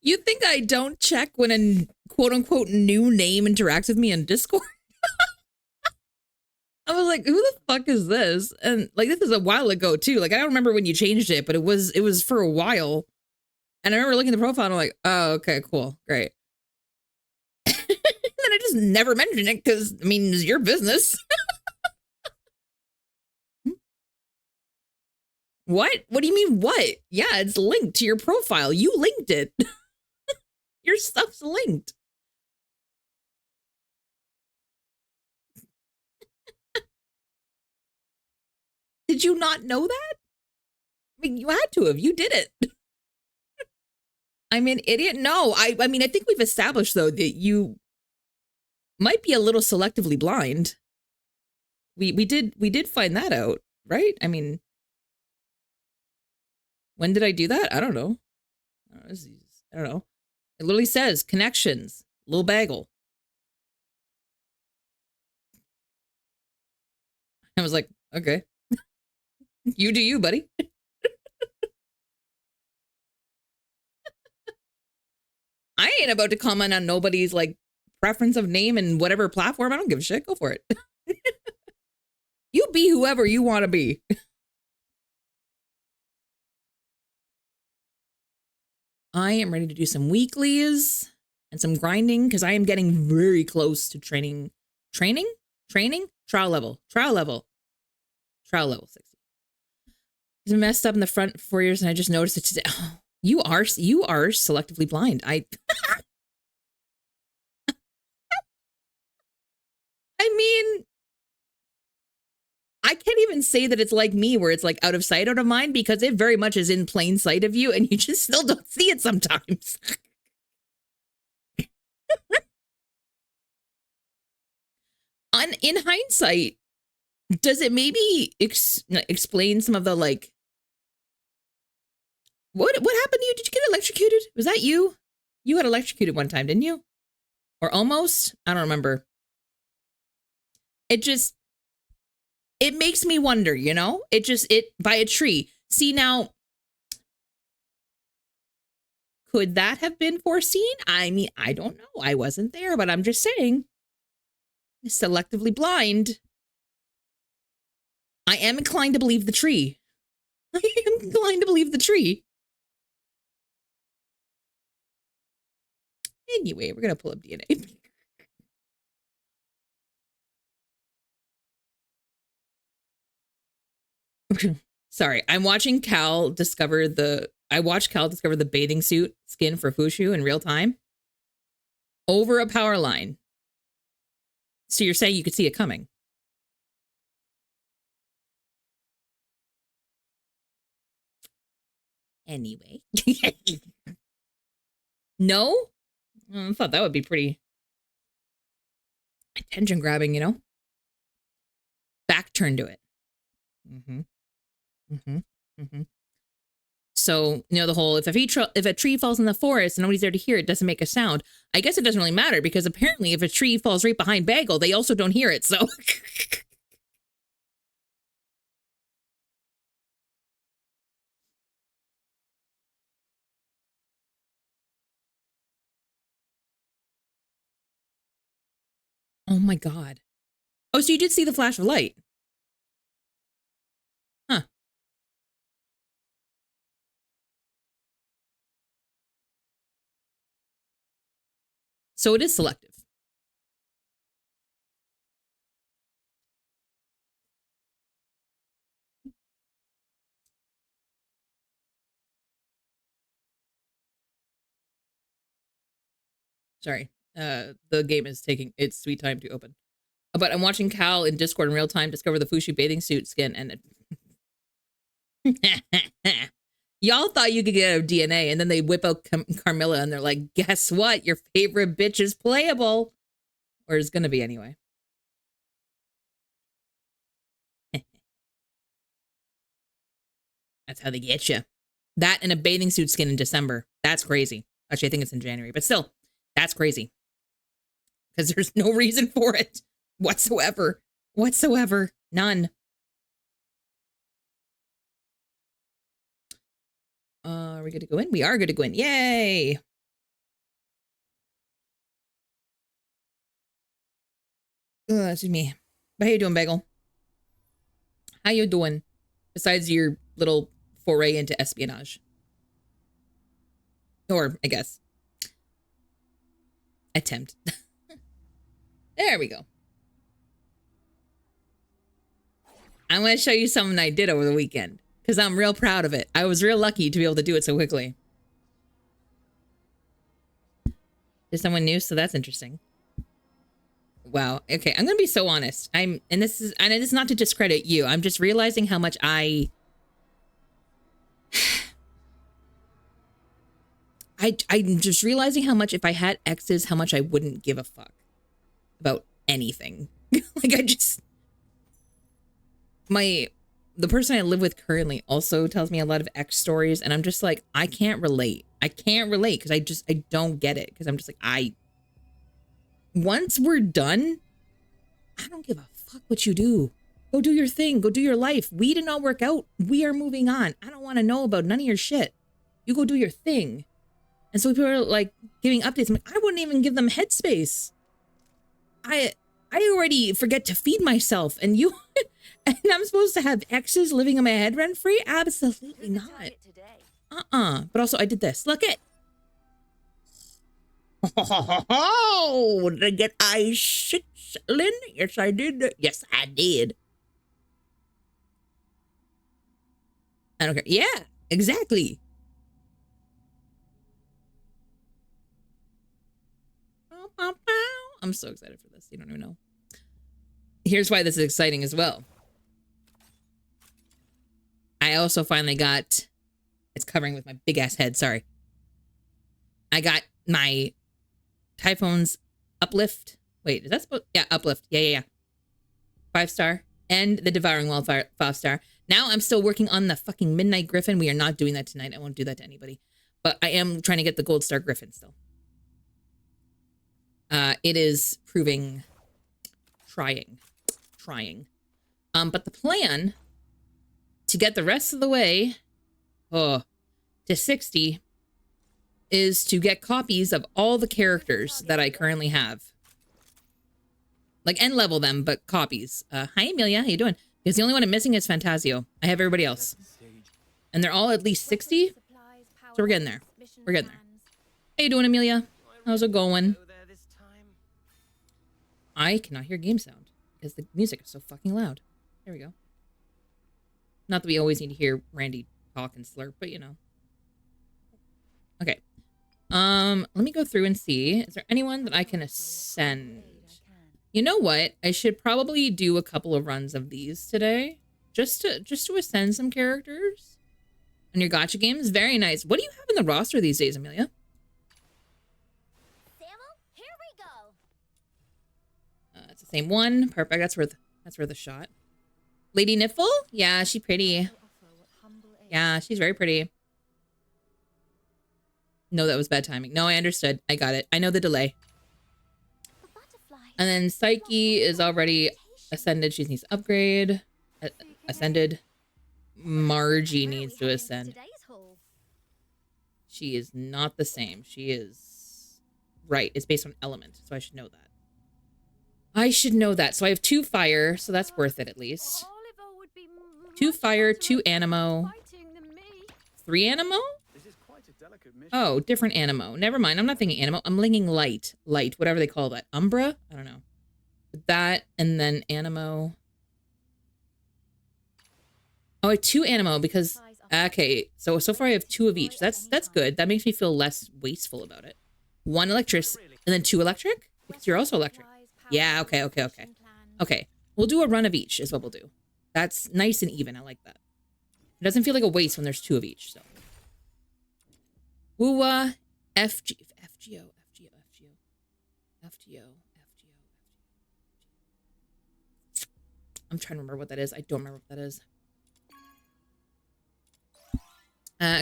You think I don't check when a quote unquote new name interacts with me on Discord? I was like, who the fuck is this? And like, this is a while ago too. Like, I don't remember when you changed it, but it was for a while. And I remember looking at the profile and I'm like, oh, okay, cool, great. And then I just never mentioned it because, I mean, it's your business. What? What do you mean, what? Yeah, it's linked to your profile. You linked it. Your stuff's linked. Did you not know that? I mean, you had to have. You did it. I'm an idiot. No, I mean, I think we've established though that you might be a little selectively blind. We did find that out, right? I mean, when did I do that? I don't know. I don't know. It literally says connections, little bagel. I was like, okay, you do you, buddy. I ain't about to comment on nobody's like preference of name and whatever platform. I don't give a shit. Go for it. You be whoever you want to be. I am ready to do some weeklies and some grinding because I am getting very close to training, trial level 60. It's messed up in the front 4 years and I just noticed it today. Oh, you are selectively blind. I mean, I can't even say that it's like me where it's like out of sight, out of mind, because it very much is in plain sight of you and you just still don't see it sometimes. In hindsight, does it maybe explain some of the like, what happened to you? Did you get electrocuted? Was that you? You got electrocuted one time, didn't you? Or almost? I don't remember. It makes me wonder, you know? It by a tree. See, now, could that have been foreseen? I mean, I don't know. I wasn't there, but I'm just saying. Selectively blind. I am inclined to believe the tree. I am inclined to believe the tree. Anyway, we're going to pull up DNA. Sorry, I'm watching Cal discover the bathing suit skin for Fushu in real time over a power line. So you're saying you could see it coming? Anyway. No? I thought that would be pretty attention grabbing, you know? Back turn to it. So, you know, the whole, if a tree falls in the forest and nobody's there to hear it, doesn't make a sound. I guess it doesn't really matter because apparently if a tree falls right behind Bagel, they also don't hear it. So oh my God. Oh, so you did see the flash of light. Huh. So it is selective. Sorry. The game is taking its sweet time to open. But I'm watching Cal in Discord in real time discover the Fushi bathing suit skin and it y'all thought you could get a DNA and then they whip out Carmilla and they're like, guess what? Your favorite bitch is playable. Or is gonna be anyway. That's how they get you. That and a bathing suit skin in December. That's crazy. Actually, I think it's in January, but still, that's crazy. Because there's no reason for it whatsoever. None. Are we good to go in? We are good to go in. Yay. That's me. But how you doing, Bagel? How you doing? Besides your little foray into espionage. Or, I guess, attempt. There we go. I'm going to show you something I did over the weekend because I'm real proud of it. I was real lucky to be able to do it so quickly. Is someone new? So that's interesting. Wow. Okay, I'm going to be so honest. And this is not to discredit you. I'm just realizing how much I'm just realizing how much if I had exes, how much I wouldn't give a fuck about anything. Like the person I live with currently also tells me a lot of ex stories, and I'm just like, I can't relate. I can't relate because I don't get it because I'm just like, once we're done, I don't give a fuck what you do. Go do your thing. Go do your life. We did not work out. We are moving on. I don't want to know about none of your shit. You go do your thing. And so people are like giving updates. I'm like, I wouldn't even give them headspace. I already forget to feed myself, and you and I'm supposed to have exes living in my head rent free? Absolutely not. But also I did this. Look it. Oh, did I get eyes six, Lynn? Yes, I did. Yes, I did. I don't care. Yeah, exactly. I'm so excited for this. You don't even know. Here's why this is exciting as well. I also finally got, it's covering with my big ass head. Sorry. I got my Typhoon's Uplift. Wait, is that supposed? Yeah, Uplift. Yeah. 5-star. And the Devouring Wildfire 5-star. Now I'm still working on the fucking Midnight Griffin. We are not doing that tonight. I won't do that to anybody. But I am trying to get the Gold Star Griffin still. It is proving trying. But the plan to get the rest of the way to 60 is to get copies of all the characters that I currently have. Like, and level them, but copies. Hi, Amelia. How you doing? Because the only one I'm missing is Fantasio. I have everybody else. And they're all at least 60. So we're getting there. We're getting there. How you doing, Amelia? How's it going? I cannot hear game sound because the music is so fucking loud. There we go. Not that we always need to hear Randy talk and slurp, but you know. Okay. Let me go through and see. Is there anyone that I can ascend? You know what? I should probably do a couple of runs of these today. Just to ascend some characters. On your gacha games. Very nice. What do you have in the roster these days, Amelia? It's the same one. Perfect. That's worth a shot. Lady Niffle? Yeah, she's pretty. Yeah, she's very pretty. No, that was bad timing. No, I understood. I got it. I know the delay. And then Psyche is already ascended. She needs to upgrade. Ascended. Margie needs to ascend. She is not the same. She is... Right. It's based on element, so I should know that. I should know that. So I have 2 fire, so that's worth it at least. 2 fire, 2 animo. 3 animo? Oh, different animo. Never mind. I'm not thinking animo. I'm thinking light. Light. Whatever they call that. Umbra? I don't know. That and then animo. Oh, I have 2 animo because... Okay. So far I have 2 of each. That's good. That makes me feel less wasteful about it. 1 electric and then 2 electric? Because you're also electric. Yeah, okay. Okay, we'll do a run of each is what we'll do. That's nice and even. I like that. It doesn't feel like a waste when there's 2 of each, so. Woo, FGO. I'm trying to remember what that is. I don't remember what that is.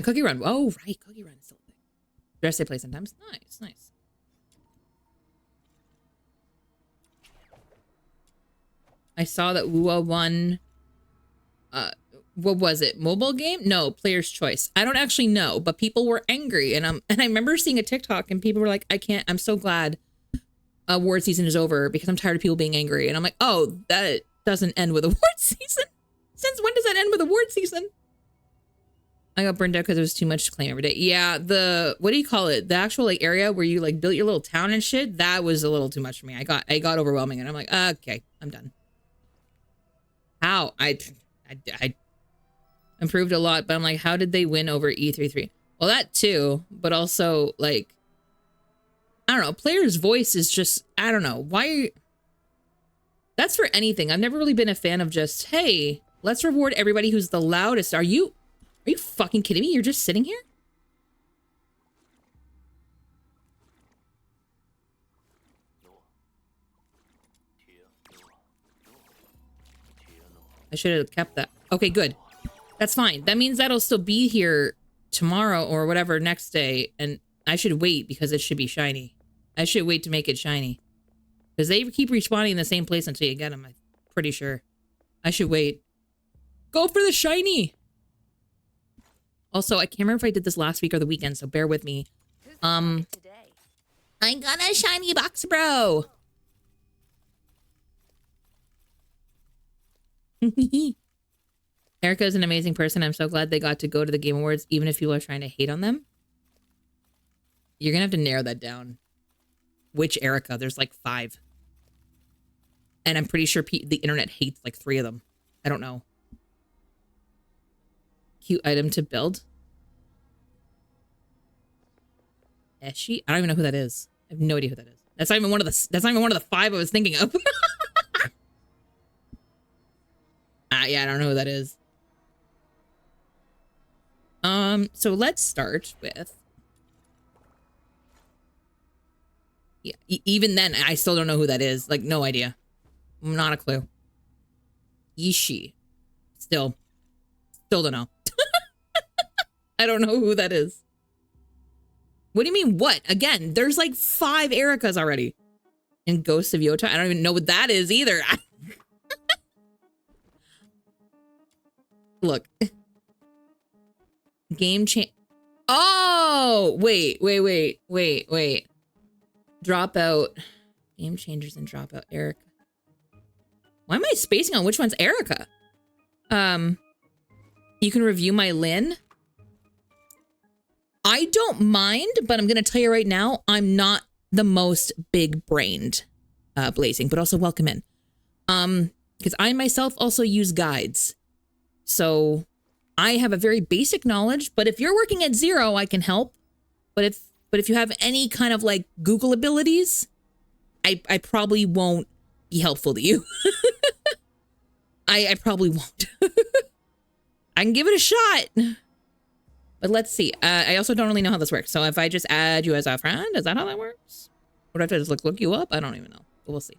Cookie Run. Oh, right. Cookie Run is still a thing. Dress they play sometimes. Nice. I saw that Wuwa won, what was it? Mobile game? No, Player's Choice. I don't actually know, but people were angry. And I remember seeing a TikTok and people were like, I'm so glad award season is over because I'm tired of people being angry. And I'm like, oh, that doesn't end with award season. Since when does that end with award season? I got burned out because it was too much to claim every day. Yeah, what do you call it? The actual like area where you like built your little town and shit. That was a little too much for me. I got overwhelming, and I'm like, okay, I'm done. How? I improved a lot, but I'm like, how did they win over E33? Well, that too, but also like, I don't know. Player's voice is just, I don't know why. That's for anything. I've never really been a fan of just, hey, let's reward everybody who's the loudest. Are you fucking kidding me? You're just sitting here? I should have kept that. Okay, good. That's fine. That means that'll still be here tomorrow or whatever next day. And I should wait because it should be shiny. I should wait to make it shiny. Because they keep respawning in the same place until you get them. I'm pretty sure. I should wait. Go for the shiny! Also, I can't remember if I did this last week or the weekend, so bear with me. I got a shiny box, bro! Erica is an amazing person. I'm so glad they got to go to the Game Awards, even if people are trying to hate on them. You're gonna have to narrow that down. Which Erica? There's like 5. And I'm pretty sure the internet hates like 3 of them. I don't know. Cute item to build. Eshi? I don't even know who that is. I have no idea who that is. That's not even one of the 5 I was thinking of. Yeah, I don't know who that is. So let's start with. Yeah, even then, I still don't know who that is. Like, no idea. Not a clue. Yishi. Still don't know. I don't know who that is. What do you mean, what? Again, there's like 5 Ericas already. And Ghosts of Yota? I don't even know what that is either. Look. Game change. Oh! Wait. Dropout. Game changers and dropout. Erica. Why am I spacing on which one's Erica? You can review my Lynn. I don't mind, but I'm going to tell you right now, I'm not the most big-brained Blazing, but also welcome in. Because I myself also use guides. So I have a very basic knowledge, but if you're working at 0, I can help. But if you have any kind of like Google abilities, I probably won't be helpful to you. I probably won't. I can give it a shot. But let's see. I also don't really know how this works. So if I just add you as a friend, is that how that works? Or do I have to just look you up? I don't even know. But we'll see.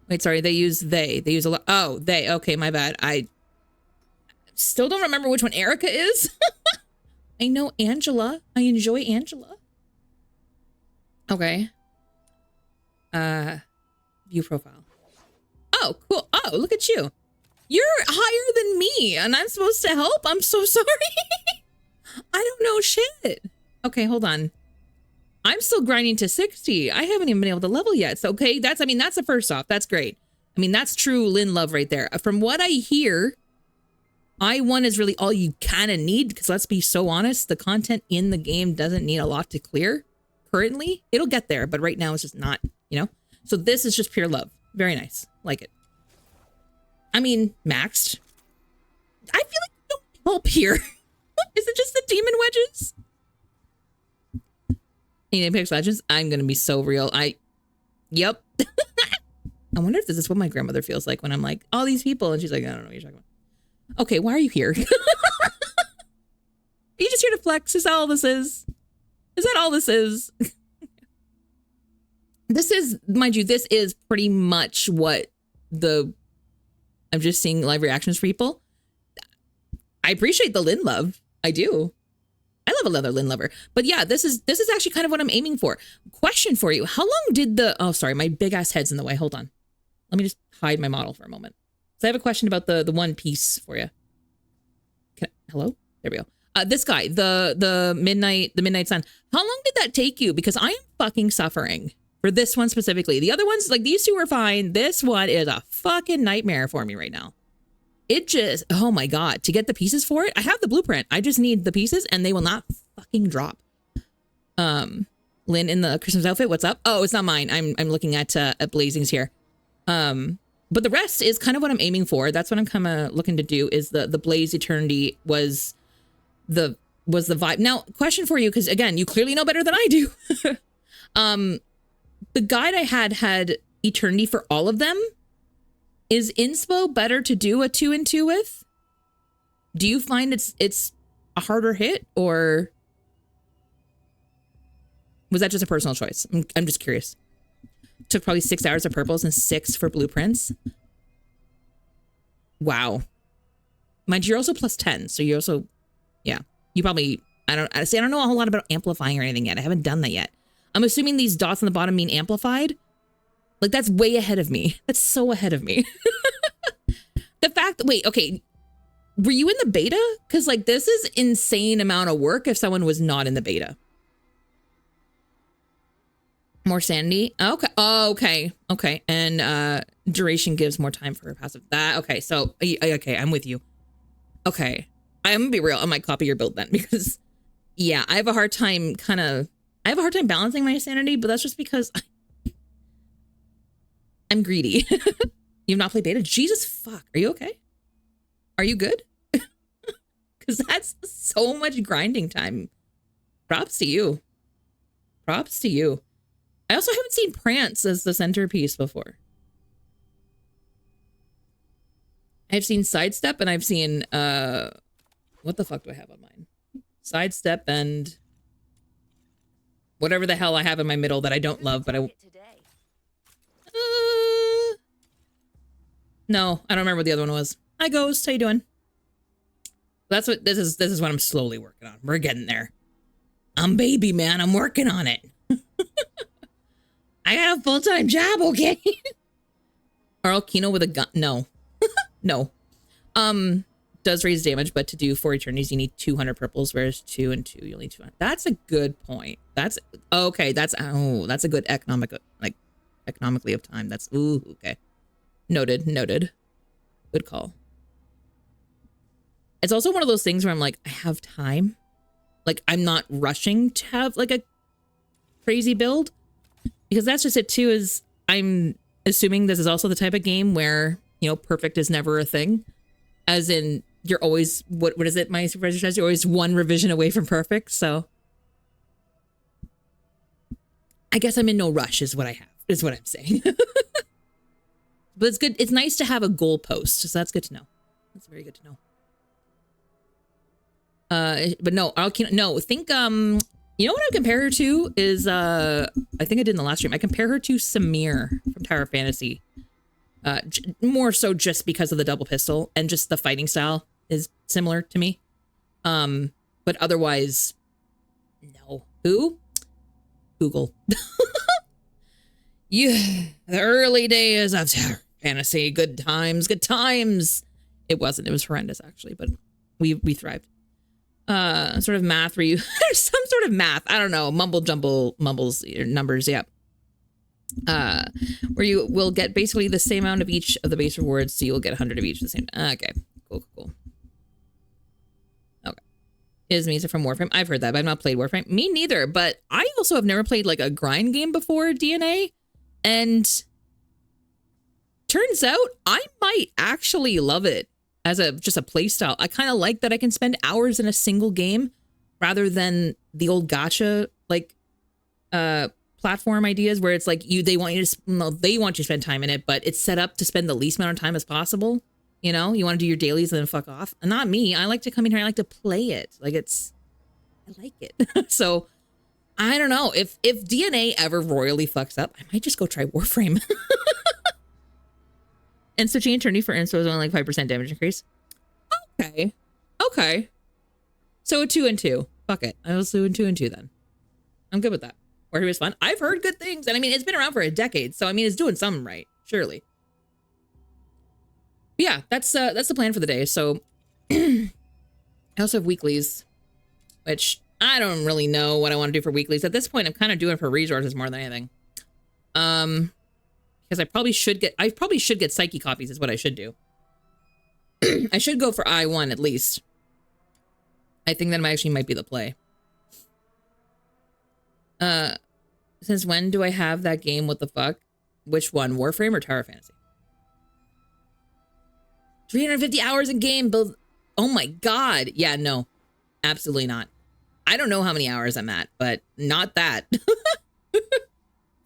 Wait, sorry. They use they. They use a lot. Oh, they. Okay, my bad. I still don't remember which one Erica is. I know Angela. I enjoy Angela. Okay. View profile. Oh, cool. Oh, look at you. You're higher than me and I'm supposed to help? I'm so sorry. I don't know shit. Okay, hold on. I'm still grinding to 60. I haven't even been able to level yet. So, okay, that's the first off. That's great. I mean, that's true Lynn love right there. From what I hear, I1 is really all you kind of need because let's be so honest, the content in the game doesn't need a lot to clear currently. It'll get there, but right now it's just not, you know? So this is just pure love. Very nice. Like it. I mean, maxed. I feel like no help here. Is it just the demon wedges? In Apex Legends, I'm going to be so real. Yep. I wonder if this is what my grandmother feels like when I'm like, all these people. And she's like, I don't know what you're talking about. Okay, why are you here? Are you just here to flex? Is that all this is? Is that all this is? This is, mind you, this is pretty much what I'm just seeing live reactions for people. I appreciate the Lynn love. I do. I love another Lynn lover. But yeah, this is actually kind of what I'm aiming for. Question for you. How long did oh, sorry, my big ass head's in the way. Hold on. Let me just hide my model for a moment. So I have a question about the one piece for you. Hello? There we go. This guy, the midnight sun. How long did that take you? Because I am fucking suffering. for this one specifically. The other ones, like these two were fine. This one is a fucking nightmare for me right now. It just, oh my God, to get the pieces for it. I have the blueprint. I just need the pieces and they will not fucking drop. Lynn in the Christmas outfit, what's up? Oh, it's not mine. I'm looking at Blazing's here. But the rest is kind of what I'm aiming for. That's what I'm kind of looking to do, is the Blaze Eternity was the vibe. Now, question for you, because again, you clearly know better than I do. The guide I had Eternity for all of them. Is inspo better to do a 2 and 2 with? Do you find it's a harder hit, or was that just a personal choice? I'm just curious. Took probably 6 hours of purples and 6 for blueprints. Wow. Mind you, you're also plus 10, so you also, yeah. You probably, I don't know a whole lot about amplifying or anything yet. I haven't done that yet. I'm assuming these dots on the bottom mean amplified. Like, that's way ahead of me. That's so ahead of me. The fact, wait, okay. Were you in the beta? Because, like, this is insane amount of work if someone was not in the beta. More sanity? Okay. Oh, okay. Okay. And duration gives more time for passive. That, okay. So, okay, I'm with you. Okay. I'm gonna be real. I might copy your build then, because, yeah, I have a hard time balancing my sanity, but that's just because I'm greedy. You've not played beta? Jesus fuck. Are you okay? Are you good? Because that's so much grinding time. Props to you. Props to you. I also haven't seen Prance as the centerpiece before. I've seen Sidestep and I've seen, what the fuck do I have on mine? Sidestep and whatever the hell I have in my middle that I don't love, but no, I don't remember what the other one was. Hi, Ghost. How you doing? That's what this is what I'm slowly working on. We're getting there. I'm baby, man. I'm working on it. I got a full-time job, okay? Arl Kino with a gun. No. No. Does raise damage, but to do 4 eternities, you need 200 purples, whereas 2 and 2, you'll need 200. That's a good point. That's okay. That's a good economically of time. That's ooh, okay. Noted. Good call. It's also one of those things where I'm like, I have time. Like, I'm not rushing to have like a crazy build, because that's just it too, is I'm assuming this is also the type of game where, you know, perfect is never a thing. As in, you're always, what is it my supervisor says? You're always one revision away from perfect. So I guess I'm in no rush is what I'm saying. But it's good. It's nice to have a goalpost. So that's good to know. That's very good to know. But no, think, you know what I compare her to is, I think I did in the last stream. I compare her to Samir from Tower of Fantasy. More so just because of the double pistol and just the fighting style is similar to me. But otherwise, no. Who? Google. Yeah, the early days of Tower of Fantasy. Good times, good times. It wasn't. It was horrendous, actually, but we thrived. Sort of math where you there's some sort of math. I don't know. Mumbles numbers. Yeah. Where you will get basically the same amount of each of the base rewards, so you'll get 100 of each at the same time. Okay, cool. Okay. Is Misa from Warframe? I've heard that, but I've not played Warframe. Me neither, but I also have never played like a grind game before DNA, and turns out I might actually love it as just a play style. I kind of like that I can spend hours in a single game rather than the old gacha like platform ideas where it's like they want you to spend time in it, but it's set up to spend the least amount of time as possible. You know, you want to do your dailies and then fuck off. And not me. I like to come in here. I like to play it. Like I like it. So I don't know if DNA ever royally fucks up, I might just go try Warframe. And switching attorney for insta is only like 5% damage increase. Okay. So a 2 and 2. Fuck it. I'll do a 2 and 2 then. I'm good with that. Warframe is fun. I've heard good things. And I mean, it's been around for a decade. So I mean, it's doing something right. Surely. But yeah, that's the plan for the day. So I also have weeklies, which I don't really know what I want to do for weeklies. At this point, I'm kind of doing it for resources more than anything. Because I probably should get Psyche copies is what I should do. I should go for I1 at least. I think that actually might be the play. Since when do I have that game? What the fuck? Which one? Warframe or Tower Fantasy? 350 hours in game build. Oh my god. Yeah, no. Absolutely not. I don't know how many hours I'm at, but not that.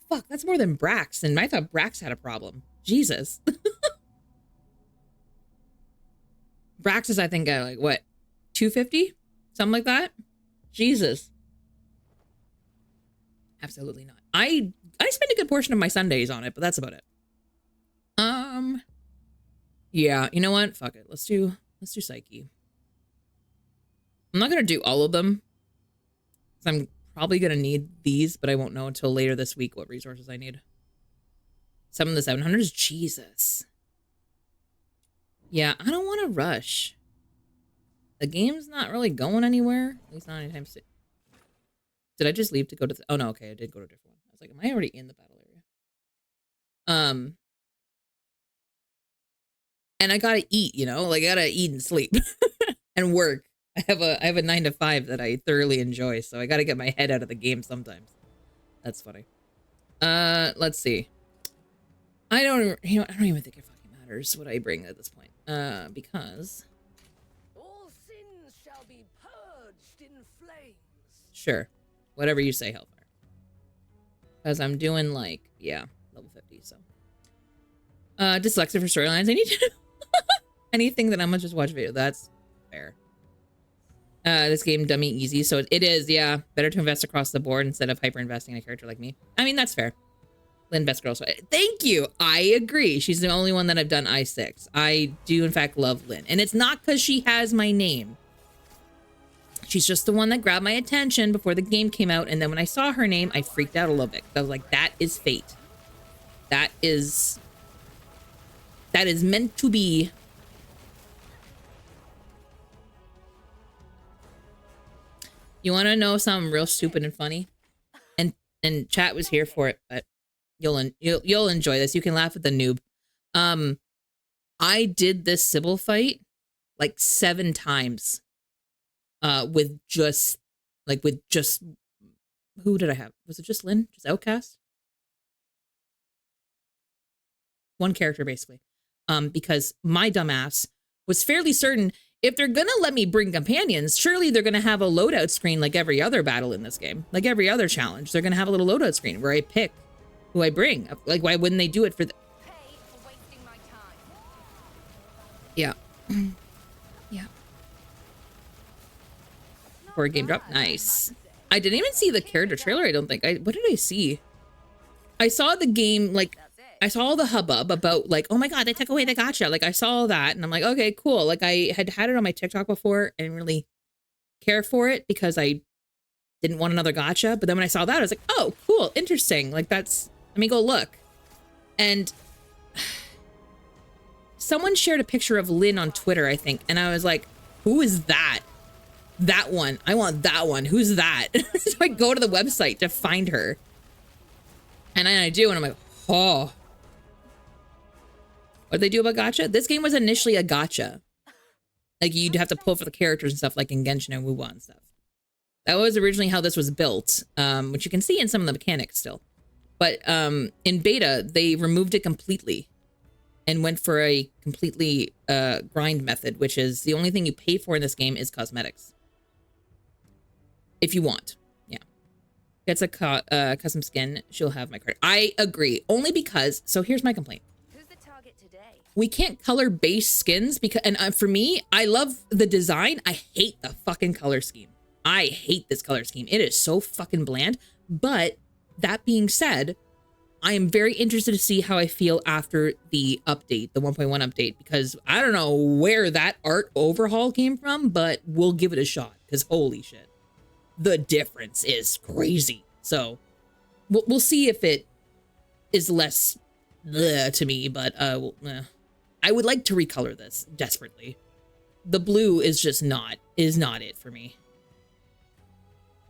Fuck, that's more than Brax, and I thought Brax had a problem. Jesus. Brax is, I think, like, what, 250? Something like that? Jesus. Absolutely not. I spend a good portion of my Sundays on it, but that's about it. Yeah, you know what? Fuck it. Let's do Psyche. I'm not gonna do all of them. I'm probably gonna need these, but I won't know until later this week what resources I need. Some of the 700s, Jesus. Yeah, I don't want to rush. The game's not really going anywhere, at least not anytime soon. Did I just leave to go to? Oh no, okay, I did go to a different one. I was like, am I already in the battle area? And I gotta eat, you know, like I gotta eat and sleep and work. I have a 9 to 5 that I thoroughly enjoy, so I gotta get my head out of the game sometimes. That's funny. Let's see. I don't even think it fucking matters what I bring at this point. Because all sins shall be purged in flames. Sure. Whatever you say, Hellfire. Because I'm doing like, yeah, level 50, so. Dyslexic for storylines. I need to anything that I'm gonna just watch video. That's fair. This game dummy easy, so it is, yeah. Better to invest across the board instead of hyper investing in a character like me. I mean, that's fair. Lynn, best girl. So thank you. I agree. She's the only one that I've done I6. I do in fact love Lynn, and it's not because she has my name. She's just the one that grabbed my attention before the game came out, and then when I saw her name, I freaked out a little bit. I was like, that is fate. That is meant to be. You want to know something real stupid and funny? And chat was here for it, but you'll enjoy this. You can laugh at the noob. I did this Sybil fight like 7 times. With just who did I have? Was it just Lynn? Just Outcast? One character basically. Because my dumbass was fairly certain if they're gonna let me bring companions, surely they're gonna have a loadout screen like every other battle in this game. Like every other challenge. They're gonna have a little loadout screen where I pick who I bring. Like, why wouldn't they do it for the... Yeah. Yeah. For a game drop. Nice. I didn't even see the character trailer, I don't think. What did I see? I saw the game, like, I saw all the hubbub about, like, oh my god, they took away the gacha. Like, I saw all that, and I'm like, okay, cool. Like, I had it on my TikTok before and didn't really care for it because I didn't want another gacha. But then when I saw that, I was like, oh, cool, interesting. Like, that's... Let me go look. And... someone shared a picture of Lynn on Twitter, I think, and I was like, who is that? That one. I want that one. Who's that? So I go to the website to find her. And then I do, and I'm like, oh. What did they do about gacha? This game was initially a gacha. Like, you'd have to pull for the characters and stuff, like in Genshin and Wuwa and stuff. That was originally how this was built, which you can see in some of the mechanics still. But in beta, they removed it completely and went for a completely grind method, which is the only thing you pay for in this game is cosmetics. If you want. Yeah. Gets a custom skin, she'll have my card. I agree. Only because, so here's my complaint. Who's the target today? We can't color base skins because, and for me, I love the design. I hate the fucking color scheme. I hate this color scheme. It is so fucking bland. But that being said, I am very interested to see how I feel after the update, the 1.1 update, because I don't know where that art overhaul came from, but we'll give it a shot because holy shit. The difference is crazy. So we'll see if it is less to me, but I would like to recolor this desperately. The blue is just not it for me.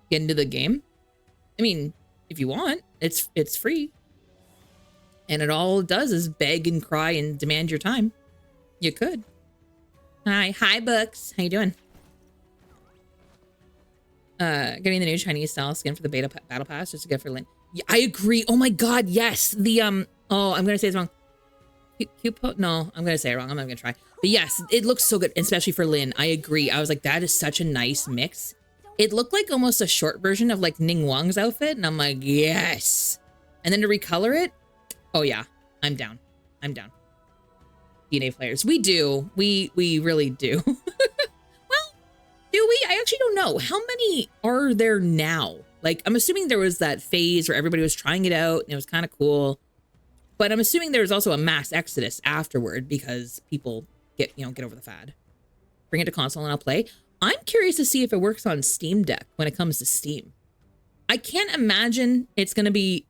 Get into the game. I mean, if you want, it's free. And it all it does is beg and cry and demand your time. You could. Hi, Books. How you doing? Getting the new Chinese style skin for the beta battle pass just to get for Lin. Yeah, I agree. Oh my god, yes. The oh, I'm gonna say it's wrong. No, I'm gonna say it wrong. I'm not gonna try. But yes, it looks so good, especially for Lin. I agree. I was like, that is such a nice mix. It looked like almost a short version of like Ning Wang's outfit, and I'm like, yes. And then to recolor it, oh yeah, I'm down. I'm down. DNA players, we do. We really do. Do we? I actually don't know. How many are there now? Like, I'm assuming there was that phase where everybody was trying it out and it was kind of cool. But I'm assuming there was also a mass exodus afterward because people get over the fad. Bring it to console and I'll play. I'm curious to see if it works on Steam Deck when it comes to Steam. I can't imagine it's going to be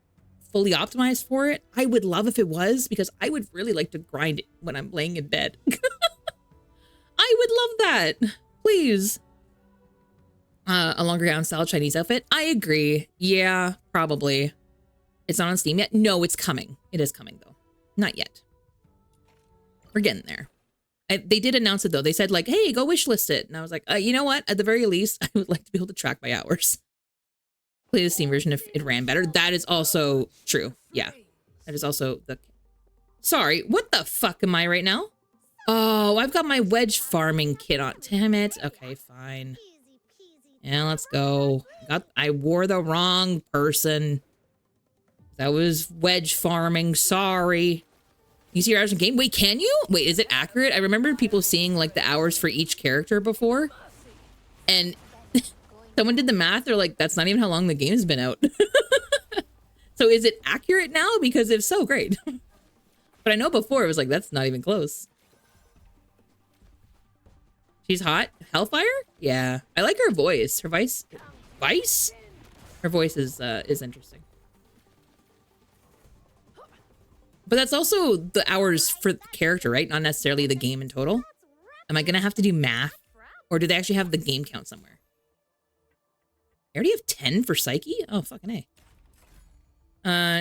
fully optimized for it. I would love if it was because I would really like to grind it when I'm laying in bed. I would love that. Please. A longer gown style Chinese outfit. I agree. Yeah, probably. It's not on Steam yet. No, it's coming. It is coming though. Not yet. We're getting there. They did announce it though. They said like, hey, go wishlist it. And I was like, you know what? At the very least, I would like to be able to track my hours. Play the Steam version if it ran better. That is also true. Yeah. That is also the... Sorry, what the fuck am I right now? Oh, I've got my wedge farming kit on. Damn it. Okay, fine. Yeah, let's go. I wore the wrong person. That was wedge farming. Sorry. You see your hours in game? Wait, can you? Wait, is it accurate? I remember people seeing like the hours for each character before. And someone did the math. They're like, that's not even how long the game's been out. So is it accurate now? Because if so, great. But I know before it was like, that's not even close. She's hot. Hellfire? Yeah. I like her voice. Her voice? Her voice is interesting. But that's also the hours for the character, right? Not necessarily the game in total. Am I going to have to do math? Or do they actually have the game count somewhere? I already have 10 for Psyche? Oh, fucking A.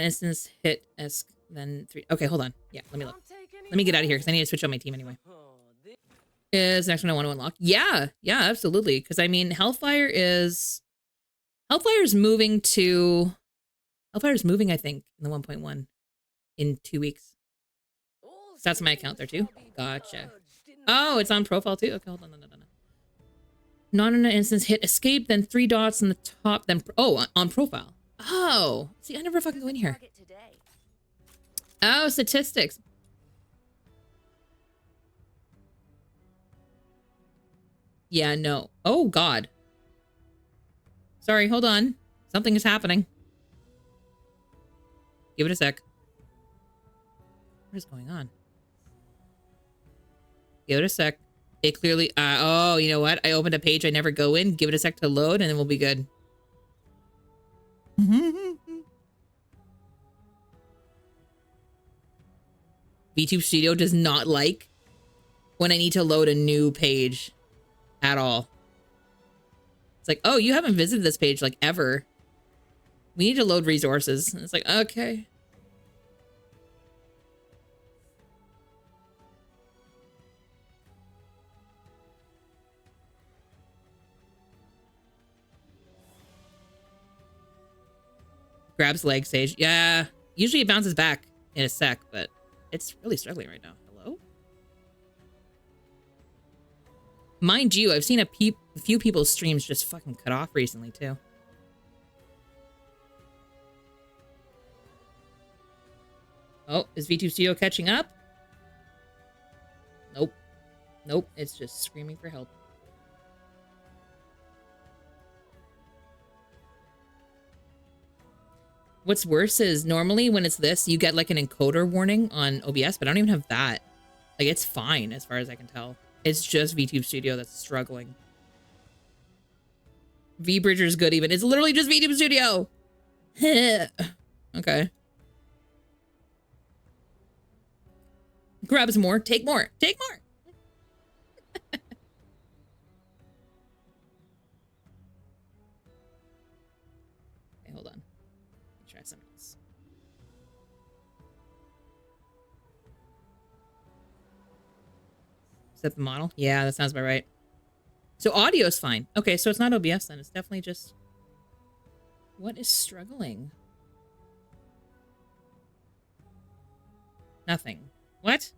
Instance hit esque, then 3. Okay, hold on. Yeah, let me look. Let me get out of here because I need to switch on my team anyway. Is the next one I want to unlock? Yeah, absolutely. Because I mean, Hellfire's moving, I think, in the 1.1 in 2 weeks. So that's my account there too. Gotcha. Oh, it's on profile too. Okay, hold on. No. Not in an instance, hit escape, then 3 dots on the top, then on profile. Oh, see, I never fucking go in here. Oh, statistics. Yeah, no. Oh, God. Sorry, hold on. Something is happening. Give it a sec. What is going on? Give it a sec. It clearly... oh, you know what? I opened a page I never go in. Give it a sec to load, and then we'll be good. VTube Studio does not like when I need to load a new page at all. It's like, oh, you haven't visited this page like ever. We need to load resources. And it's like, okay. Grabs leg stage. Yeah. Usually it bounces back in a sec, but it's really struggling right now. Hello? Mind you, I've seen a few people's streams just fucking cut off recently, too. Oh, is VTube Studio catching up? Nope. Nope, it's just screaming for help. What's worse is normally when it's this, you get like an encoder warning on OBS, but I don't even have that. Like, it's fine as far as I can tell. It's just VTube Studio that's struggling. VBridger's good even. It's literally just VTube Studio. Okay. Grabs more. Take more. Take more. Okay, hold on. Try something else. Set the model. Yeah, that sounds about right. So audio's fine. Okay, so it's not OBS then. It's definitely just... What is struggling? Nothing. What?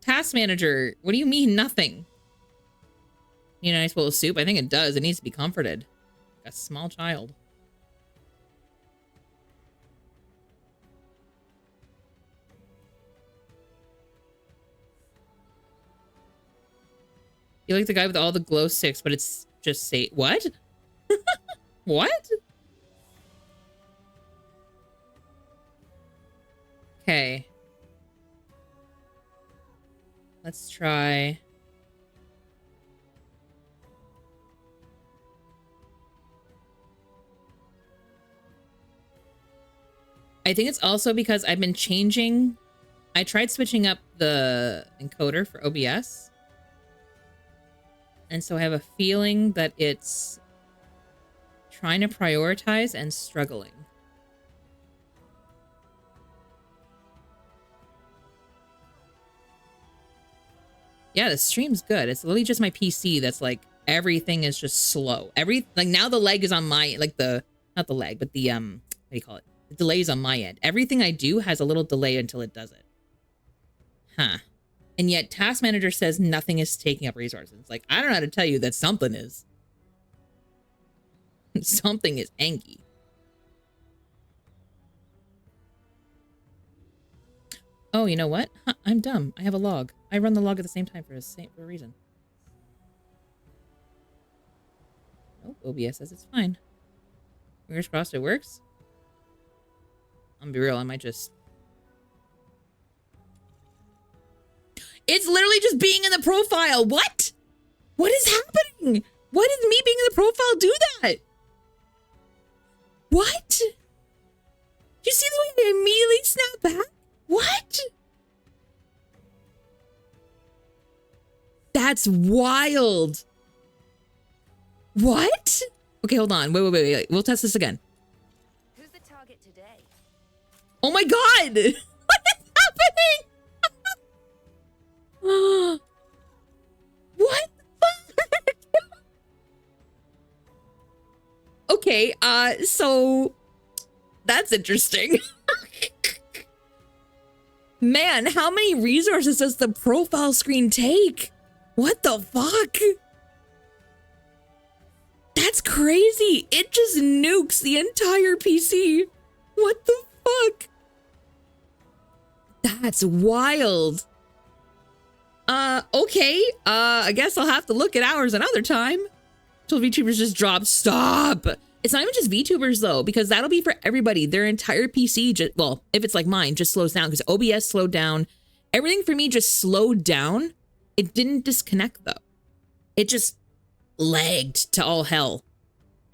Task manager. What do you mean nothing? Need a nice bowl of soup? I think it does. It needs to be comforted. Like a small child. You like the guy with all the glow sticks, but it's just say what? What? Okay. Let's try. I think it's also because I've been changing. I tried switching up the encoder for OBS. And so I have a feeling that it's trying to prioritize and struggling. Yeah, the stream's good. It's literally just my PC that's like, everything is just slow. Like now the lag is on my, like not the lag, but the, what do you call it? The delay is on my end. Everything I do has a little delay until it does it. Huh. And yet Task Manager says nothing is taking up resources. It's like, I don't know how to tell you that something is. Something is anky. Oh, you know what? Huh, I'm dumb. I have a log. I run the log at the same time for a reason. Oh, OBS says it's fine. Fingers crossed it works. I'm gonna be real, I might just... It's literally just being in the profile. What? What is happening? What did me being in the profile do that? What? You see the way they immediately snap back? What? That's wild. What? Okay, hold on. Wait. We'll test this again. Who's the target today? Oh my god! What is happening? What the fuck? Okay, so that's interesting. Man, how many resources does the profile screen take? What the fuck? That's crazy. It just nukes the entire PC. What the fuck? That's wild. Okay. I guess I'll have to look at ours another time. Till VTubers just drop. Stop. It's not even just VTubers though, because that'll be for everybody. Their entire PC just, well, if it's like mine, just slows down because OBS slowed down. Everything for me just slowed down. It didn't disconnect though. It just lagged to all hell.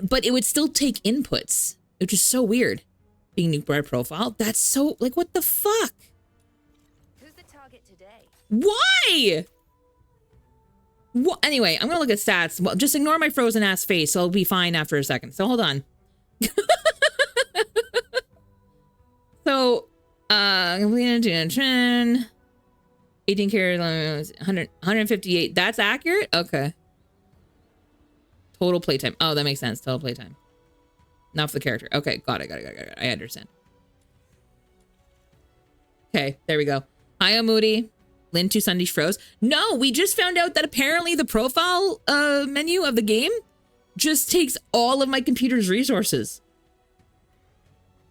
But it would still take inputs, which is so weird. Being nuked by a profile. That's so, like, what the fuck? Who's the target today? Why? What? Anyway, I'm gonna look at stats. Well, just ignore my frozen ass face. So I'll be fine after a second. So hold on. So, 18 carries 158. That's accurate? Okay. Total playtime. Oh, that makes sense. Total playtime. Not for the character. Okay, got it. I understand. Okay, there we go. Hi, I'm Moody. Lynn 2 Sundays froze. No, we just found out that apparently the profile menu of the game just takes all of my computer's resources.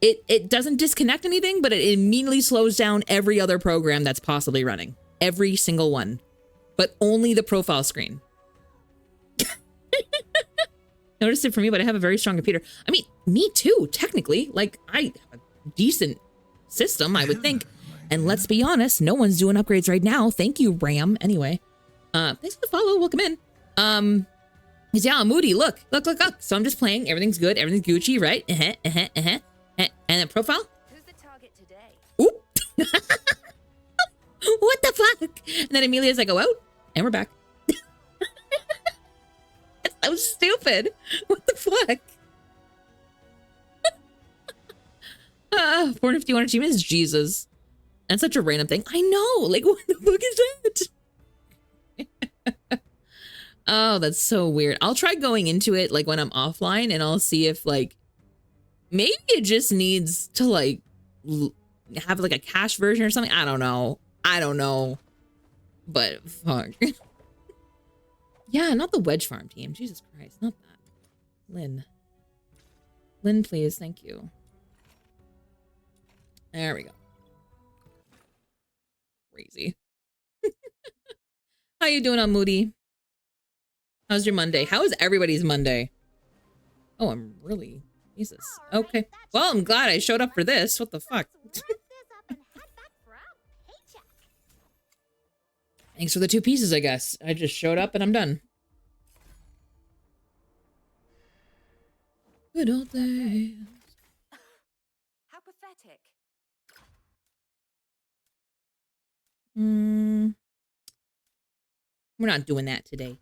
It doesn't disconnect anything, but it immediately slows down every other program that's possibly running. Every single one. But only the profile screen. Noticed it for me, but I have a very strong computer. I mean, me too, technically. Like, I have a decent system, I would think. And let's be honest, no one's doing upgrades right now. Thank you, Ram. Anyway, thanks for the follow. Welcome in. Yeah, Moody, look. So I'm just playing. Everything's good. Everything's Gucci, right? And then profile. Who's the target today? Oop. What the fuck? And then Amelia's like, go out, and we're back. That's so stupid. What the fuck? 451 achievements? Jesus. That's such a random thing. I know. Like, what the fuck is that? Oh, that's so weird. I'll try going into it like when I'm offline and I'll see if like maybe it just needs to like have like a cache version or something. I don't know. I don't know. But fuck. Yeah, not the wedge farm team. Jesus Christ, not that. Lynn. Lynn, please. Thank you. There we go. Crazy. How you doing on Moody? How's your Monday? How is everybody's Monday? Oh, I'm really... Jesus. Okay. Well, I'm glad I showed up for this. What the fuck? Thanks for the 2 pieces, I guess. I just showed up and I'm done. Good old days. How pathetic. We're not doing that today.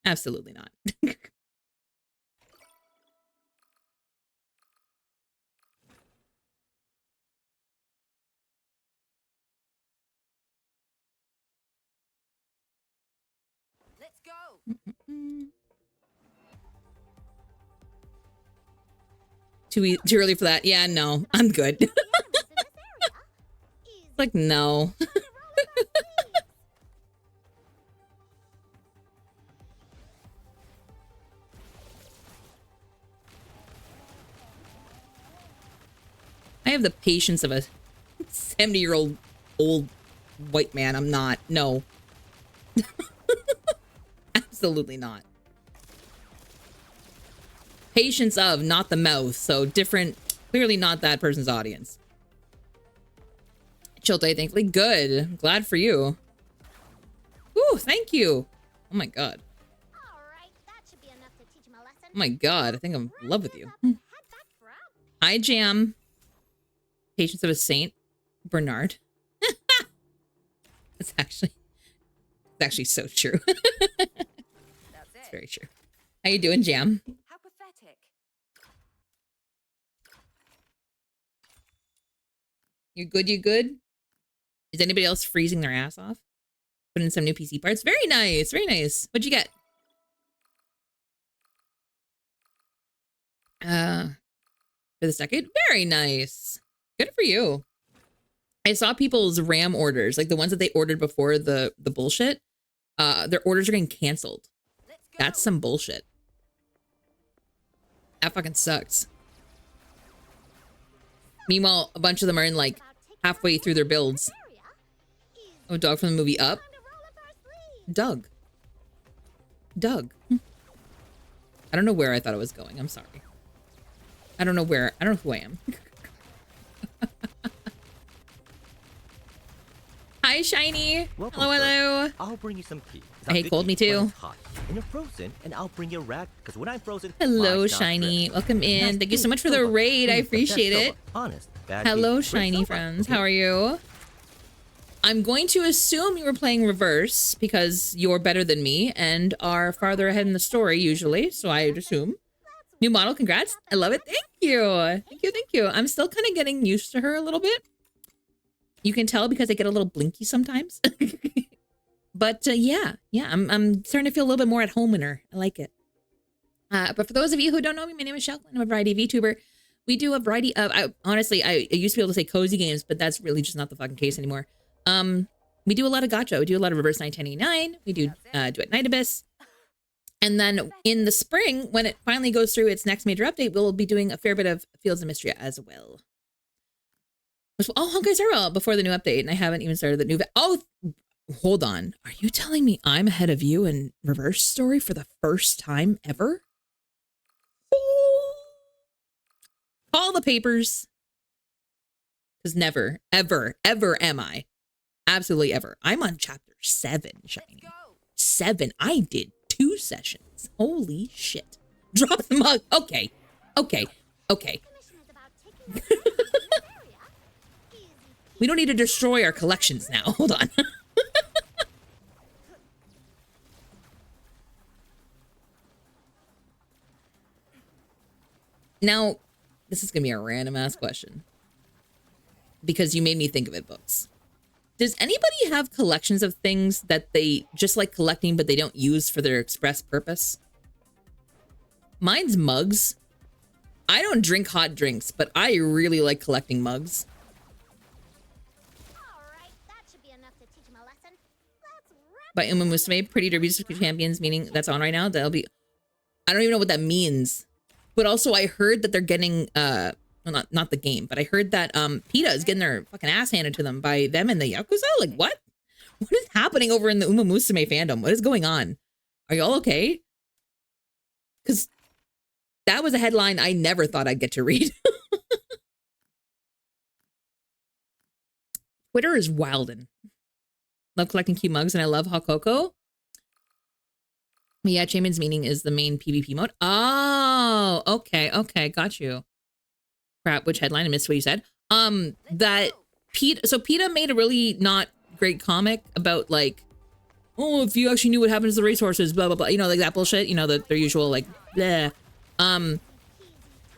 Absolutely not. Let's go. Too early for that. Yeah, no, I'm good. Like, no. I have the patience of a 70-year-old old white man. I'm not. No. Absolutely not. Patience of, not the mouth. So different. Clearly not that person's audience. Chilte, thankfully. Good. I'm glad for you. Ooh, thank you. Oh my god. Oh my god. I think I'm in love with you. Hi, Jam. Patience of a Saint. Bernard. It's actually so true. It's very true. How you doing, Jam? How pathetic. You good? You good? Is anybody else freezing their ass off? Put in some new PC parts. Very nice. Very nice. What'd you get? For this decade? Very nice. Good for you. I saw people's RAM orders, like the ones that they ordered before the bullshit. Their orders are getting canceled. That's some bullshit. That fucking sucks. Meanwhile, a bunch of them are in like halfway through their builds. Oh, dog from the movie Up. Doug. Doug. I don't know where I thought it was going. I'm sorry. I don't know where. I don't know who I am. Hi, Shiny. Welcome, Hello, hello. I'll bring you some tea. I hate cold, me too. Hot. And you're frozen, and I'll bring you a rag, because when I'm frozen, Hello, Shiny. Welcome in. Thank you so much for the raid. I appreciate it. Honest. Hello, Shiny friends. How are you? I'm going to assume you were playing reverse because you're better than me and are farther ahead in the story usually. So I assume. New model, congrats. I love it. Thank you. Thank you, thank you. I'm still kind of getting used to her a little bit. You can tell because I get a little blinky sometimes. But yeah, I'm starting to feel a little bit more at home in her. I like it. But for those of you who don't know me, my name is Shelklin. I'm a variety VTuber. We do a variety of, honestly, I used to be able to say cozy games, but that's really just not the fucking case anymore. We do a lot of gacha. We do a lot of Reverse 989. We do Duet Night Abyss. And then in the spring, when it finally goes through its next major update, we'll be doing a fair bit of Fields of Mystria as well. Oh, Honkai Star Rail before the new update, and I haven't even started the new. Oh, hold on. Are you telling me I'm ahead of you in Reverse Story for the first time ever? Call the papers. Because never, ever, ever am I. Absolutely ever. I'm on chapter 7, Shiny. 7. I did 2 sessions. Holy shit. Drop the mug. Okay. Okay. Okay. We don't need to destroy our collections now. Hold on. Now, this is going to be a random ass question. because you made me think of it books. Does anybody have collections of things that they just like collecting, but they don't use for their express purpose? Mine's mugs. I don't drink hot drinks, but I really like collecting mugs. Alright, that should be enough to teach him a lesson. Let's wrap By Uma Musume, Pretty Derby's Champions, meaning that's on right now. That'll be, I don't even know what that means. But also I heard that they're getting, well, not the game, but I heard that PETA is getting their fucking ass handed to them by them and the Yakuza. Like, what? What is happening over in the Uma Musume fandom? What is going on? Are y'all okay? Because that was a headline I never thought I'd get to read. Twitter is wildin'. Love collecting cute mugs and I love Hakoko. Yeah, Chainman's meaning is the main PvP mode. Oh, okay, got you. Crap, which headline? I missed what you said. That PETA made a really not great comic about like, oh, if you actually knew what happens to the racehorses, blah blah blah. You know, like that bullshit. You know, their usual like, bleh. And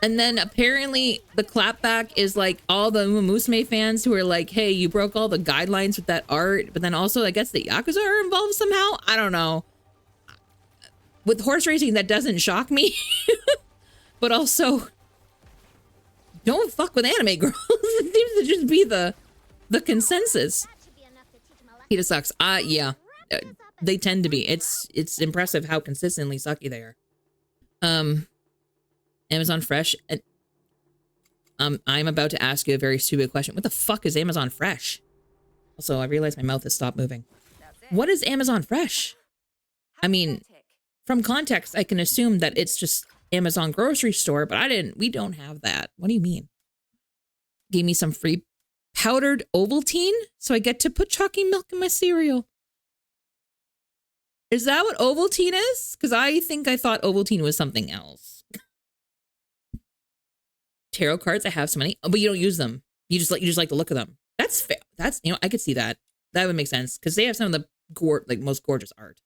then apparently the clapback is like all the Uma Musume fans who are like, hey, you broke all the guidelines with that art. But then also I guess the Yakuza are involved somehow. I don't know. With horse racing, that doesn't shock me. But also, don't fuck with anime girls. It seems to just be the consensus. that should be enough to teach him a lesson. PETA sucks. Yeah. They tend to be. It's impressive how consistently sucky they are. Amazon Fresh. I'm about to ask you a very stupid question. What the fuck is Amazon Fresh? Also, I realize my mouth has stopped moving. What is Amazon Fresh? I mean, from context, I can assume that it's just Amazon grocery store, but we don't have that. What do you mean? Gave me some free powdered Ovaltine, so I get to put chalky milk in my cereal. Is that what Ovaltine is? Because I thought Ovaltine was something else. Tarot cards, I have so many, but you don't use them. You just like the look of them. That's fair. That's, you know, I could see that. That would make sense because they have some of the most gorgeous art.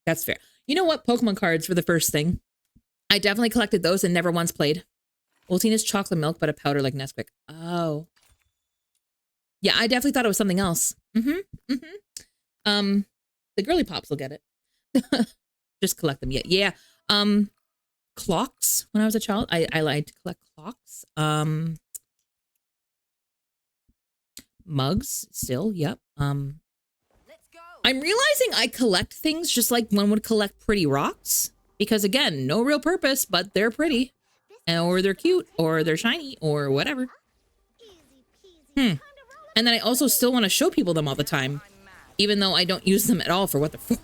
That's fair. You know what? Pokemon cards were the first thing. I definitely collected those and never once played. Ovaltine is chocolate milk, but a powder like Nesquik. Oh. Yeah, I definitely thought it was something else. The girly pops will get it. Just collect them. Yeah. Clocks when I was a child. I liked to collect clocks. Mugs still. Yep. Let's go. I'm realizing I collect things just like one would collect pretty rocks because again, no real purpose, but they're pretty or they're cute or they're shiny or whatever. Easy peasy. And then I also still want to show people them all the time, even though I don't use them at all for what they're for.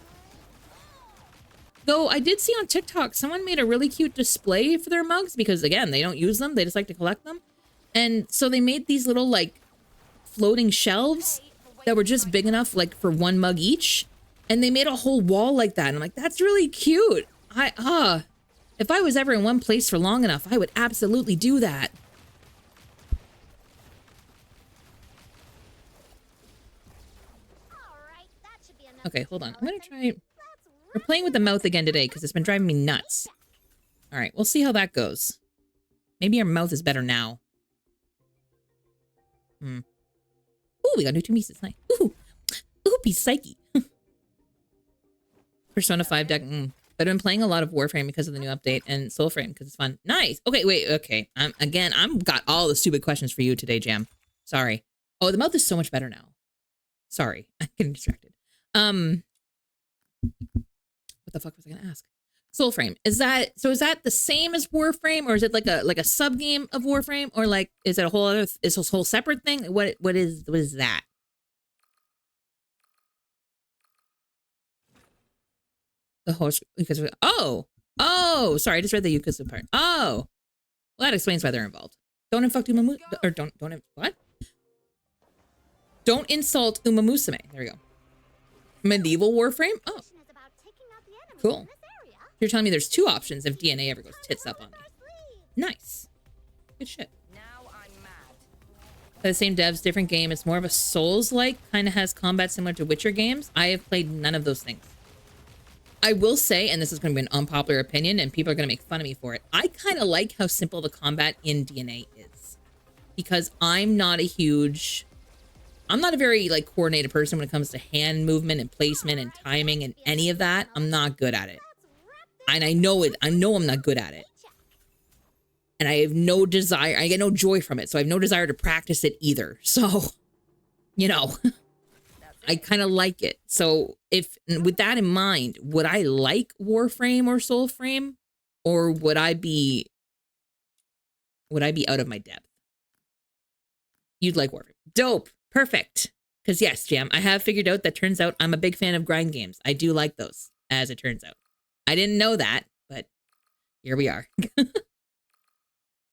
Though I did see on TikTok, someone made a really cute display for their mugs because again, they don't use them. They just like to collect them. And so they made these little like floating shelves that were just big enough like for one mug each. And they made a whole wall like that. And I'm like, that's really cute. If I was ever in one place for long enough, I would absolutely do that. Alright, that should be enough. Okay, hold on. I'm going to try. We're playing with the mouth again today because it's been driving me nuts. All right, we'll see how that goes. Maybe our mouth is better now. Ooh, we got new two pieces. Nice. Ooh, be psyche. Persona 5 deck. But I've been playing a lot of Warframe because of the new update and Soulframe because it's fun. Nice. Okay, wait. Okay. I'm got all the stupid questions for you today, Jam. Sorry. Oh, the mouth is so much better now. Sorry, I'm getting distracted. What the fuck was I gonna ask? Soulframe. Is that the same as Warframe, or is it like a sub game of Warframe, or like is it a whole other is this a whole separate thing? What is that? The horse because sorry, I just read the Yukasu part. Oh, well that explains why they're involved. Don't infect Umamu or don't what? Don't insult Uma Musume. There we go. Medieval Warframe. Oh. Cool. You're telling me there's two options if DNA ever goes tits up on me. Nice. Good shit. Now I'm mad. The same devs, different game. It's more of a Souls-like, kind of has combat similar to Witcher games. I have played none of those things. I will say, and this is going to be an unpopular opinion, and people are going to make fun of me for it. I kind of like how simple the combat in DNA is. because I'm not a very like coordinated person when it comes to hand movement and placement and timing and any of that. I'm not good at it. And I know it. I know I'm not good at it. And I have no desire. I get no joy from it. So I have no desire to practice it either. So, you know, I kind of like it. So if with that in mind, would I like Warframe or Soulframe, or would I be out of my depth? You'd like Warframe. Dope. Perfect. Because yes, Jam, I have figured out that turns out I'm a big fan of grind games. I do like those, as it turns out. I didn't know that, but here we are.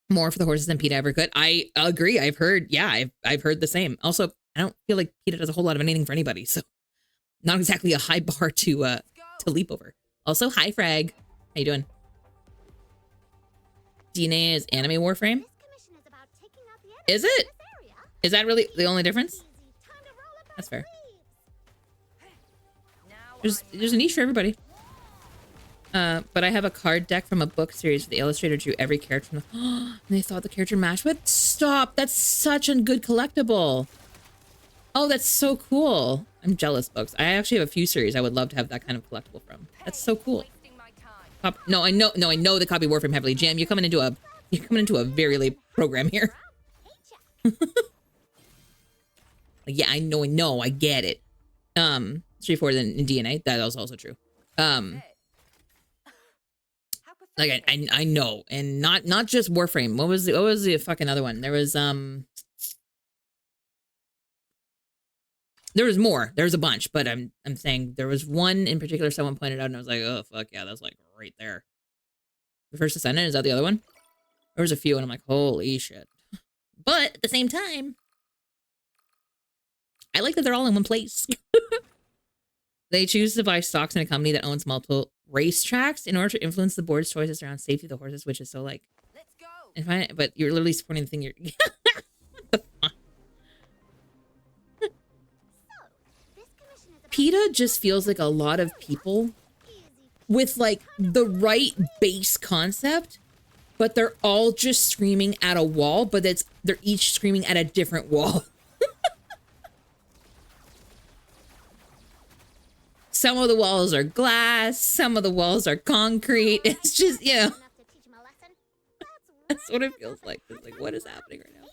More for the horses than PETA ever could. I agree. I've heard the same. Also, I don't feel like PETA does a whole lot of anything for anybody, so not exactly a high bar to leap over. Also, hi Frag. How you doing? DNA is anime Warframe. Is it? Is that really the only difference? That's fair. There's a niche for everybody. But I have a card deck from a book series. The illustrator drew every character from the... and they thought the character matched. But stop! That's such a good collectible. Oh, that's so cool. I'm jealous, books. I actually have a few series I would love to have that kind of collectible from. That's so cool. I know the copy Warframe heavily. Jam, you're coming into a very late program here. Yeah, I know, I get it. Straightforward in DNA. That is also true. Like I know, and not just Warframe. What was the fucking other one? There was more. There's a bunch, but I'm saying there was one in particular someone pointed out, and I was like, oh fuck yeah, that's like right there. The First Ascendant, is that the other one? There was a few, and I'm like, holy shit. But at the same time, I like that they're all in one place. They choose to buy stocks in a company that owns multiple racetracks in order to influence the board's choices around safety of the horses, which is so like... Let's go. But you're literally supporting the thing you're... What the fuck? PETA just feels like a lot of people with like the right base concept, but they're all just screaming at a wall, but they're each screaming at a different wall. Some of the walls are glass, some of the walls are concrete. It's just, you know. That's what it feels like. It's like, what is happening right now?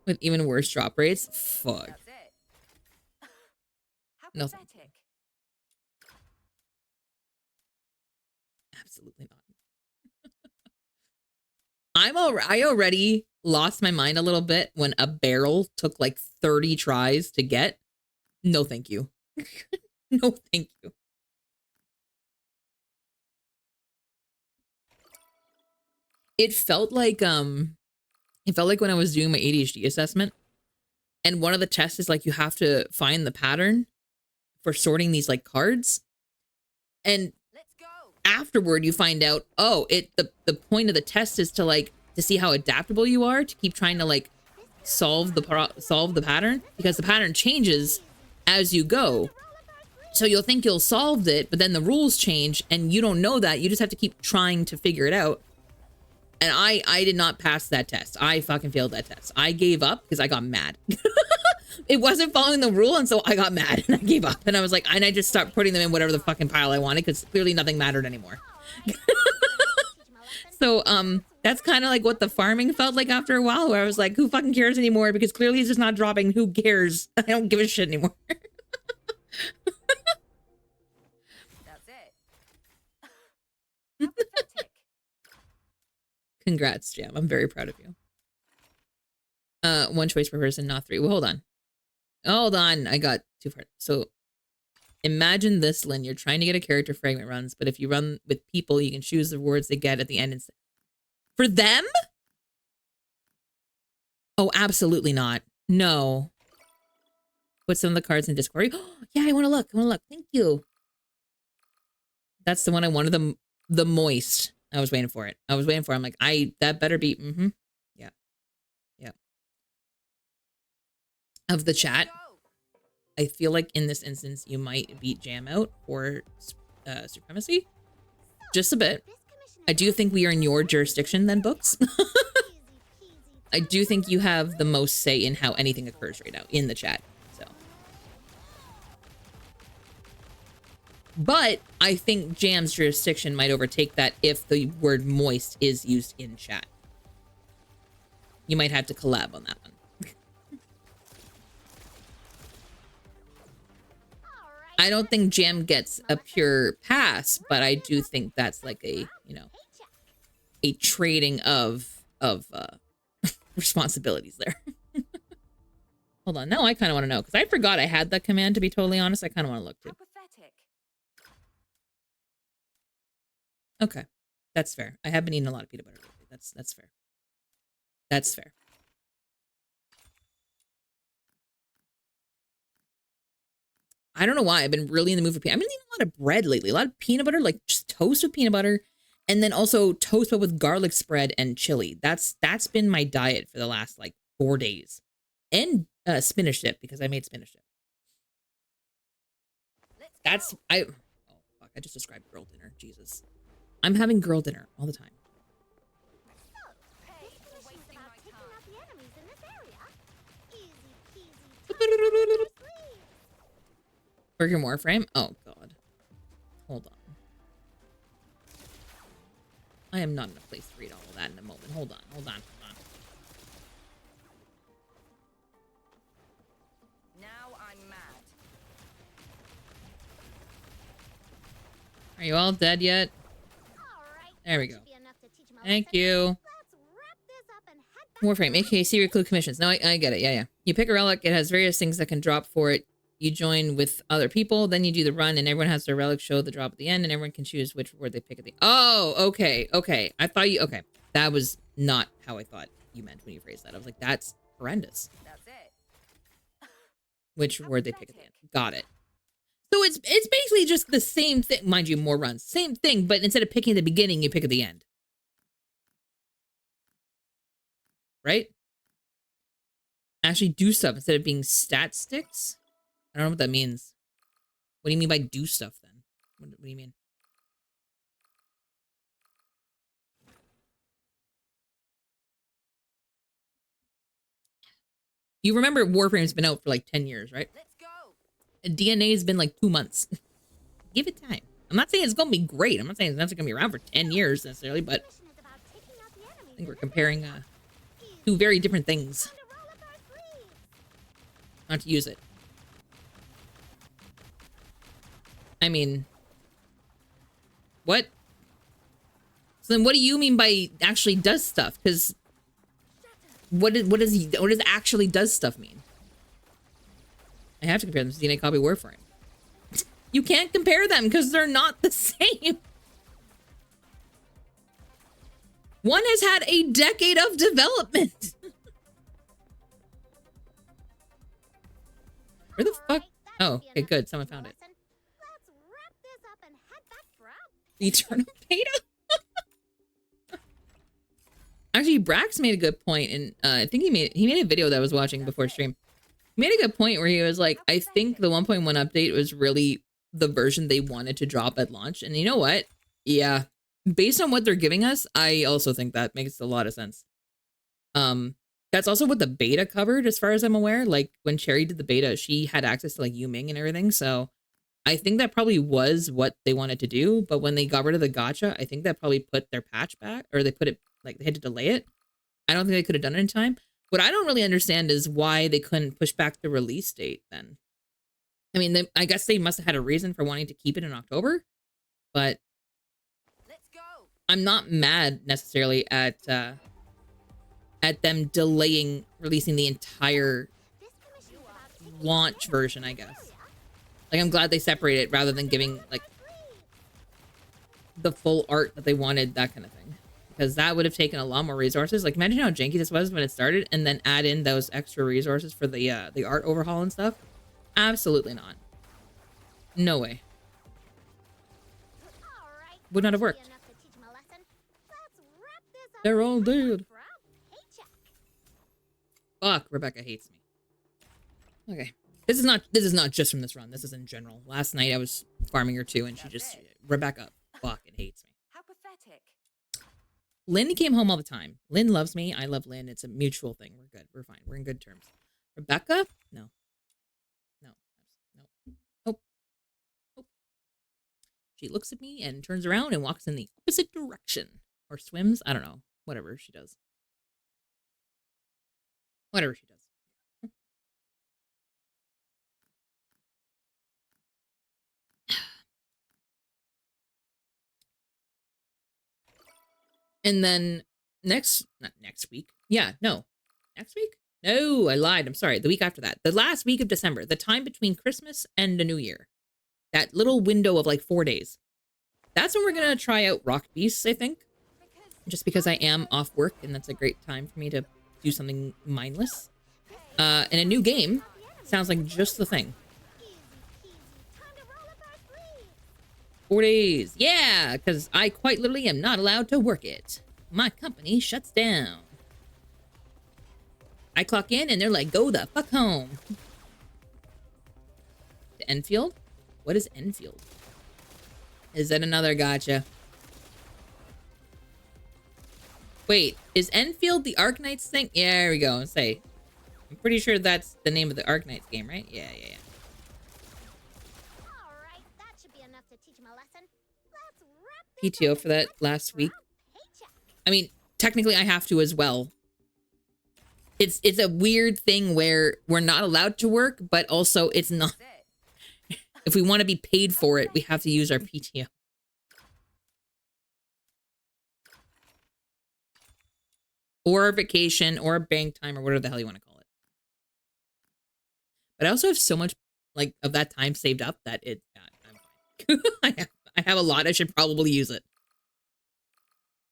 With even worse drop rates? Fuck. No. Absolutely not. I already lost my mind a little bit when a barrel took like 30 tries to get. No, thank you. No, thank you. It felt like when I was doing my ADHD assessment, and one of the tests is like you have to find the pattern for sorting these like cards, and afterward you find out, oh, the point of the test is to see how adaptable you are to keep trying to like solve the pattern, because the pattern changes as you go. So you'll think you'll solved it, but then the rules change and you don't know that. You just have to keep trying to figure it out. And I did not pass that test. I fucking failed that test. I gave up because I got mad. It wasn't following the rule, and so I got mad and I gave up. And I was like, and I just stopped putting them in whatever the fucking pile I wanted, because clearly nothing mattered anymore. So that's kind of like what the farming felt like after a while, where I was like, who fucking cares anymore? Because clearly it's just not dropping. Who cares? I don't give a shit anymore. That's it. Congrats, Jam. I'm very proud of you. One choice per person, not three. Well, hold on. I got too far. So imagine this, Lynn. You're trying to get a character fragment runs, but if you run with people, you can choose the rewards they get at the end. For them? Oh, absolutely not. No. Put some of the cards in Discord. Oh, yeah, I want to look. Thank you. That's the one I wanted, the moist. I was waiting for it. I'm like, that better be, Yeah. Yeah. Of the chat, I feel like in this instance, you might beat Jam out or Supremacy. Just a bit. I do think we are in your jurisdiction than books. I do think you have the most say in how anything occurs right now in the chat. So, but I think Jam's jurisdiction might overtake that if the word moist is used in chat. You might have to collab on that one. I don't think Jam gets a pure pass, but I do think that's like a, you know, a trading of responsibilities there. Hold on. Now I kind of want to know, because I forgot I had that command, to be totally honest. I kind of want to look too. Okay. That's fair. I have been eating a lot of peanut butter lately. That's fair. That's fair. I don't know why. I've been really in the mood for peanut. I've been eating a lot of bread lately. A lot of peanut butter, like just toast with peanut butter. And then also toast but with garlic spread and chili. That's been my diet for the last like 4 days. And spinach dip, because I made spinach dip. Oh fuck, I just described girl dinner. Jesus. I'm having girl dinner all the time. Burger Warframe? Oh god. Hold on. I am not in a place to read all of that in a moment. Hold on. Now I'm mad. Are you all dead yet? There we go. Thank you. Warframe, aka Secret Clue Commissions. No, I get it. Yeah. You pick a relic, it has various things that can drop for it. You join with other people, then you do the run, and everyone has their relic show the drop at the end, and everyone can choose which reward they pick at the... Oh, okay. I thought you... Okay. That was not how I thought you meant when you phrased that. I was like, that's horrendous. That's it. Which reward they pick at the end. Got it. So it's basically just the same thing. Mind you, more runs. Same thing, but instead of picking at the beginning, you pick at the end. Right? Actually do stuff instead of being stat sticks? I don't know what that means. What do you mean by do stuff then? What do you mean? You remember Warframe's been out for like 10 years, right? Let's go. And DNA's been like 2 months. Give it time. I'm not saying it's going to be great. I'm not saying it's not going to be around for 10 years necessarily, but I think we're comparing two very different things. Not to use it. I mean, what? So then what do you mean by actually does stuff? Because what does actually does stuff mean? I have to compare them to DNA copy Warframe. You can't compare them because they're not the same. One has had a decade of development. Where the fuck? Oh, okay, good. Someone found it. Eternal beta? Actually, Brax made a good point, and I think he made a video that I was watching before stream. He made a good point where he was like, I think the 1.1 update was really the version they wanted to drop at launch. And you know what? Yeah. Based on what they're giving us, I also think that makes a lot of sense. That's also what the beta covered, as far as I'm aware. Like, when Cherry did the beta, she had access to, like, Yuming and everything, so I think that probably was what they wanted to do, but when they got rid of the gacha, I think that probably put their patch back, or they put it, like, they had to delay it. I don't think they could have done it in time. What I don't really understand is why they couldn't push back the release date then. I mean, I guess they must have had a reason for wanting to keep it in October, but Let's go. I'm not mad necessarily at them delaying releasing the entire launch version, I guess. Like, I'm glad they separate it rather than giving, like, the full art that they wanted, that kind of thing. Because that would have taken a lot more resources. Like, imagine how janky this was when it started, and then add in those extra resources for the art overhaul and stuff. Absolutely not. No way. Would not have worked. They're all dead. Fuck, Rebecca hates me. Okay. This is not just from this run. This is in general. Last night I was farming her too, and she just Rebecca fucking hates me. How pathetic. Lynn came home all the time. Lynn loves me. I love Lynn. It's a mutual thing. We're good. We're fine. We're in good terms. Rebecca? No. No. No. Nope. Nope. She looks at me and turns around and walks in the opposite direction. Or swims. I don't know. Whatever she does. Whatever she does. And then not next week. Yeah, no. Next week? No, I lied. I'm sorry. The week after that. The last week of December. The time between Christmas and the New Year. That little window of like 4 days. That's when we're going to try out Rock Beasts, I think. Just because I am off work and that's a great time for me to do something mindless. And a new game sounds like just the thing. 4 days. Yeah, because I quite literally am not allowed to work it. My company shuts down. I clock in and they're like, go the fuck home. To Enfield? What is Enfield? Is that another gotcha? Wait, is Enfield the Arknights thing? Yeah, there we go. Say, I'm pretty sure that's the name of the Arknights game, right? Yeah. Alright, that should be enough to teach him a lesson. Let's wrap this PTO up for that and last week. paycheck. I mean, technically I have to as well. It's a weird thing where we're not allowed to work, but also it's not. If we want to be paid for it, we have to use our PTO. Or vacation, or bank time, or whatever the hell you want to call it. But I also have so much, like, of that time saved up that I'm fine. I have a lot. I should probably use it.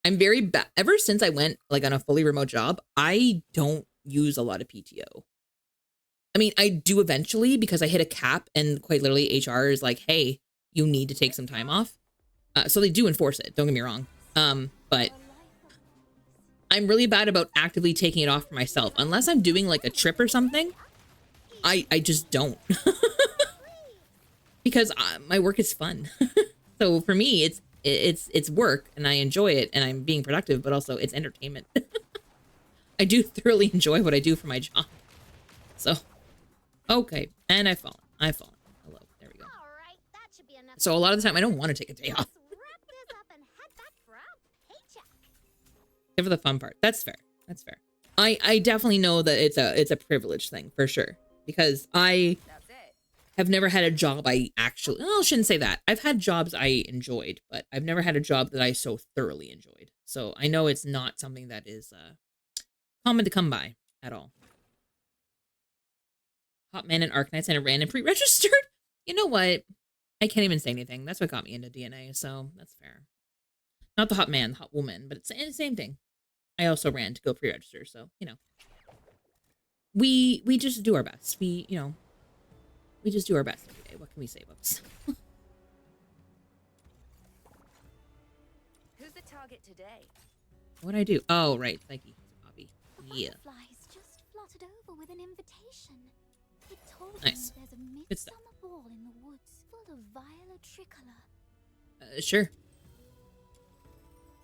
I'm very bad. Ever since I went, like, on a fully remote job, I don't use a lot of PTO. I mean, I do eventually because I hit a cap and quite literally HR is like, hey, you need to take some time off. So they do enforce it. Don't get me wrong. But I'm really bad about actively taking it off for myself. Unless I'm doing like a trip or something, I just don't. Because my work is fun. So for me, it's work and I enjoy it and I'm being productive, but also it's entertainment. I do thoroughly enjoy what I do for my job. So, okay. And I've fallen. Hello. There we go. Alright, that should be enough. So a lot of the time I don't want to take a day off. Let's wrap this up and head back for our paycheck. Except for the fun part. That's fair. That's fair. I definitely know that it's a privilege thing for sure. Because I have never had a job I actually, well, I shouldn't say that. I've had jobs I enjoyed, but I've never had a job that I so thoroughly enjoyed. So I know it's not something that is common to come by at all. Hot Man and Arknights and a random pre-registered? You know what? I can't even say anything. That's what got me into DNA, so that's fair. Not the Hot Man, the Hot Woman, but it's the same thing. I also ran to go pre-register, so, you know. We just do our best. We just do our best every day. What can we say, Books? Who's the target today? What'd I do? Oh, right. Thank you, Bobby. The Yeah. butterflies just fluttered over with an invitation. It told Nice. them there's a Good stuff. midsummer ball in the woods full of violet tricolor. Sure.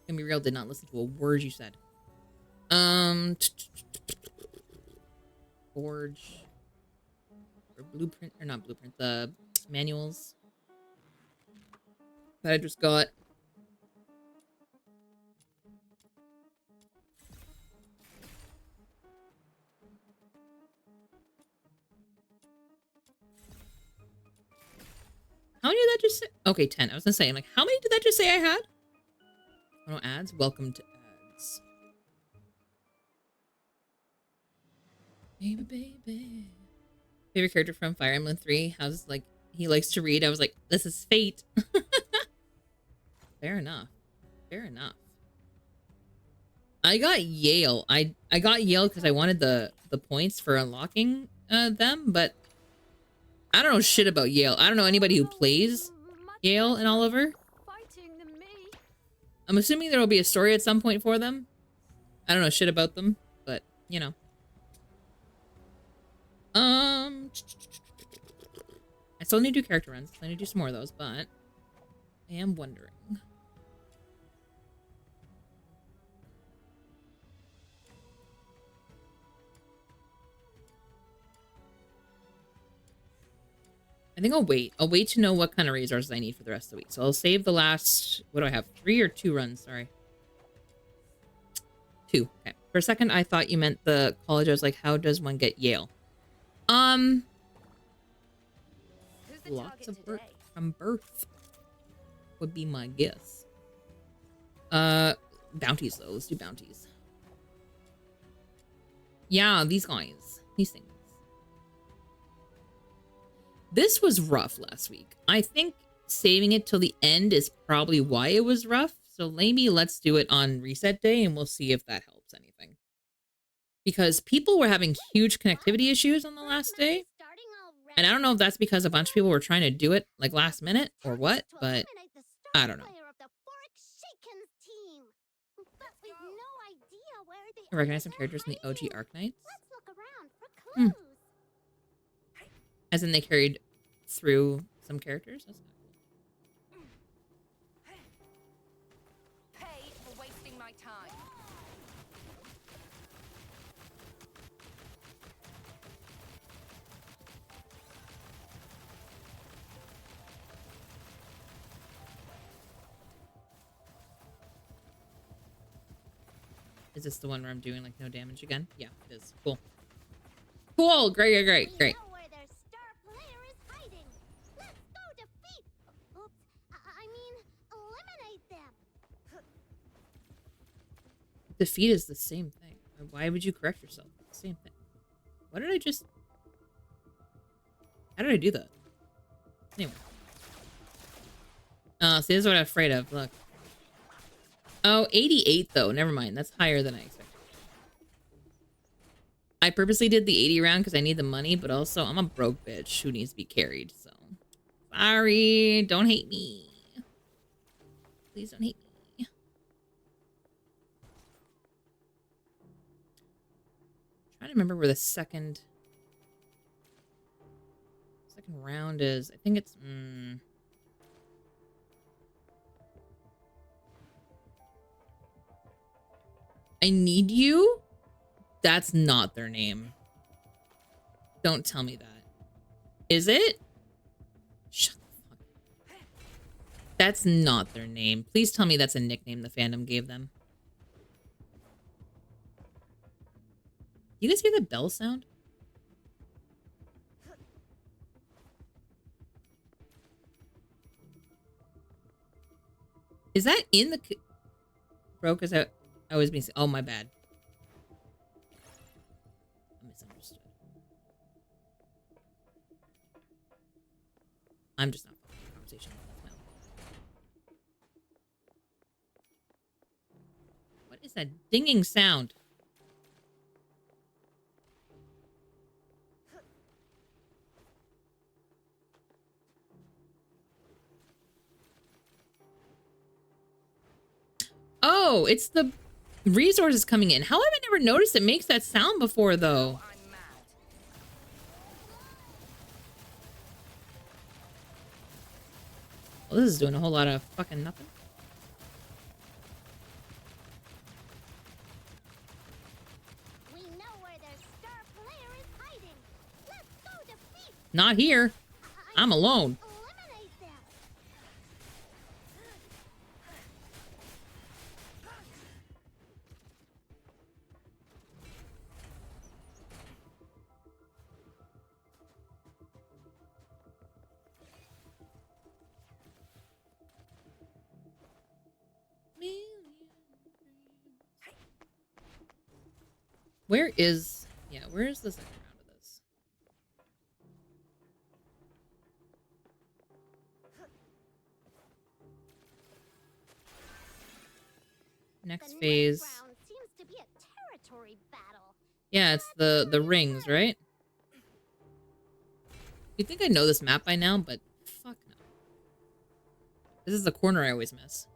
Gonna be real, did not listen to a word you said. Forge. Or blueprint, or not blueprint, the manuals that I just got. How many did that just say? Okay, 10. I was gonna say, I'm like, how many did that just say I had? Oh, no, ads? Welcome to ads. Baby. Favorite character from Fire Emblem 3? How's, like, he likes to read. I was like, this is fate. Fair enough. Fair enough. I got Yale. I got Yale because I wanted the points for unlocking them, but I don't know shit about Yale. I don't know anybody who plays Yale and Oliver. Fighting than me. I'm assuming there will be a story at some point for them. I don't know shit about them, but, you know. I still need to do character runs. I need to do some more of those, but I am wondering. I think I'll wait. I'll wait to know what kind of resources I need for the rest of the week. So I'll save the last, what do I have? 3 or 2 runs? Sorry. 2. Okay. For a second, I thought you meant the college. I was like, how does one get Yale? Who's the Lots target of work today? from birth would be my guess. Bounties though. Let's do bounties. Yeah, these guys. These things. This was rough last week. I think saving it till the end is probably why it was rough. So maybe let's do it on reset day and we'll see if that helps anything. Because people were having huge connectivity issues on the last day. And I don't know if that's because a bunch of people were trying to do it like last minute or what, but I don't know. I recognize some characters in the OG Arknights. As in they carried through some characters. That's not cool. Pay for wasting my time. Is this the one where I'm doing like no damage again? Yeah, it is. Cool. Cool. Great. Great. We know where their star player is hiding. Let's go defeat. Oops. I mean, eliminate them. Defeat is the same thing. Why would you correct yourself? Same thing. What did I just... How did I do that? Anyway. See, this is what I'm afraid of. Look. Oh, 88 though. Never mind. That's higher than I expected. I purposely did the 80 round because I need the money, but also I'm a broke bitch who needs to be carried, so... Sorry. Don't hate me. Please don't hate me. Trying to remember where the second round is. I think it's I need you. That's not their name. Don't tell me that. Is it? Shut the fuck up. That's not their name. Please tell me that's a nickname the fandom gave them. You guys hear the bell sound? Is that in the... Bro, because I was being... Oh, my bad. I misunderstood. I'm just not following the conversation. No. What is that dinging sound? Oh, it's the resources coming in. How have I never noticed it makes that sound before, though? I'm mad. Well, this is doing a whole lot of fucking nothing. We know where their star player is hiding. Let's go defeat. Not here. I'm alone. Eliminate them. Where is... Yeah, where is the second round of this? Next The phase. next round seems to be a territory battle. Yeah, it's the rings, right? You'd think I know this map by now, but fuck no. This is the corner I always miss.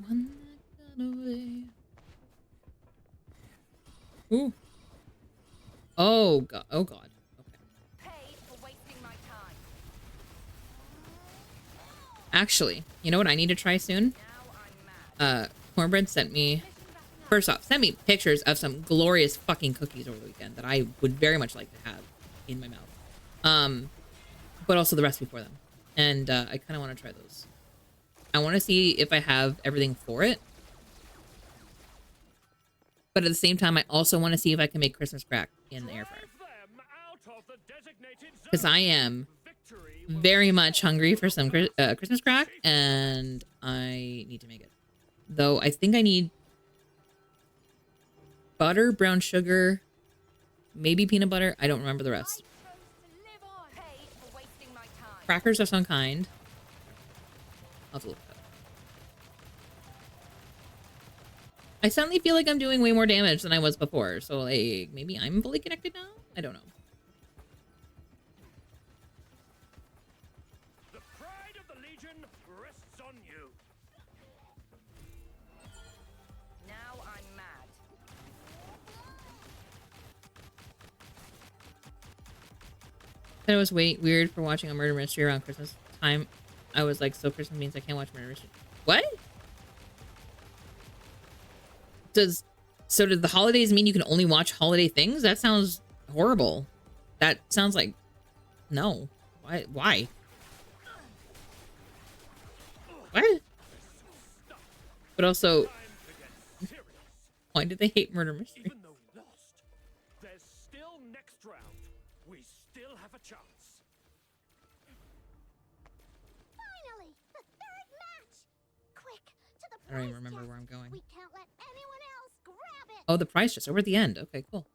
One that got away. Ooh. Oh god. Oh god. Okay. Pay for wasting my time. Actually, you know what I need to try soon? Cornbread sent me, first off, sent me pictures of some glorious fucking cookies over the weekend that I would very much like to have in my mouth. But also the recipe for them. And I kind of want to try those. I want to see if I have everything for it. But at the same time, I also want to see if I can make Christmas crack in the air fryer. Because I am very much hungry for some Christmas crack, and I need to make it. Though I think I need butter, brown sugar, maybe peanut butter. I don't remember the rest. Crackers of some kind. I'll have to look it up. I suddenly feel like I'm doing way more damage than I was before. So, like, maybe I'm fully connected now? I don't know. The pride of the Legion rests on you. Now I'm mad. It was weird for watching a murder mystery around Christmas time. I was like, so Christmas means I can't watch murder mystery. What? So did the holidays mean you can only watch holiday things? That sounds horrible. That sounds like, no. Why? What? But also, why did they hate murder mystery? Even though we lost, there's still next round. We still have a chance. Finally, the third match. Quick, to the I don't even prize remember chest. where I'm going. We can't let anyone else grab it. Oh, the prize just over at the end. Okay, cool.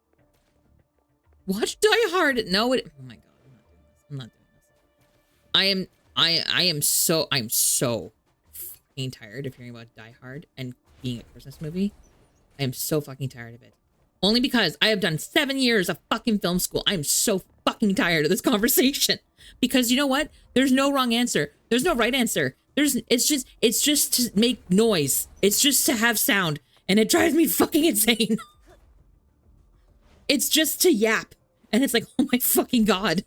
Watch Die Hard. No, it. Oh my god, I'm not doing this. I am so fucking tired of hearing about Die Hard and being a Christmas movie. I am so fucking tired of it. Only because I have done 7 years of fucking film school. I am so fucking tired of this conversation. Because you know what? There's no wrong answer. There's no right answer. It's just to make noise. It's just to have sound. And it drives me fucking insane. It's just to yap. And it's like, oh my fucking god.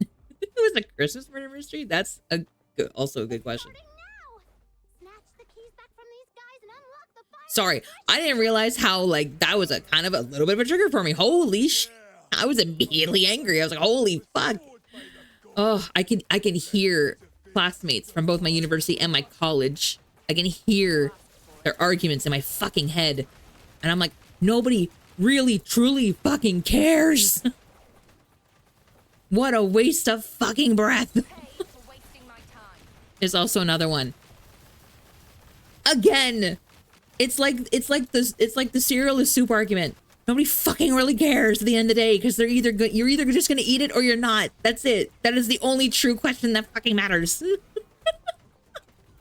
It was a Christmas murder mystery? That's also a good question. Now. Snatch the keys back from these guys and unlock the fire. Sorry, I didn't realize how, like, that was a kind of a little bit of a trigger for me. Holy sh... I was immediately angry. I was like, holy fuck. Oh, I can hear classmates from both my university and my college. I can hear their arguments in my fucking head. And I'm like, nobody really, truly fucking cares. What a waste of fucking breath. There's also another one. Again, it's like the cereal is soup argument. Nobody fucking really cares at the end of the day because they're either good. You're either just gonna eat it or you're not. That's it. That is the only true question that fucking matters.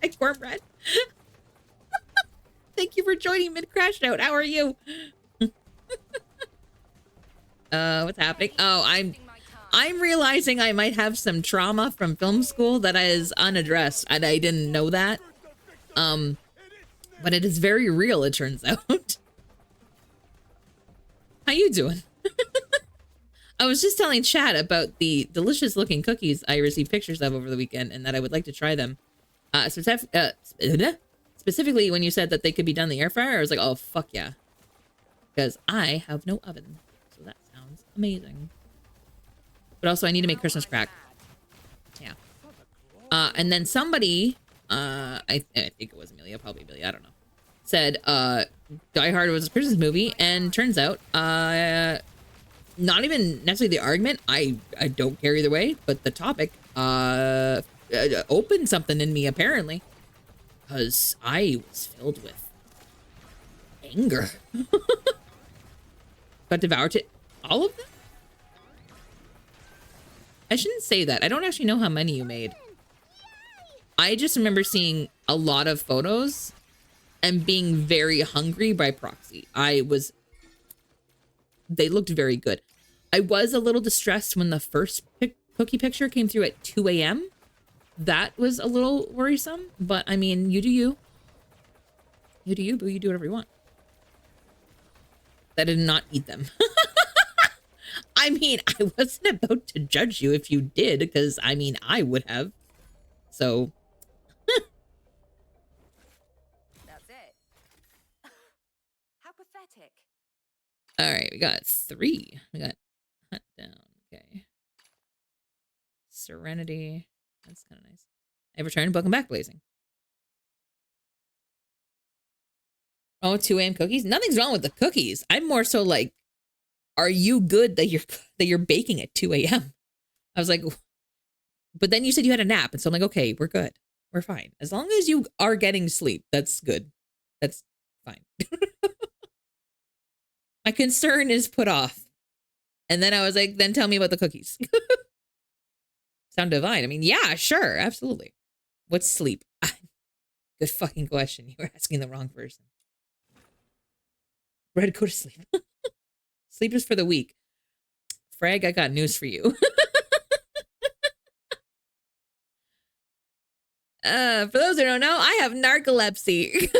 Hi, Cornbread. Thank you for joining mid crash out. How are you? What's happening? Oh, I'm realizing I might have some trauma from film school that is unaddressed, and I didn't know that. But it is very real, it turns out. How you doing? I was just telling Chad about the delicious looking cookies I received pictures of over the weekend and that I would like to try them. Specifically when you said that they could be done in the air fryer, I was like, oh, fuck yeah. Because I have no oven. So that sounds amazing. But also I need to make Christmas crack. Yeah. And then somebody, I think it was Amelia, probably Amelia, I don't know, said Die Hard was a Christmas movie, and turns out not even necessarily the argument, I don't care either way, but the topic opened something in me apparently, because I was filled with anger. Got devoured to all of them? I shouldn't say that. I don't actually know how many you made. I just remember seeing a lot of photos and being very hungry by proxy. They looked very good. I was a little distressed when the first cookie picture came through at 2 a.m. That was a little worrisome, but I mean, you do you. You do you, boo. You do whatever you want. I did not eat them. I mean, I wasn't about to judge you if you did, because I mean, I would have. So. That's it. How pathetic. All right, we got 3. We got Hunt Down. Okay. Serenity. That's kind of nice. I returned. Welcome back, Blazing. Oh, 2 a.m. cookies? Nothing's wrong with the cookies. I'm more so like, are you good that you're baking at 2 a.m.? I was like, but then you said you had a nap, and so I'm like, okay, we're good. We're fine. As long as you are getting sleep, that's good. That's fine. My concern is put off. And then I was like, then tell me about the cookies. Sound divine. I mean, yeah, sure, absolutely. What's sleep? Good fucking question. You were asking the wrong person. Red, go to sleep. Sleep is for the weak. Frag, I got news for you. For those who don't know, I have narcolepsy.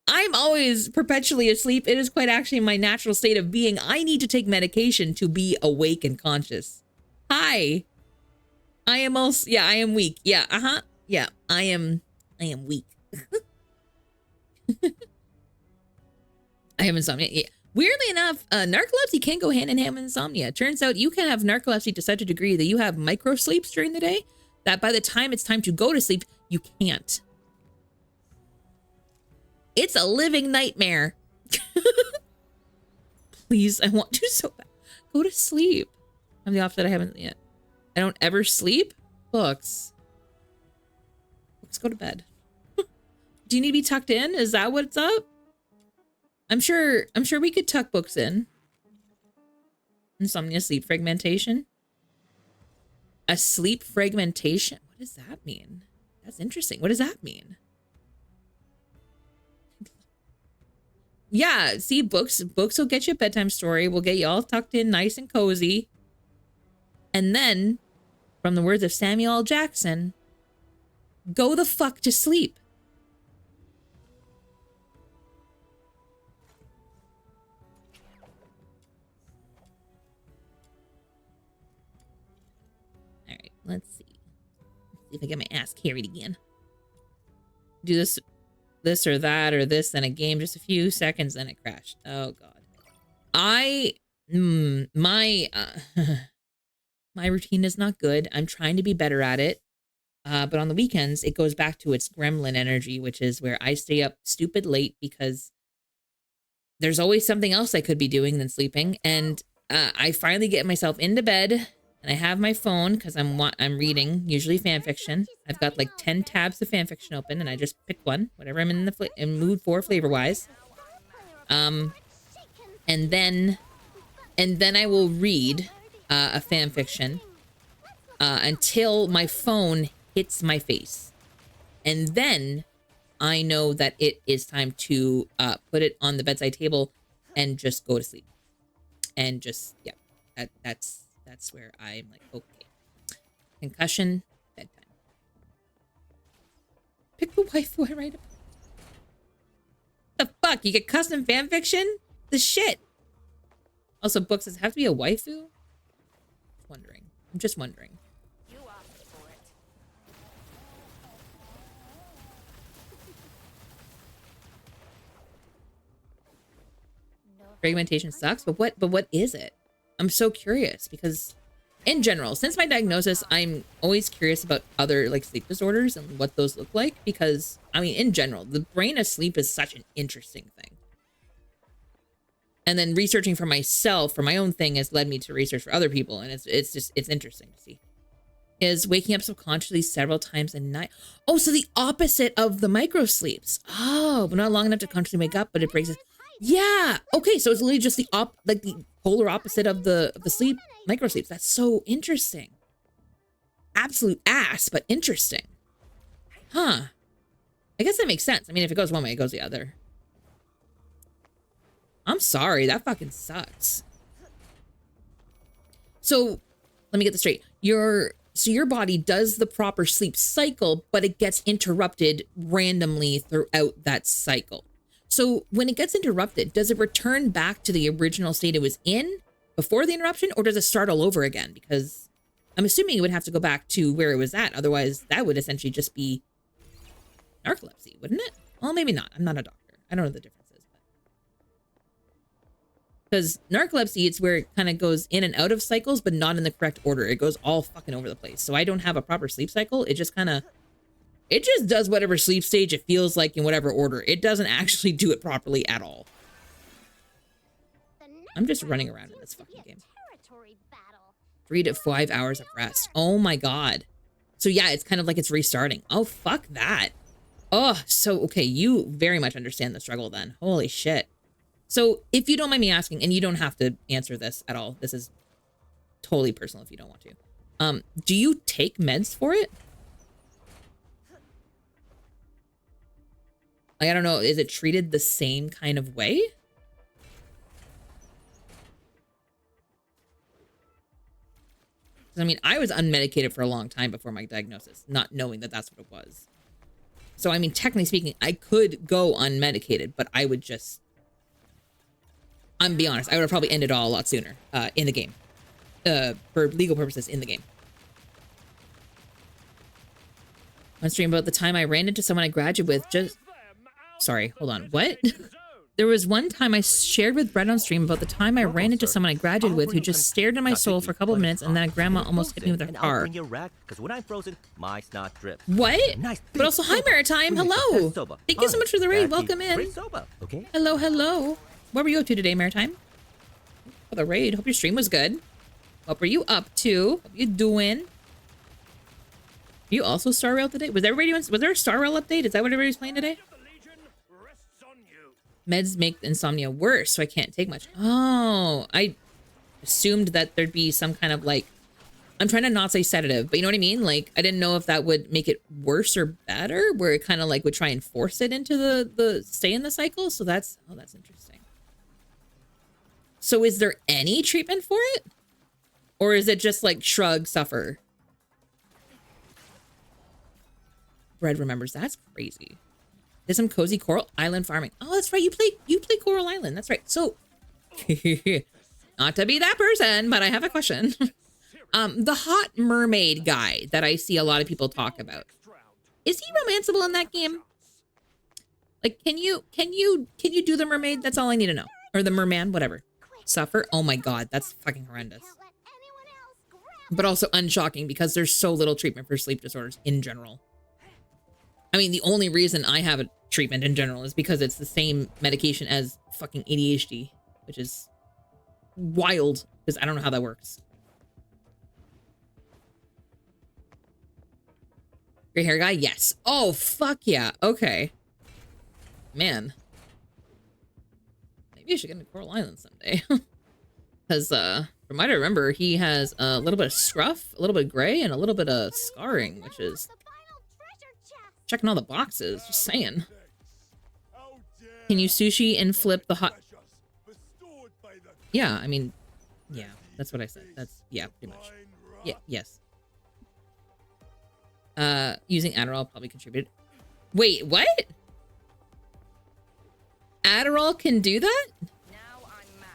I'm always perpetually asleep. It is quite actually my natural state of being. I need to take medication to be awake and conscious. Hi. I am also, yeah, I am weak. Yeah, yeah, I am weak. I have insomnia. Yeah. Weirdly enough, narcolepsy can go hand in hand with insomnia. Turns out you can have narcolepsy to such a degree that you have micro sleeps during the day that by the time it's time to go to sleep, you can't. It's a living nightmare. Please, I want to so bad. Go to sleep. I'm the opposite. I haven't yet. I don't ever sleep. Books. Books, go to bed. Do you need to be tucked in? Is that what's up? I'm sure we could tuck books in. Insomnia, sleep fragmentation. A sleep fragmentation? What does that mean? That's interesting. What does that mean? Yeah, see, books will get you a bedtime story. We'll get you all tucked in nice and cozy. And then, from the words of Samuel L. Jackson, go the fuck to sleep. All right, let's see. Let's see if I get my ass carried again. Do this or that or this, then a game, just a few seconds, then it crashed. Oh god. My routine is not good. I'm trying to be better at it. But on the weekends, it goes back to its gremlin energy, which is where I stay up stupid late because there's always something else I could be doing than sleeping. And I finally get myself into bed and I have my phone because I'm reading, usually fan fiction. I've got like 10 tabs of fan fiction open and I just pick one, whatever I'm in the mood for flavor-wise. And then I will read a fan fiction until my phone hits my face. And then I know that it is time to put it on the bedside table and just go to sleep. And just, yeah, that's where I'm like, okay. Concussion, bedtime. Pick the waifu I write about. The fuck? You get custom fan fiction? The shit. Also, books, does it have to be a waifu? Wondering. I'm just wondering. You asked for it. Fragmentation sucks, but what is it? I'm so curious because in general, since my diagnosis, I'm always curious about other like sleep disorders and what those look like because I mean, in general, the brain asleep is such an interesting thing. And then researching for myself, for my own thing, has led me to research for other people. And it's interesting to see. Is waking up subconsciously several times a night. Oh, so the opposite of the micro sleeps. Oh, but not long enough to consciously wake up, but it breaks it. Yeah. Okay, so it's literally just the the polar opposite of the sleep, micro sleeps. That's so interesting. Absolute ass, but interesting. Huh. I guess that makes sense. I mean, if it goes one way, it goes the other. I'm sorry, that fucking sucks. So, let me get this straight. Your body does the proper sleep cycle, but it gets interrupted randomly throughout that cycle. So, when it gets interrupted, does it return back to the original state it was in? before the interruption, or does it start all over again? Because I'm assuming it would have to go back to where it was at. Otherwise, that would essentially just be narcolepsy, wouldn't it? Well, maybe not. I'm not a doctor. I don't know the differences. Because narcolepsy, it's where it kind of goes in and out of cycles, but not in the correct order. It goes all fucking over the place. So I don't have a proper sleep cycle. It just kind of, it just does whatever sleep stage it feels like in whatever order. It doesn't actually do it properly at all. I'm just running around in this fucking game. 3 to 5 hours of rest. Oh my God. So yeah, it's kind of like it's restarting. Oh, fuck that. Oh, so, okay. You very much understand the struggle then. Holy shit. So if you don't mind me asking, and you don't have to answer this at all, this is totally personal if you don't want to. Do you take meds for it? Like, I don't know, is it treated the same kind of way? I mean, I was unmedicated for a long time before my diagnosis, not knowing that that's what it was. So, I mean, technically speaking, I could go unmedicated, but I would just... I'm gonna be honest, I would have probably ended it all a lot sooner in the game. For legal purposes in the game. On stream about the time I ran into someone I graduated with just... Sorry, hold on. What? There was one time I shared with Brett on stream about the time I ran into someone I graduated with who just stared in my soul for a couple of minutes and then grandma almost hit me with her car. Because when I'm frozen, my snot drips. What? But also, hi Maritime, hello. Thank you so much for the raid. Welcome in. Hello, hello. What were you up to today, Maritime? For the raid. Hope your stream was good. What were you up to? What you doing? You also Star Rail today? Was there a Star Rail update? Is that what everybody's playing today? Meds make insomnia worse, so I can't take much. Oh, I assumed that there'd be some kind of like, I'm trying to not say sedative, but you know what I mean? Like, I didn't know if that would make it worse or better, where it kind of like would try and force it into the stay in the cycle. So that's, oh, that's interesting. So is there any treatment for it? Or is it just like shrug, suffer? Bread remembers, that's crazy. There's some cozy Coral Island farming. Oh, that's right. You play Coral Island. That's right. So, not to be that person, but I have a question. The hot mermaid guy that I see a lot of people talk about, is he romanceable in that game? Like, can you do the mermaid? That's all I need to know. Or the merman, whatever. Suffer. Oh my God, that's fucking horrendous. But also unshocking because there's so little treatment for sleep disorders in general. I mean, the only reason I have a treatment in general is because it's the same medication as fucking ADHD, which is wild because I don't know how that works. Gray hair guy? Yes. Oh, fuck yeah. Okay. Man. Maybe I should get into Coral Island someday. Because, from what I remember, he has a little bit of scruff, a little bit of gray, and a little bit of scarring, which is... checking all the boxes, just saying. Can you sushi and flip the hot... Yeah, I mean, yeah, that's what I said. That's, yeah, pretty much. Yeah, yes. Using Adderall probably contributed. Wait, what? Adderall can do that? Now I'm mad.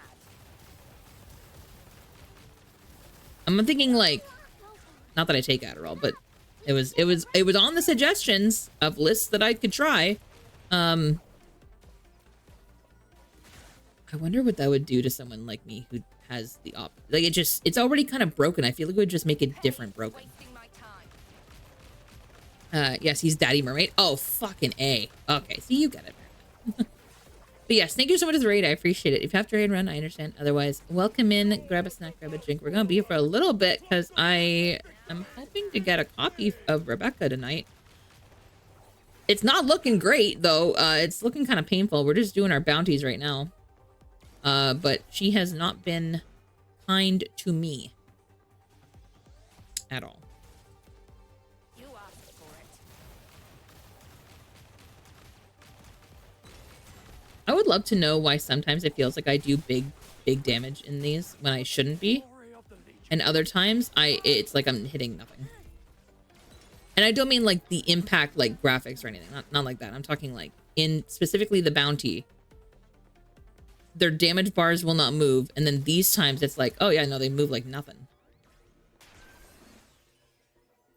I'm thinking like, not that I take Adderall, but it was on the suggestions of lists that I could try. I wonder what that would do to someone like me who has the like it's already kind of broken. I feel like it would just make it different broken. Yes, he's Daddy Mermaid. Oh, fucking A. Okay, see, you get it. But yes, thank you so much for the raid. I appreciate it. If you have to raid run, I understand. Otherwise, welcome in, grab a snack, grab a drink. We're gonna be here for a little bit because I am hoping to get a copy of Rebecca tonight. It's not looking great though. It's looking kind of painful. We're just doing our bounties right now. But she has not been kind to me at all. You asked for it. I would love to know why sometimes it feels like I do big damage in these when I shouldn't be. And other times it's like I'm hitting nothing. And I don't mean like the impact like graphics or anything. Not like that. I'm talking like in specifically the bounty. their damage bars will not move, and then these times it's like, oh yeah, no, they move like nothing.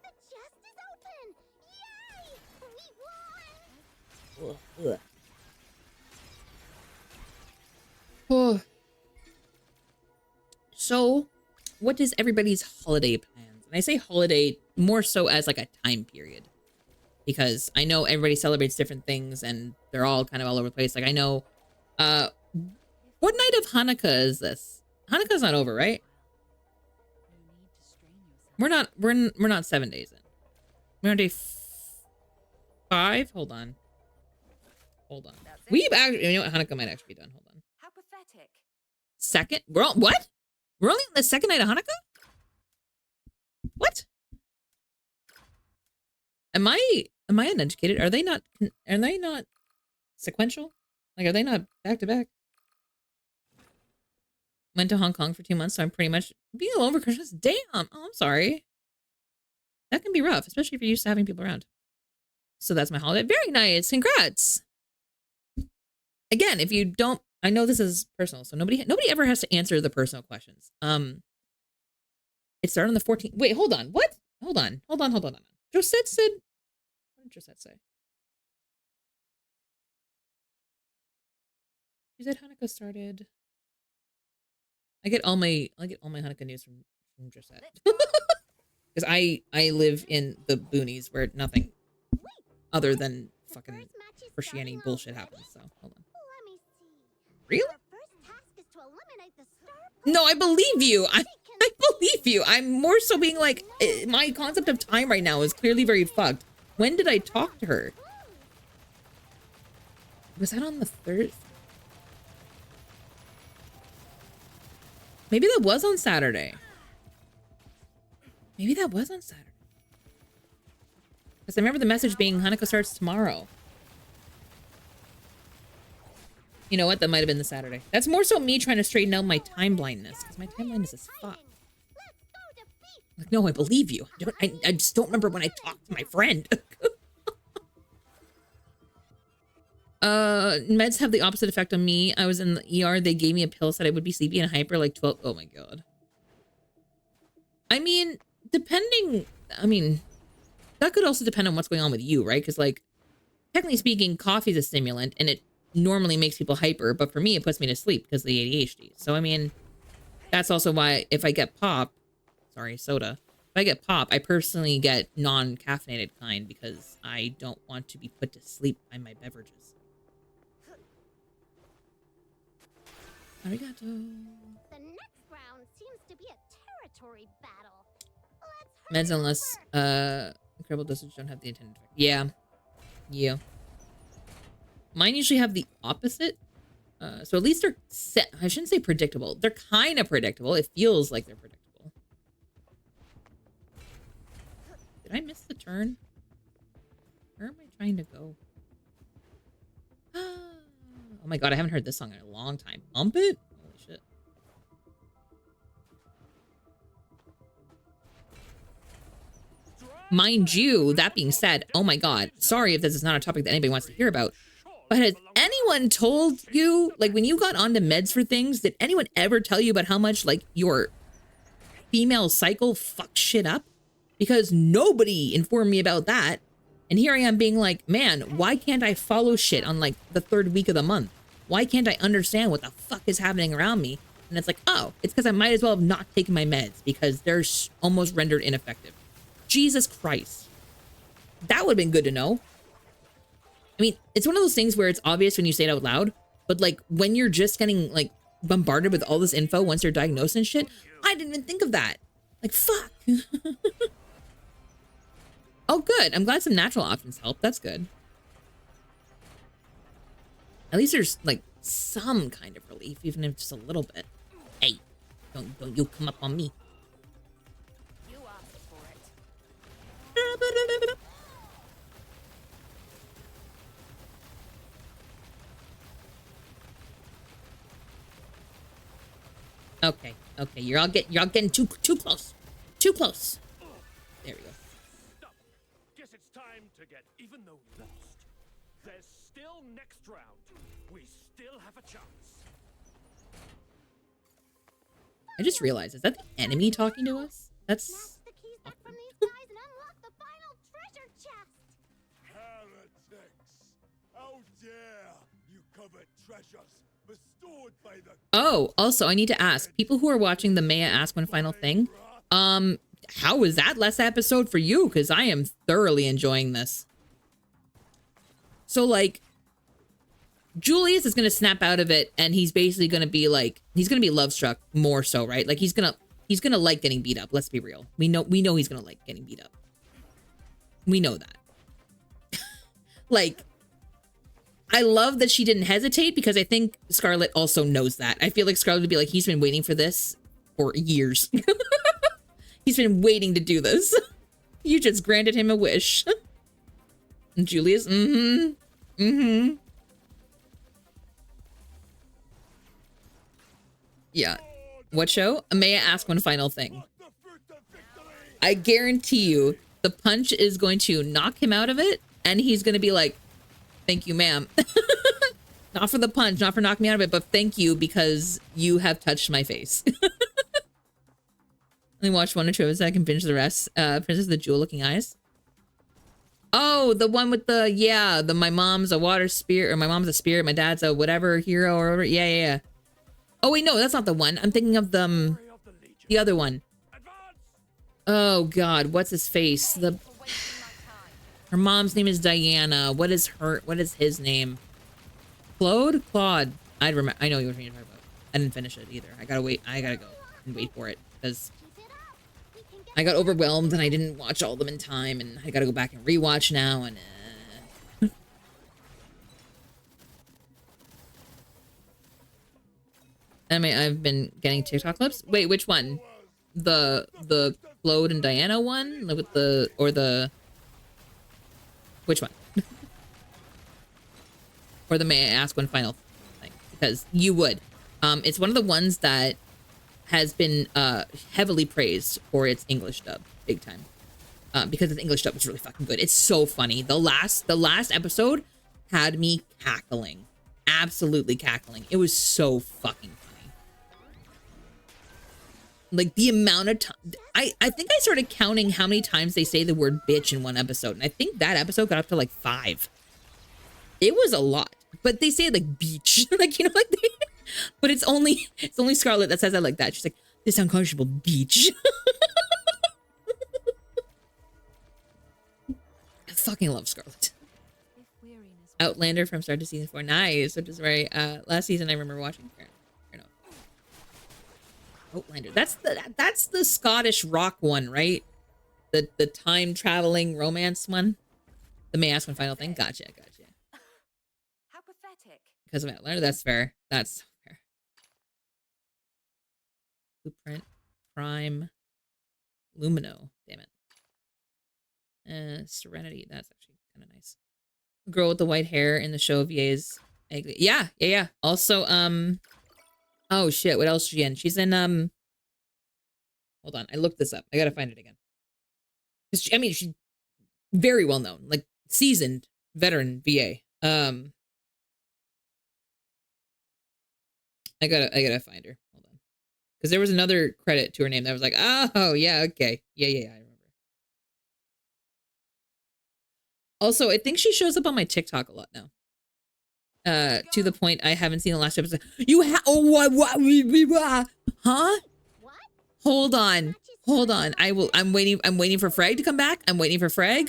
The chest is open! Yay! We won! Oh. So, what is everybody's holiday plans? And I say holiday more so as like a time period, because I know everybody celebrates different things and they're all kind of all over the place. Like I know, what night of Hanukkah is this? Hanukkah's not over, right? We're not 7 days in. We're on day 5. Hold on. We've actually, you know what? Hanukkah might actually be done. Hold on. How pathetic. Second? What? We're only on the second night of Hanukkah? What? Am I uneducated? Are they not sequential? Like, are they not back to back? Went to Hong Kong for 2 months, so I'm pretty much being alone for Christmas. Damn. Oh, I'm sorry. That can be rough, especially if you're used to having people around. So that's my holiday. Very nice. Congrats. Again, if you don't, I know this is personal, so nobody ever has to answer the personal questions. It started on the 14th. Wait, hold on. What? Hold on. Josette said, what did Josette say? She said Hanukkah started. I get all my Hanukkah news from Josette. Because I live in the boonies where nothing other than fucking Christianity bullshit happens. So hold on. Let me see. Really? Our first task is to eliminate the star. No, I believe you. I believe you. I'm more so being like, my concept of time right now is clearly very fucked. When did I talk to her? Was that on the 3rd? Maybe that was on Saturday. Because I remember the message being Hanukkah starts tomorrow. You know what? That might have been the Saturday. That's more so me trying to straighten out my time blindness. Because my time blindness is fucked. Like, no, I believe you. I just don't remember when I talked to my friend. Meds have the opposite effect on me. I was in the ER. They gave me a pill, said I would be sleepy and hyper like 12. Oh my God. I mean, that could also depend on what's going on with you, right? Because like, technically speaking, coffee is a stimulant and it normally makes people hyper, but for me, it puts me to sleep because of the ADHD. So, I mean, that's also why if I get soda. If I get pop, I personally get non-caffeinated kind because I don't want to be put to sleep by my beverages. Arigato. The next round seems to be a territory battle. Let's Meds unless incredible dosage don't have the intended effect. Yeah. Mine usually have the opposite. So at least they're set. I shouldn't say predictable. They're kind of predictable. It feels like they're predictable. Did I miss the turn? Where am I trying to go? Oh my God, I haven't heard this song in a long time. Bump it? Holy shit. Mind you, that being said, oh my God, sorry if this is not a topic that anybody wants to hear about, but has anyone told you, like when you got onto meds for things, did anyone ever tell you about how much like your female cycle fucks shit up? Because nobody informed me about that. And here I am being like, man, why can't I follow shit on like the 3rd week of the month? Why can't I understand what the fuck is happening around me? And it's like, oh, it's because I might as well have not taken my meds because they're almost rendered ineffective. Jesus Christ. That would have been good to know. I mean, it's one of those things where it's obvious when you say it out loud, but like when you're just getting like bombarded with all this info once you're diagnosed and shit, I didn't even think of that. Like, fuck. Oh, good. I'm glad some natural options help. That's good. At least there's like some kind of relief, even if just a little bit. Hey, don't you come up on me. You asked for it. Okay, you're all getting too close. Too close. There we go. Stop. Guess it's time to get even though we lost. There's still next round. We still have a chance. I just realized, is that the enemy talking to us? That's... Snatch the keys back from these guys and unlock the final treasure chest. Heretics! How dare you covet treasures bestowed by the... Oh, also, I need to ask, people who are watching the Maya Ask One Final Thing, how was that last episode for you? Because I am thoroughly enjoying this. So, like, Julius is going to snap out of it, and he's basically going to be, like, he's going to be love-struck more so, right? Like, he's going to like getting beat up, let's be real. We know he's going to like getting beat up. We know that. Like, I love that she didn't hesitate, because I think Scarlett also knows that. I feel like Scarlett would be like, he's been waiting for this for years. He's been waiting to do this. You just granted him a wish. And Julius, yeah. What show? May I ask one final thing? I guarantee you, the punch is going to knock him out of it, and he's going to be like, thank you, ma'am. Not for the punch, not for knocking me out of it, but thank you because you have touched my face. Only watch 1 or 2 of it so I can binge the rest. Princess of the Jewel-looking eyes. Oh, the one with the, yeah, my mom's a water spirit, or my mom's a spirit, my dad's a whatever hero, or whatever. Yeah. Oh, wait, no, that's not the one. I'm thinking of the other one. Oh, God, what's his face? Her mom's name is Diana. What is his name? Claude? I know what you're talking about. I didn't finish it either. I gotta go and wait for it, because I got overwhelmed and I didn't watch all of them in time, and I gotta go back and rewatch now, and I mean, I've been getting TikTok clips. Wait, which one? The Claude and Diana one? With which one? Or the May I Ask One Final Thing? Because you would. It's one of the ones that has been heavily praised for its English dub, big time. Because its English dub is really fucking good. It's so funny. The last episode had me cackling. Absolutely cackling. It was so fucking funny. Like, the amount of time... I think I started counting how many times they say the word bitch in one episode. And I think that episode got up to, like, 5. It was a lot. But they say it like beach. Like, you know, like they... But it's only Scarlett that says that like that. She's like, this unconscionable beach. I fucking love Scarlett. Outlander from start to season 4. Nice. Which is very... last season I remember watching... Outlander. That's the Scottish rock one, right? The time traveling romance one. The May I Ask One Final Thing. Gotcha. How pathetic. Because of Outlander, that's fair. That's fair. Blueprint, Prime, Lumino. Damn it. Serenity. That's actually kind of nice. Girl with the white hair in the show VA's. Yeah. Also, oh shit, what else is she in? She's in, hold on, I looked this up. I gotta find it again. I mean, she's very well known, like seasoned veteran VA. I gotta find her. Hold on. Because there was another credit to her name that was like, oh, yeah, okay. Yeah, I remember. Also, I think she shows up on my TikTok a lot now. To the point I haven't seen the last episode. What? Huh? Hold on. I'm waiting for Freg to come back. I'm waiting for Freg.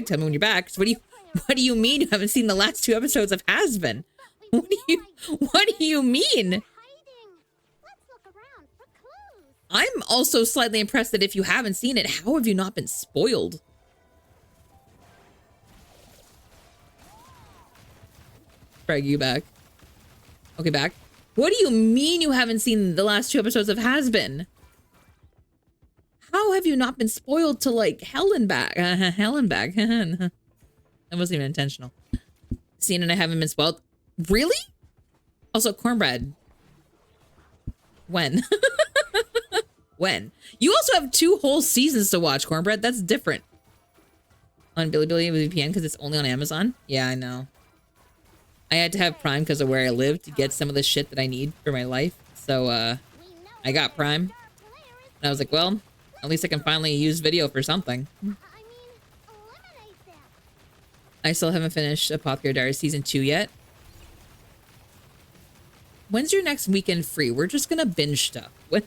Tell me when you're back. So what do you mean you haven't seen the last 2 episodes of Has Been? What do you mean? I'm also slightly impressed that if you haven't seen it, how have you not been spoiled? Frag, you back? Okay, back. What do you mean you haven't seen the last 2 episodes of Has Been? How have you not been spoiled to like hell and back? Hell and back. That wasn't even intentional. Seen and I haven't been spoiled. Really? Also, Cornbread. When? When? You also have 2 whole seasons to watch, Cornbread. That's different. On Bilibili with VPN because it's only on Amazon. Yeah, I know. I had to have Prime because of where I live to get some of the shit that I need for my life. So, I got Prime. And I was like, well, at least I can finally use video for something. I still haven't finished Apothecary Diaries Season 2 yet. When's your next weekend free? We're just gonna binge stuff. When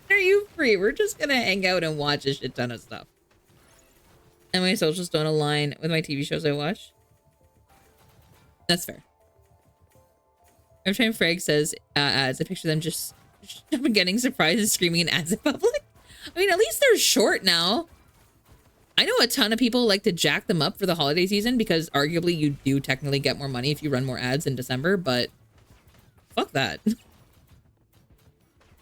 are you free? We're just gonna hang out and watch a shit ton of stuff. And my socials don't align with my TV shows I watch. That's fair. Every time Frag says ads, I picture them just getting surprised and screaming in ads in public. I mean, at least they're short now. I know a ton of people like to jack them up for the holiday season because arguably you do technically get more money if you run more ads in December, but fuck that. I'm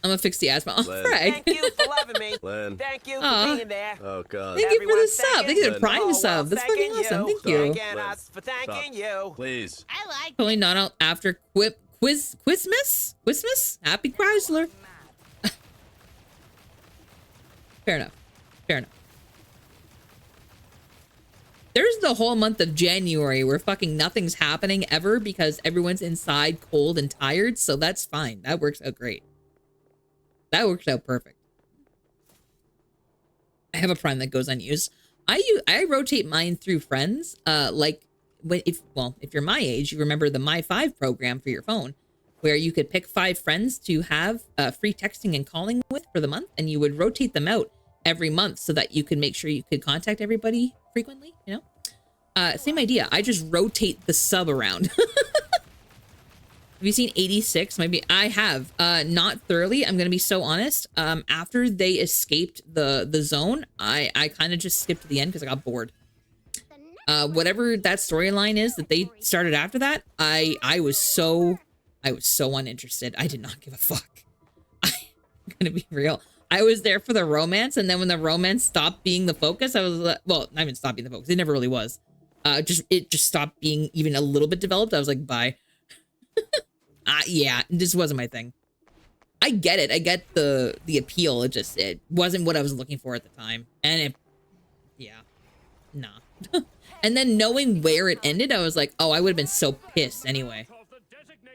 gonna fix the ads. Oh, Frag. Thank you for loving me. Len. Thank you for being there. Oh, God. Thank you for the Everyone's sub. Thank you for the Prime sub. That's fucking awesome. Thank you. Thanking us for thanking you. Please. I like Totally not out after Quizmas? Happy Chrysler. Fair enough. Fair enough. There's the whole month of January where fucking nothing's happening ever because everyone's inside cold and tired, so that's fine. That works out great. That works out perfect. I have a Prime that goes unused. I rotate mine through friends. Like if you're my age, you remember the My 5 program for your phone, where you could pick 5 friends to have free texting and calling with for the month, and you would rotate them out every month so that you could make sure you could contact everybody frequently, you know? Same idea. I just rotate the sub around. Have you seen 86? Maybe I have. Not thoroughly. I'm gonna be so honest. After they escaped the zone, I kind of just skipped to the end because I got bored. Whatever that storyline is that they started after that, I was so uninterested. I did not give a fuck. I'm gonna be real. I was there for the romance, and then when the romance stopped being the focus, I was like, well, not even stopped being the focus. It never really was. It just stopped being even a little bit developed. I was like, bye. Yeah, this wasn't my thing. I get it. I get the appeal. It wasn't what I was looking for at the time. And nah. And then knowing where it ended, I was like, oh, I would have been so pissed anyway.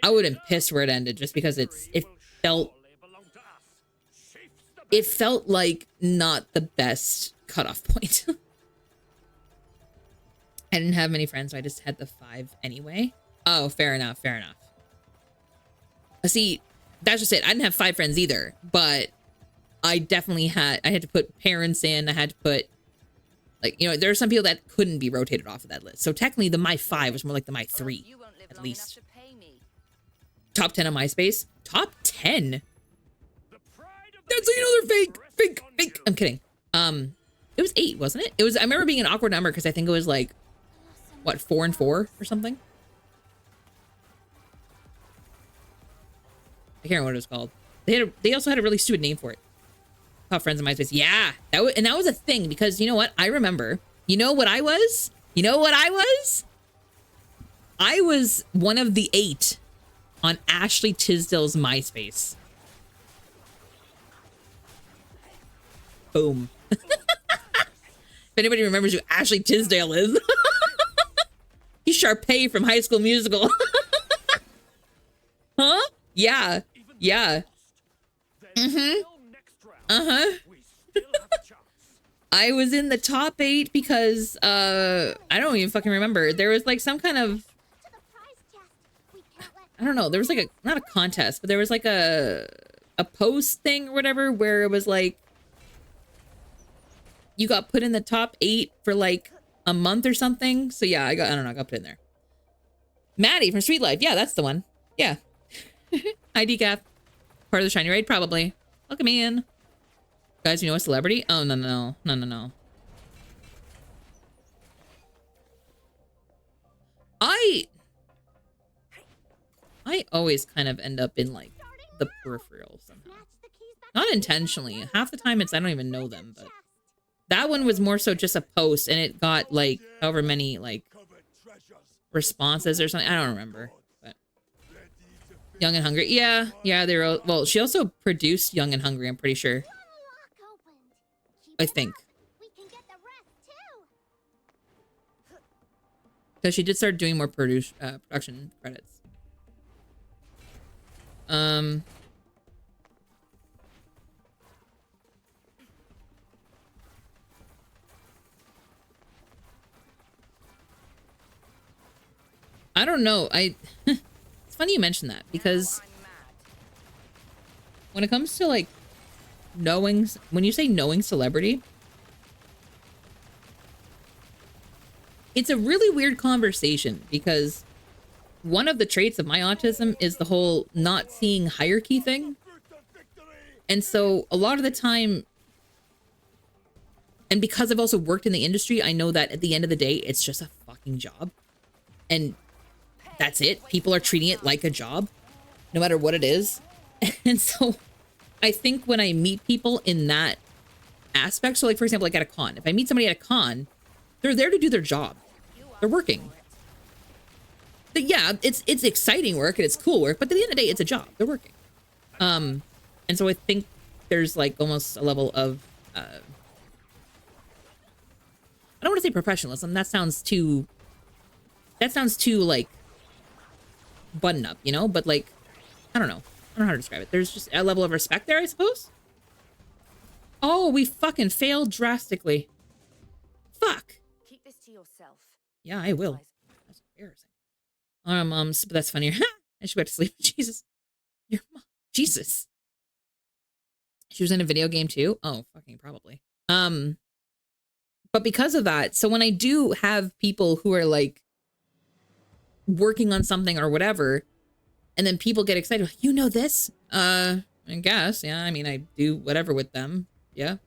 I would have been pissed where it ended just because it felt like not the best cutoff point. I didn't have many friends, so I just had the 5 anyway. Oh, fair enough. Fair enough. See, that's just it. I didn't have 5 friends either, but I definitely I had to put parents in. I had to put, like, you know, there are some people that couldn't be rotated off of that list. So technically the My 5 was more like the My 3, at least. Top 10 on MySpace? Top 10? That's another fake. I'm kidding. It was 8, wasn't it? I remember being an awkward number because I think it was like, what, 4 and 4 or something? I can't remember what it was called. They also had a really stupid name for it. Top friends in MySpace. Yeah, that was a thing because you know what? I remember. You know what I was? I was one of the 8 on Ashley Tisdale's MySpace. Boom. If anybody remembers who Ashley Tisdale is. He's Sharpay from High School Musical. Huh? Yeah. I was in the top 8 because I don't even fucking remember. There was like some kind of, I don't know, there was like not a contest, but there was like a post thing or whatever where it was like you got put in the top 8 for like a month or something. So yeah, I got put in there. Maddie from Sweet Life. Yeah, that's the one. Yeah. Hi, Decaf. Part of the Shiny Raid? Probably. Welcome in. Guys, you know a celebrity? Oh, no. I always kind of end up in, like, the peripheral somehow. Not intentionally. Half the time I don't even know them, but that one was more so just a post, and it got, like, however many, like, responses or something. I don't remember. Young and Hungry. Yeah, they were, well, she also produced Young and Hungry, I'm pretty sure. I think. Because she did start doing more production credits. I don't know. It's funny you mention that because when it comes to like knowing, when you say knowing celebrity, it's a really weird conversation because one of the traits of my autism is the whole not seeing hierarchy thing. And so a lot of the time, and because I've also worked in the industry, I know that at the end of the day, it's just a fucking job. And that's it. People are treating it like a job, no matter what it is. And so I think when I meet people in that aspect, so like, for example, like at a con, if I meet somebody at a con, they're there to do their job. They're working. But yeah, it's exciting work and it's cool work, but at the end of the day, it's a job. They're working. And so I think there's like almost a level of, I don't want to say professionalism. That sounds too like button up, you know, but like, I don't know how to describe it. There's just a level of respect there, I suppose. Oh, we fucking failed drastically. Fuck. Keep this to yourself. Yeah, I will. That's embarrassing. But that's funnier. I should go to sleep. Jesus. Your mom. Jesus. She was in a video game too? Oh, fucking probably. But because of that, so when I do have people who are like working on something or whatever, and then people get excited, like, you know this? I guess, yeah. I mean, I do whatever with them. Yeah.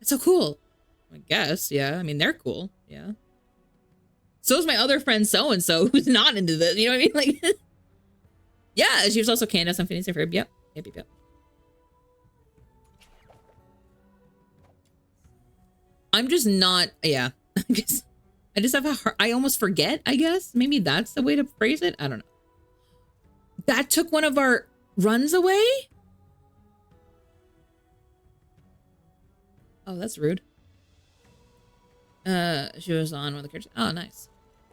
It's so cool. I guess, yeah. I mean, they're cool. Yeah. So is my other friend so-and-so who's not into this. You know what I mean? Like, yeah, she was also Candace on Phineas and Ferb. Yep. Yep. I'm just not, yeah. I just have a hard, I almost forget, I guess. Maybe that's the way to phrase it. I don't know. That took one of our runs away? Oh, that's rude. She was on one of the characters. Oh, nice.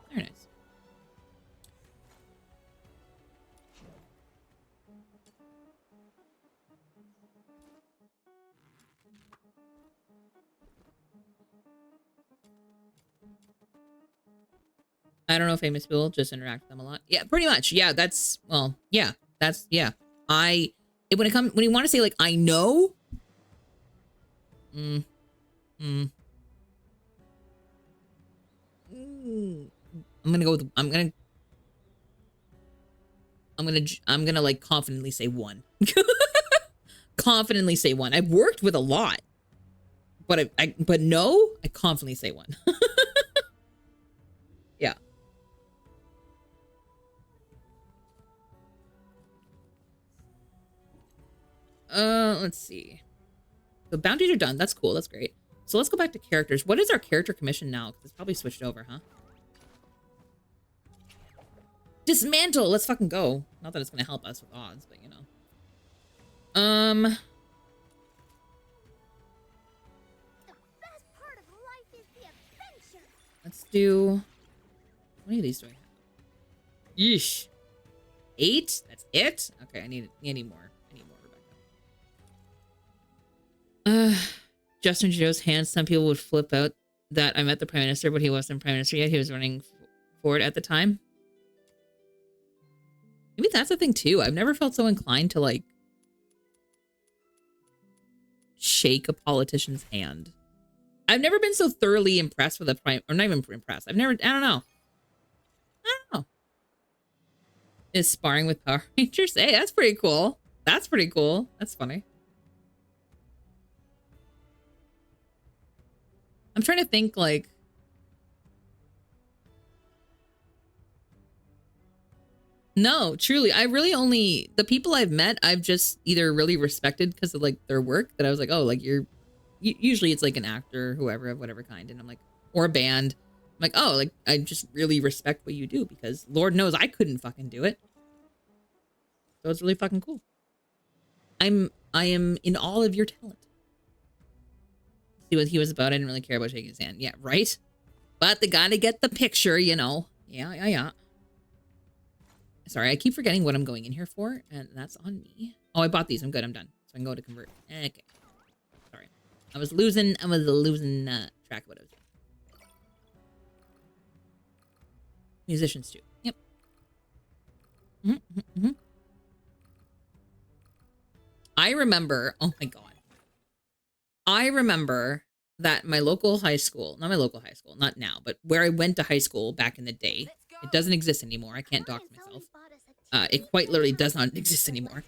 Very nice. I don't know, famous people, just interact with them a lot. Yeah, pretty much. Yeah, that's, well, yeah, that's, yeah. When you want to say like, I know. I'm gonna go with, I'm gonna like confidently say one. Confidently say one. I've worked with a lot, but but no, I confidently say one. Yeah. Let's see. The bounties are done. That's cool. That's great. So let's go back to characters. What is our character commission now? Because it's probably switched over, huh? Dismantle. Let's fucking go. Not that it's gonna help us with odds, but you know. The best part of life is the adventure. Let's do. How many of these do I have? Yeesh. 8? That's it? Okay, I need more. Justin Trudeau's hands. Some people would flip out that I met the Prime Minister, but he wasn't Prime Minister yet. He was running for it at the time. Maybe that's the thing too. I've never felt so inclined to like shake a politician's hand. I've never been so thoroughly impressed with a prime, or not even impressed. I don't know. Is sparring with Power Rangers? Hey, that's pretty cool. That's funny. I'm trying to think like, no, truly, I really only, the people I've met, I've just either really respected because of like their work, that I was like, oh, like usually it's like an actor, whoever, of whatever kind. And I'm like, or a band. I'm like, oh, like I just really respect what you do because Lord knows I couldn't fucking do it. So it's really fucking cool. I am in awe of your talent. See what he was about. I didn't really care about shaking his hand. Yeah, right? But they gotta get the picture, you know. Yeah. Sorry, I keep forgetting what I'm going in here for, and that's on me. Oh, I bought these. I'm good. I'm done. So I can go to convert. Okay. Sorry. I was losing track of what I was doing. Musicians too. Yep. I remember, oh my God. I remember that my local high school, not my local high school, not now, but where I went to high school back in the day, it doesn't exist anymore. I can't dox myself. It quite literally does not exist anymore.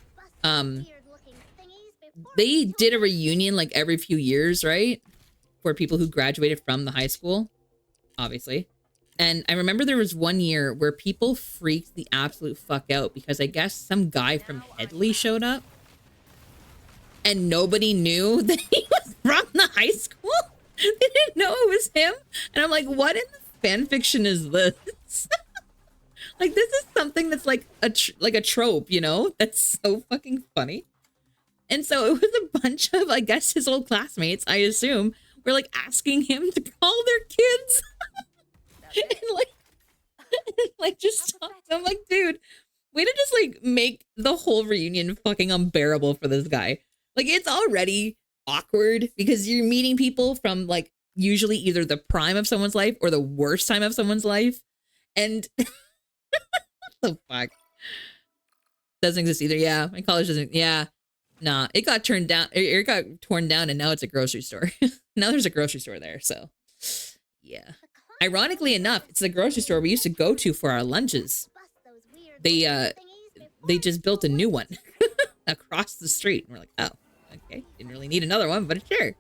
They did a reunion like every few years, right? For people who graduated from the high school, obviously. And I remember there was one year where people freaked the absolute fuck out because I guess some guy from Headley showed up. And nobody knew that he was from the high school. They didn't know it was him. And I'm like, what in the fan fiction is this? Like, this is something that's like a trope, you know? That's so fucking funny. And so it was a bunch of, I guess, his old classmates, I assume, were like asking him to call their kids. and like just stop. I'm like, dude, way to just like make the whole reunion fucking unbearable for this guy. Like, it's already awkward because you're meeting people from like usually either the prime of someone's life or the worst time of someone's life. And what the fuck? Doesn't exist either. Yeah. My college doesn't. Yeah. Nah. It got turned down. It got torn down and now it's a grocery store. Now there's a grocery store there. So yeah. Ironically enough, it's the grocery store we used to go to for our lunches. They just built a new one across the street. And we're like, oh, okay. Didn't really need another one, but sure.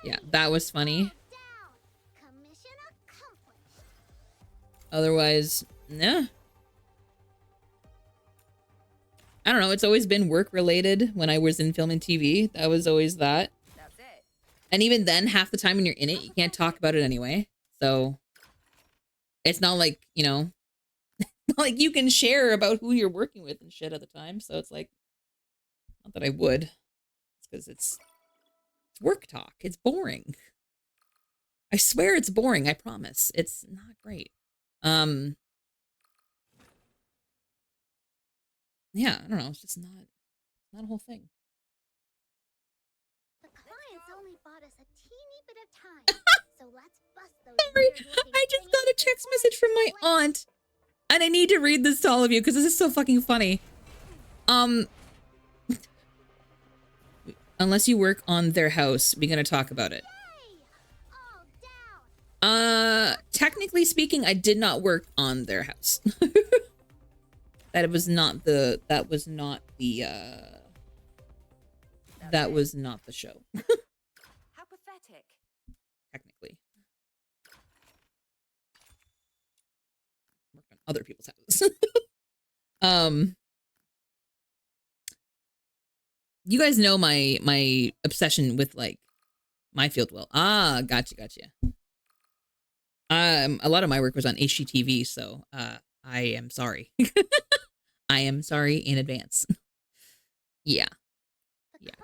Yeah, that was funny. Otherwise, nah. I don't know. It's always been work related when I was in film and TV. That was always that. That's it. And even then, half the time when you're in it, you can't talk about it anyway. So it's not like, you know, not like you can share about who you're working with and shit at the time. So it's like, not that I would. It's because it's work talk. It's boring. I swear it's boring. I promise. It's not great. Yeah, I don't know. It's just not a whole thing. The clients only bought us a teeny bit of time. So let's bust those. Sorry, I just got a text message from my aunt. And I need to read this to all of you because this is so fucking funny. Unless you work on their house, we're gonna talk about it. Technically speaking, I did not work on their house. That was not the show. How pathetic. Technically. Worked on other people's houses. You guys know my obsession with like my field well. Ah, gotcha. A lot of my work was on HGTV, so I am sorry. I am sorry in advance. Yeah.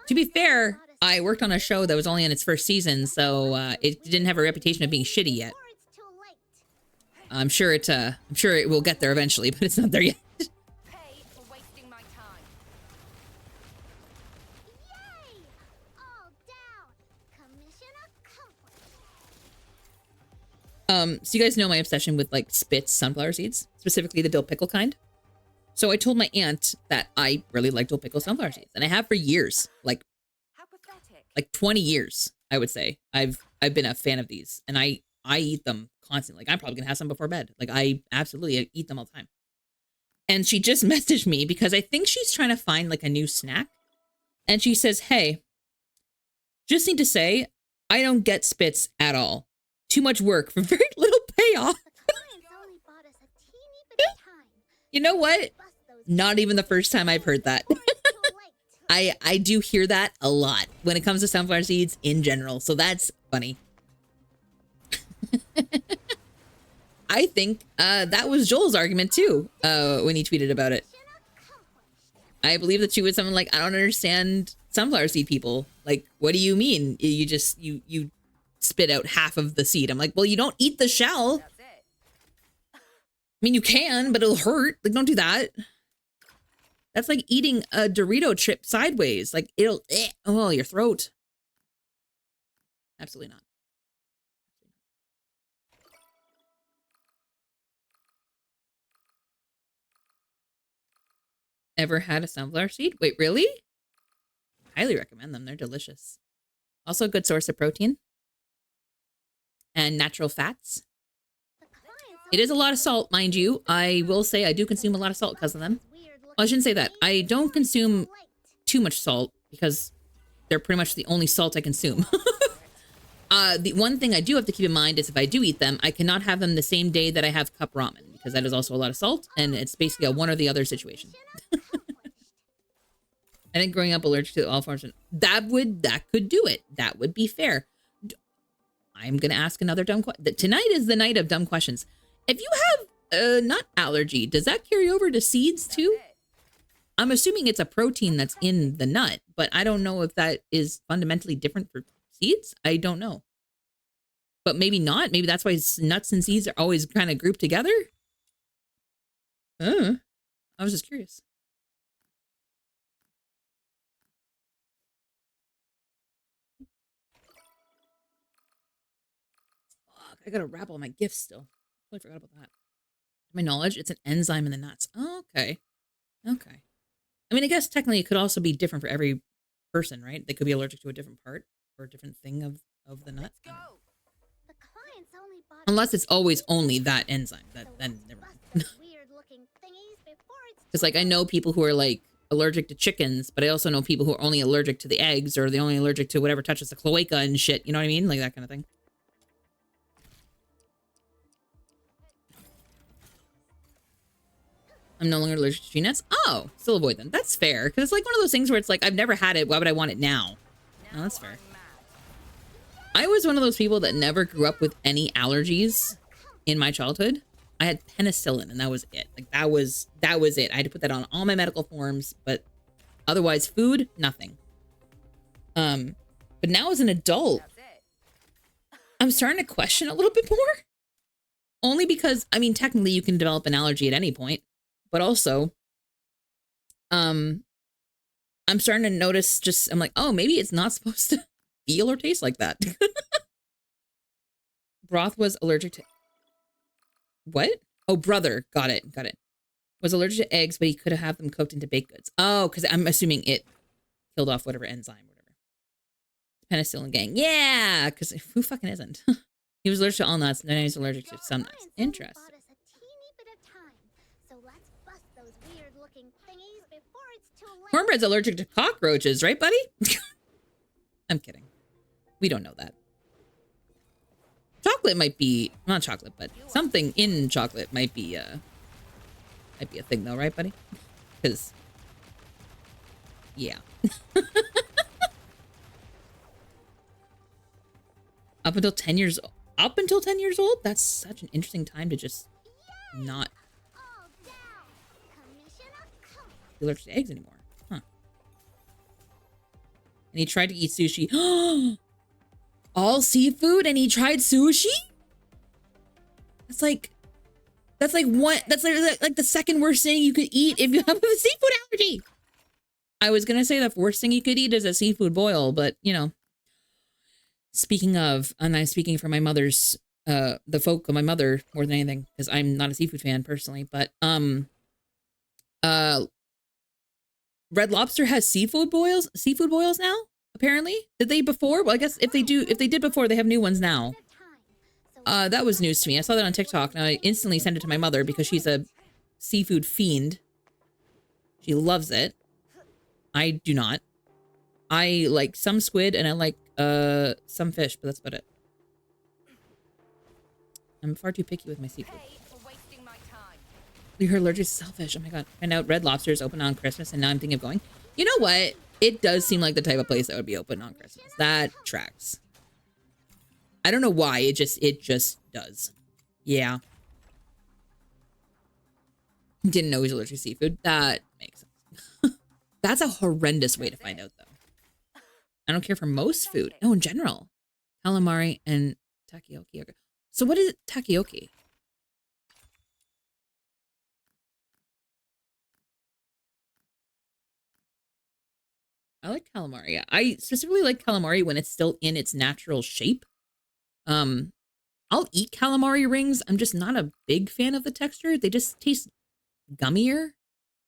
To be fair, I worked on a show that was only in its first season, so it didn't have a reputation of being shitty yet. I'm sure it will get there eventually, but it's not there yet. Pay for wasting my time. Yay! All down. Commission accomplished. So you guys know my obsession with like Spitz sunflower seeds, specifically the dill pickle kind. So I told my aunt that I really like dill pickle sunflower seeds, and I have for years, like 20 years, I would say. I've been a fan of these, and I eat them constantly. Like, I'm probably gonna have some before bed. Like, I absolutely eat them all the time. And she just messaged me because I think she's trying to find like a new snack. And she says, "Hey, just need to say, I don't get Spitz at all. Too much work for very little payoff." You know what? Not even the first time I've heard that. I do hear that a lot when it comes to sunflower seeds in general. So that's funny. I think that was Joel's argument too when he tweeted about it. I believe that she was something like, I don't understand sunflower seed people. Like, what do you mean? You just, you spit out half of the seed. I'm like, well, you don't eat the shell. That's it. I mean, you can, but it'll hurt. Like, don't do that. That's like eating a Dorito chip sideways. Like, it'll, oh, your throat. Absolutely not. Ever had a sunflower seed? Wait, really? Highly recommend them. They're delicious. Also a good source of protein and natural fats. It is a lot of salt, mind you. I will say I do consume a lot of salt because of them. Well, I shouldn't say that. I don't consume too much salt because they're pretty much the only salt I consume. The one thing I do have to keep in mind is if I do eat them, I cannot have them the same day that I have cup ramen because that is also a lot of salt and it's basically a one or the other situation. I think growing up allergic to all forms of that could do it. That would be fair. I'm gonna ask another dumb question. Tonight is the night of dumb questions. If you have a nut allergy, does that carry over to seeds too? I'm assuming it's a protein that's in the nut, but I don't know if that is fundamentally different for seeds. I don't know. But maybe not. Maybe that's why nuts and seeds are always kind of grouped together. I was just curious. Fuck, I gotta wrap all my gifts still. Totally forgot about that. To my knowledge, it's an enzyme in the nuts. Oh, okay. Okay. I mean, I guess technically it could also be different for every person, right? They could be allergic to a different part or a different thing of the nut. Let's go. The clients only bought Unless it's always only that enzyme. Then never mind. Because like I know people who are like allergic to chickens, but I also know people who are only allergic to the eggs or they're only allergic to whatever touches the cloaca and shit. You know what I mean? Like that kind of thing. I'm no longer allergic to tree nuts. Oh, still avoid them. That's fair. Because it's like one of those things where it's like, I've never had it. Why would I want it now? Oh, that's fair. I was one of those people that never grew up with any allergies in my childhood. I had penicillin and that was it. Like that was it. I had to put that on all my medical forms, but otherwise food, nothing. But now as an adult, I'm starting to question a little bit more. Only because, I mean, technically you can develop an allergy at any point. But also, I'm starting to notice I'm like, oh, maybe it's not supposed to feel or taste like that. Broth was allergic to... What? Oh, brother. Got it. Was allergic to eggs, but he could have them cooked into baked goods. Oh, because I'm assuming it killed off whatever enzyme, whatever. Penicillin gang. Yeah, because who fucking isn't? He was allergic to all nuts, and then he was allergic to some nuts. Interesting. Cornbread's allergic to cockroaches, right, buddy? I'm kidding. We don't know that. Chocolate might be, not chocolate, but something in chocolate might be a thing though, right, buddy? Because, yeah. Up until 10 years old? That's such an interesting time to just not be allergic to eggs anymore. Huh. And he tried to eat sushi. All seafood and he tried sushi? That's like the second worst thing you could eat if you have a seafood allergy. I was gonna say the worst thing you could eat is a seafood boil, but you know. Speaking of, and I'm speaking for my mother's the folk of my mother more than anything, because I'm not a seafood fan personally, but Red Lobster has seafood boils now, apparently. Did they before? Well, I guess if they did before, they have new ones now. That was news to me. I saw that on TikTok and I instantly sent it to my mother because she's a seafood fiend. She loves it. I do not. I like some squid and I like some fish, but that's about it. I'm far too picky with my seafood. You're allergic to shellfish. Oh my god. And now Red Lobster is open on Christmas and now I'm thinking of going. You know what? It does seem like the type of place that would be open on Christmas. That tracks. I don't know why. It just does. Yeah. Didn't know he was allergic to seafood. That makes sense. That's a horrendous way to find out, though. I don't care for most food. No, in general. Calamari and takoyaki. Okay. So what is takoyaki? I like calamari. Yeah. I specifically like calamari when it's still in its natural shape. I'll eat calamari rings. I'm just not a big fan of the texture. They just taste gummier,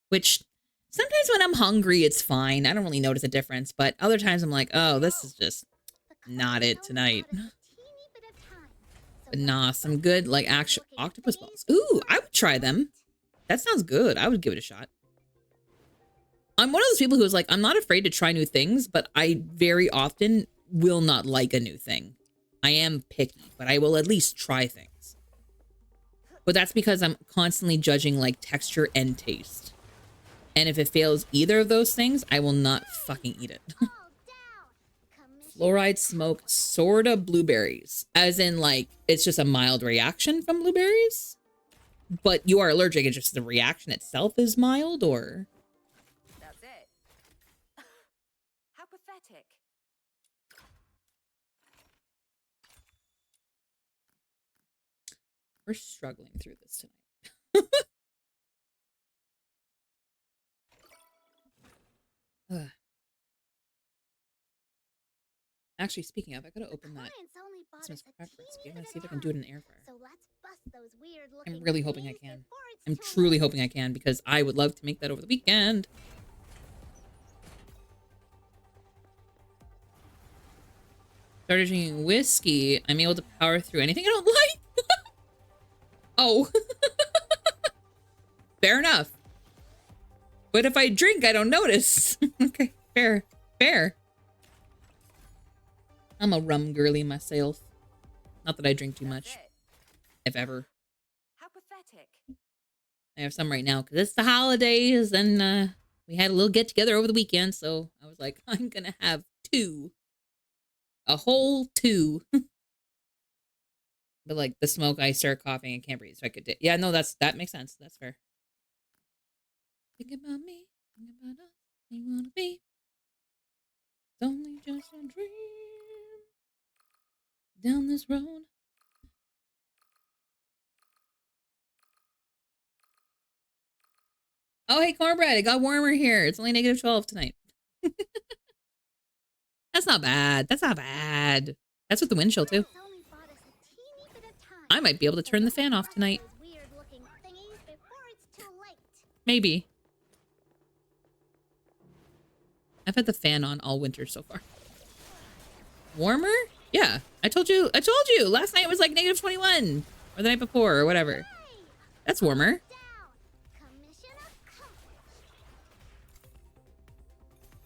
which sometimes when I'm hungry, it's fine. I don't really notice a difference, but other times I'm like, oh, this is just not it tonight. But nah, some good, like, actual octopus balls. Ooh, I would try them. That sounds good. I would give it a shot. I'm one of those people who's like, I'm not afraid to try new things, but I very often will not like a new thing. I am picky, but I will at least try things. But that's because I'm constantly judging like texture and taste. And if it fails either of those things, I will not fucking eat it. Fluoride smoke sorta blueberries. As in like, it's just a mild reaction from blueberries? But you are allergic, it's just the reaction itself is mild, or? That's it. How pathetic. We're struggling through this tonight. Ugh. Actually, speaking of, I gotta open that Christmas prep recipe. I'm gonna see if I can do it in an air fryer. So let's bust those weird I'm really hoping I can. I'm truly hoping I can, because I would love to make that over the weekend. Started drinking whiskey. I'm able to power through anything I don't like. Oh. Fair enough. But if I drink, I don't notice. Okay, fair. Fair. I'm a rum girly myself. Not that I drink too much. If ever. How pathetic. I have some right now because it's the holidays, and we had a little get together over the weekend, so I was like, I'm gonna have two. A whole two. But like the smoke, I start coughing and can't breathe, so I could. Yeah, no, that makes sense. That's fair. Think about me, think about us, you wanna be. It's only just a dream. Down this road. Oh, hey, Cornbread, it got warmer here. It's only -12 tonight. That's not bad. That's not bad. That's with the wind chill, too. I might be able to turn the fan off tonight. Maybe. I've had the fan on all winter so far. Warmer? Yeah. I told you. Last night was like -21. Or the night before, or whatever. That's warmer.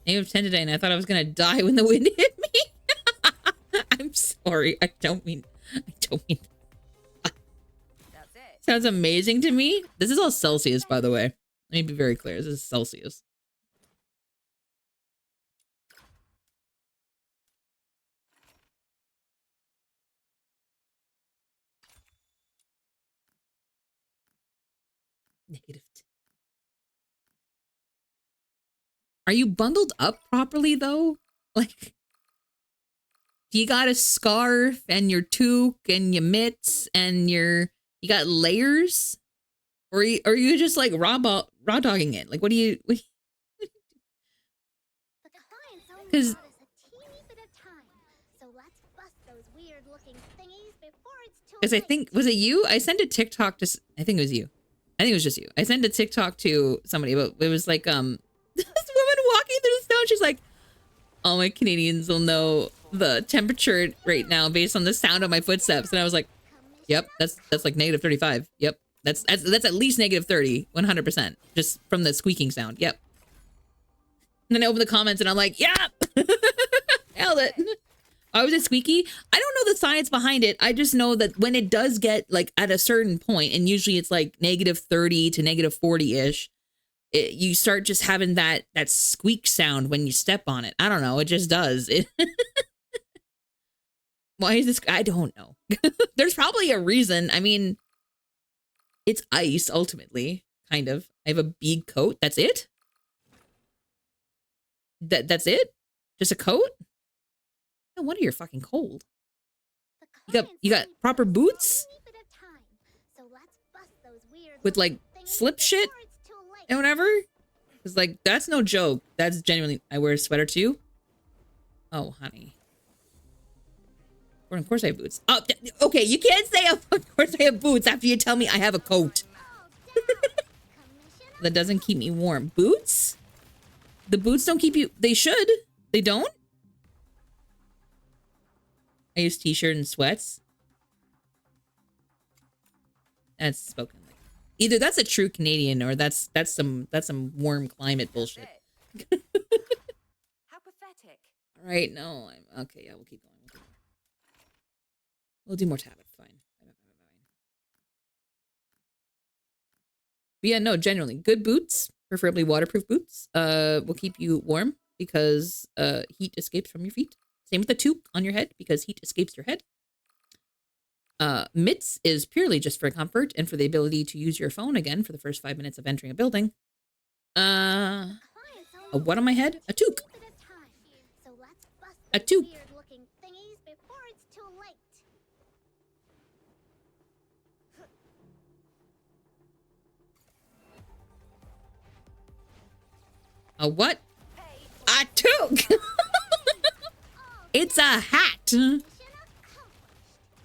-10 today, and I thought I was gonna die when the wind hit me. I'm sorry. I don't mean. That's it. Sounds amazing to me. This is all Celsius, by the way. Let me be very clear. This is Celsius. -10. Are you bundled up properly, though? Like, you got a scarf and your toque and your mitts and you got layers? Or are you just like raw dogging it? Like, what do you? Because I think, was it you? I sent a TikTok to, I think it was you. I think it was just you. I sent a TikTok to somebody, but it was like, this woman walking through the snow. She's like, all my Canadians will know the temperature right now based on the sound of my footsteps. And I was like, yep, that's like -35. Yep. That's at least -30, 100%. Just from the squeaking sound. Yep. And then I open the comments and I'm like, yep. Nailed it. Why was it squeaky? I don't know the science behind it. I just know that when it does get like at a certain point, and usually it's like -30 to -40-ish, you start just having that squeak sound when you step on it. I don't know. It just does. Why is this? I don't know. There's probably a reason. I mean, it's ice ultimately, kind of. I have a big coat. That's it. That's it? Just a coat? No wonder you're fucking cold. You got proper boots? With like slip shit and whatever? It's like, that's no joke. That's genuinely, I wear a sweater too. Oh, honey. Well, of course I have boots. Oh, okay, you can't say of course I have boots after you tell me I have a coat. That doesn't keep me warm. Boots? The boots don't keep you, they should. They don't? I use t-shirt and sweats. That's spoken like either that's a true Canadian or that's some warm climate bullshit. How pathetic. All right, no, I'm okay. Yeah, we'll keep going. We'll do more tab. Fine. But yeah, no, genuinely good boots, preferably waterproof boots. Will keep you warm because heat escapes from your feet. Same with the toque on your head because heat escapes your head. Mitts is purely just for comfort and for the ability to use your phone again for the first 5 minutes of entering a building. A what on my head? A toque. A toque. A what? A toque. It's a hat.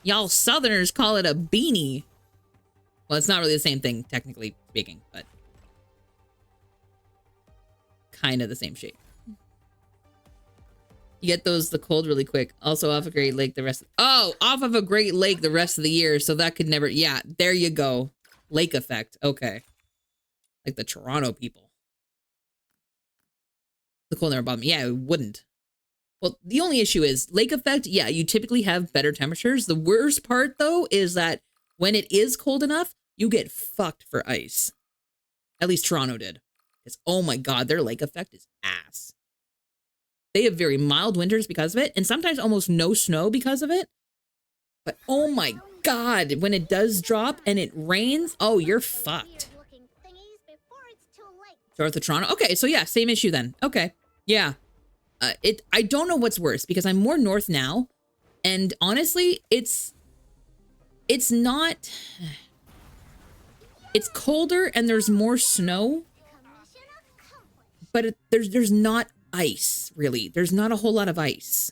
Y'all Southerners call it a beanie. Well, it's not really the same thing, technically speaking, but kind of the same shape. You get the cold really quick. Also off a Great Lake the rest. Off of a Great Lake the rest of the year, so that could never. Yeah, there you go. Lake effect. Okay, like the Toronto people. The cold never bothered me. Yeah, it wouldn't. Well, the only issue is lake effect. Yeah, you typically have better temperatures. The worst part, though, is that when it is cold enough, you get fucked for ice. At least Toronto did. Because, oh my God, their lake effect is ass. They have very mild winters because of it, and sometimes almost no snow because of it. But, oh my God, when it does drop and it rains, oh, you're fucked. North of Toronto? Okay, so yeah, same issue then. Okay, yeah. I don't know what's worse because I'm more north now, and honestly, it's not. It's colder and there's more snow, but there's not ice really. There's not a whole lot of ice,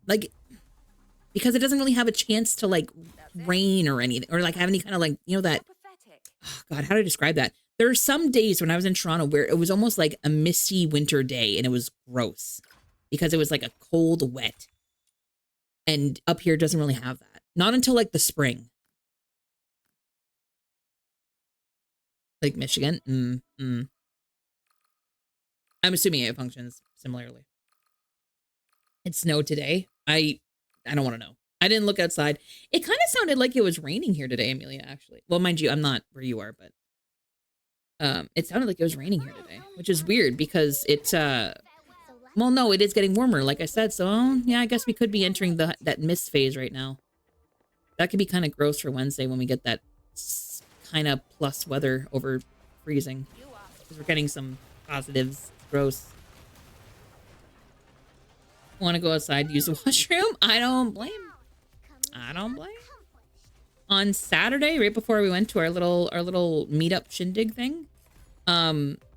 like because it doesn't really have a chance to like rain or anything or like have any kind of like that. Oh God, how do I describe that? There are some days when I was in Toronto where it was almost like a misty winter day and it was gross because it was like a cold wet. And up here doesn't really have that. Not until like the spring. Like Michigan. I'm assuming it functions similarly. It snowed today. I don't want to know. I didn't look outside. It kind of sounded like it was raining here today, Amelia, actually. Well, mind you, I'm not where you are, but it sounded like it was raining here today, which is weird because it's well, no, it is getting warmer, like I said. So yeah, I guess we could be entering that mist phase right now. That could be kind of gross for Wednesday when we get that kind of plus weather over freezing. Because we're getting some positives. Gross. Want to go outside to use the washroom? I don't blame. I don't blame. On Saturday, right before we went to our little meetup shindig thing,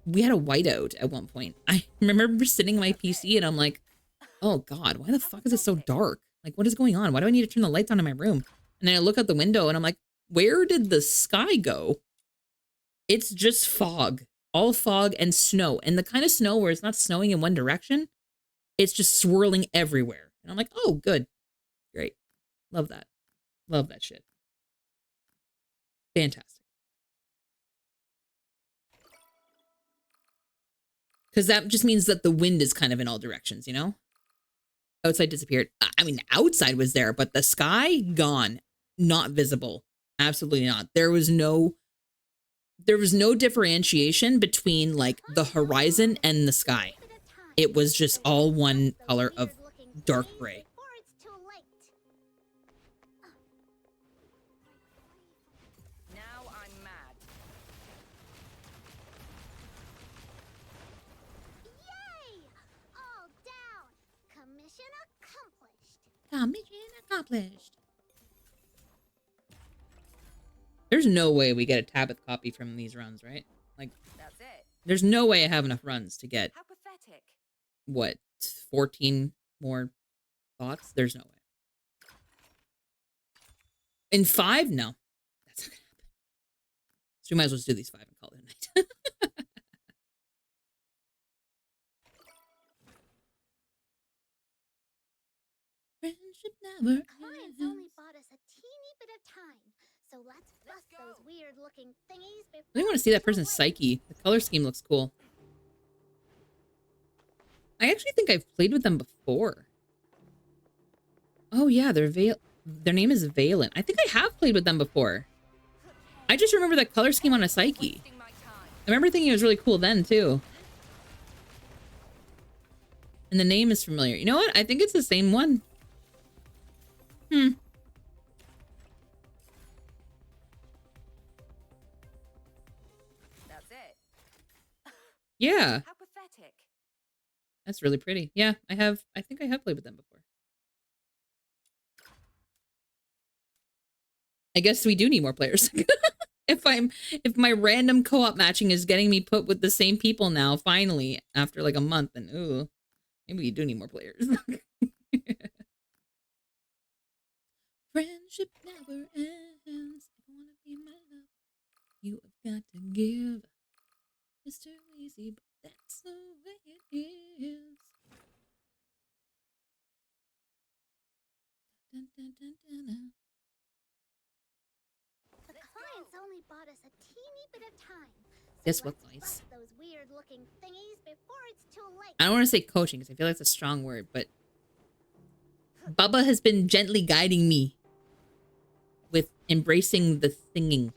we had a whiteout at one point. I remember sitting on my PC and I'm like, oh God, why the fuck is it so dark? Like, what is going on? Why do I need to turn the lights on in my room? And then I look out the window and I'm like, where did the sky go? It's just fog, all fog and snow. And the kind of snow where it's not snowing in one direction, it's just swirling everywhere. And I'm like, oh, good. Great. Love that. Love that shit. Fantastic. Because that just means that the wind is kind of in all directions, you know? Outside disappeared. I mean, outside was there, but the sky, gone. Not visible. Absolutely not. There was no differentiation between, like, the horizon and the sky. It was just all one color of dark gray. Now I'm mad. Mission accomplished. Mission accomplished. There's no way we get a Tabith copy from these runs, right? Like, That's it. there's no way I have enough runs to get, How pathetic. what, 14 more thoughts? There's no way. In 5? No. That's not gonna happen. So we might as well just do these 5 and call it a night. Friendship never Clients ends. only bought us a teeny bit of time, so let's bust those weird-looking thingies before. I really want to see that person's psyche. The color scheme looks cool. I actually think I've played with them before. Oh yeah, their name is Valen. I think I have played with them before. I just remember that color scheme on a psyche. Wasting my time. I remember thinking it was really cool then too. And the name is familiar. You know what? I think it's the same one. That's it. Yeah. How pathetic. That's really pretty. Yeah, I think I have played with them before. I guess we do need more players. If my random co-op matching is getting me put with the same people now, finally, after like a month, then ooh, maybe we do need more players. Friendship never ends. If you wanna be my love, you have got to give. It's too easy, but that's the way it is. Dun, dun, dun, dun, dun. The clients only bought us a teeny bit of time. So Guess what, let's guys? bust those weird-looking thingies before it's too late. I don't want to say coaching because I feel like it's a strong word, but Bubba has been gently guiding me with embracing the singing.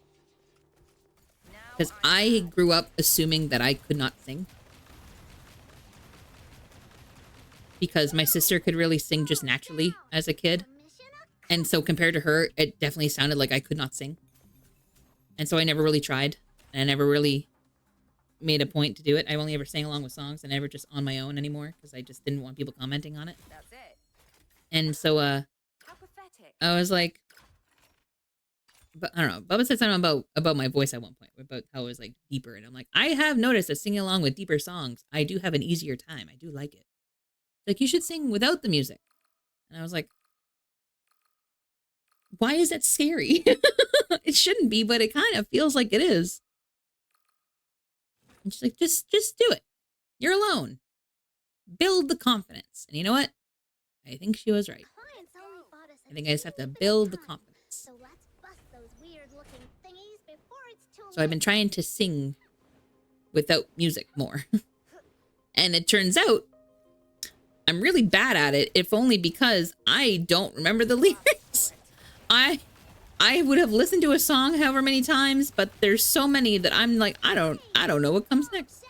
Because I grew up assuming that I could not sing. Because my sister could really sing just naturally as a kid. And so compared to her, it definitely sounded like I could not sing. And so I never really tried. And I never really made a point to do it. I only ever sang along with songs and never just on my own anymore. Because I just didn't want people commenting on it. That's it. And so How pathetic. I was like, but I don't know. Bubba said something about my voice at one point, about how it was like deeper, and I'm like, I have noticed that singing along with deeper songs, I do have an easier time. I do like it. Like, you should sing without the music, and I was like, why is that scary? It shouldn't be, but it kind of feels like it is. And she's like, just do it. You're alone. Build the confidence, and you know what? I think she was right. Clients only bought us a I think I just have to teeny bit of build the time. confidence. So let's bust those weird-looking thingies before it's too So I've been late. trying to sing without music more. And it turns out I'm really bad at it, if only because I don't remember the lyrics. I would have listened to a song however many times, but there's so many that I'm like, I don't know what comes next.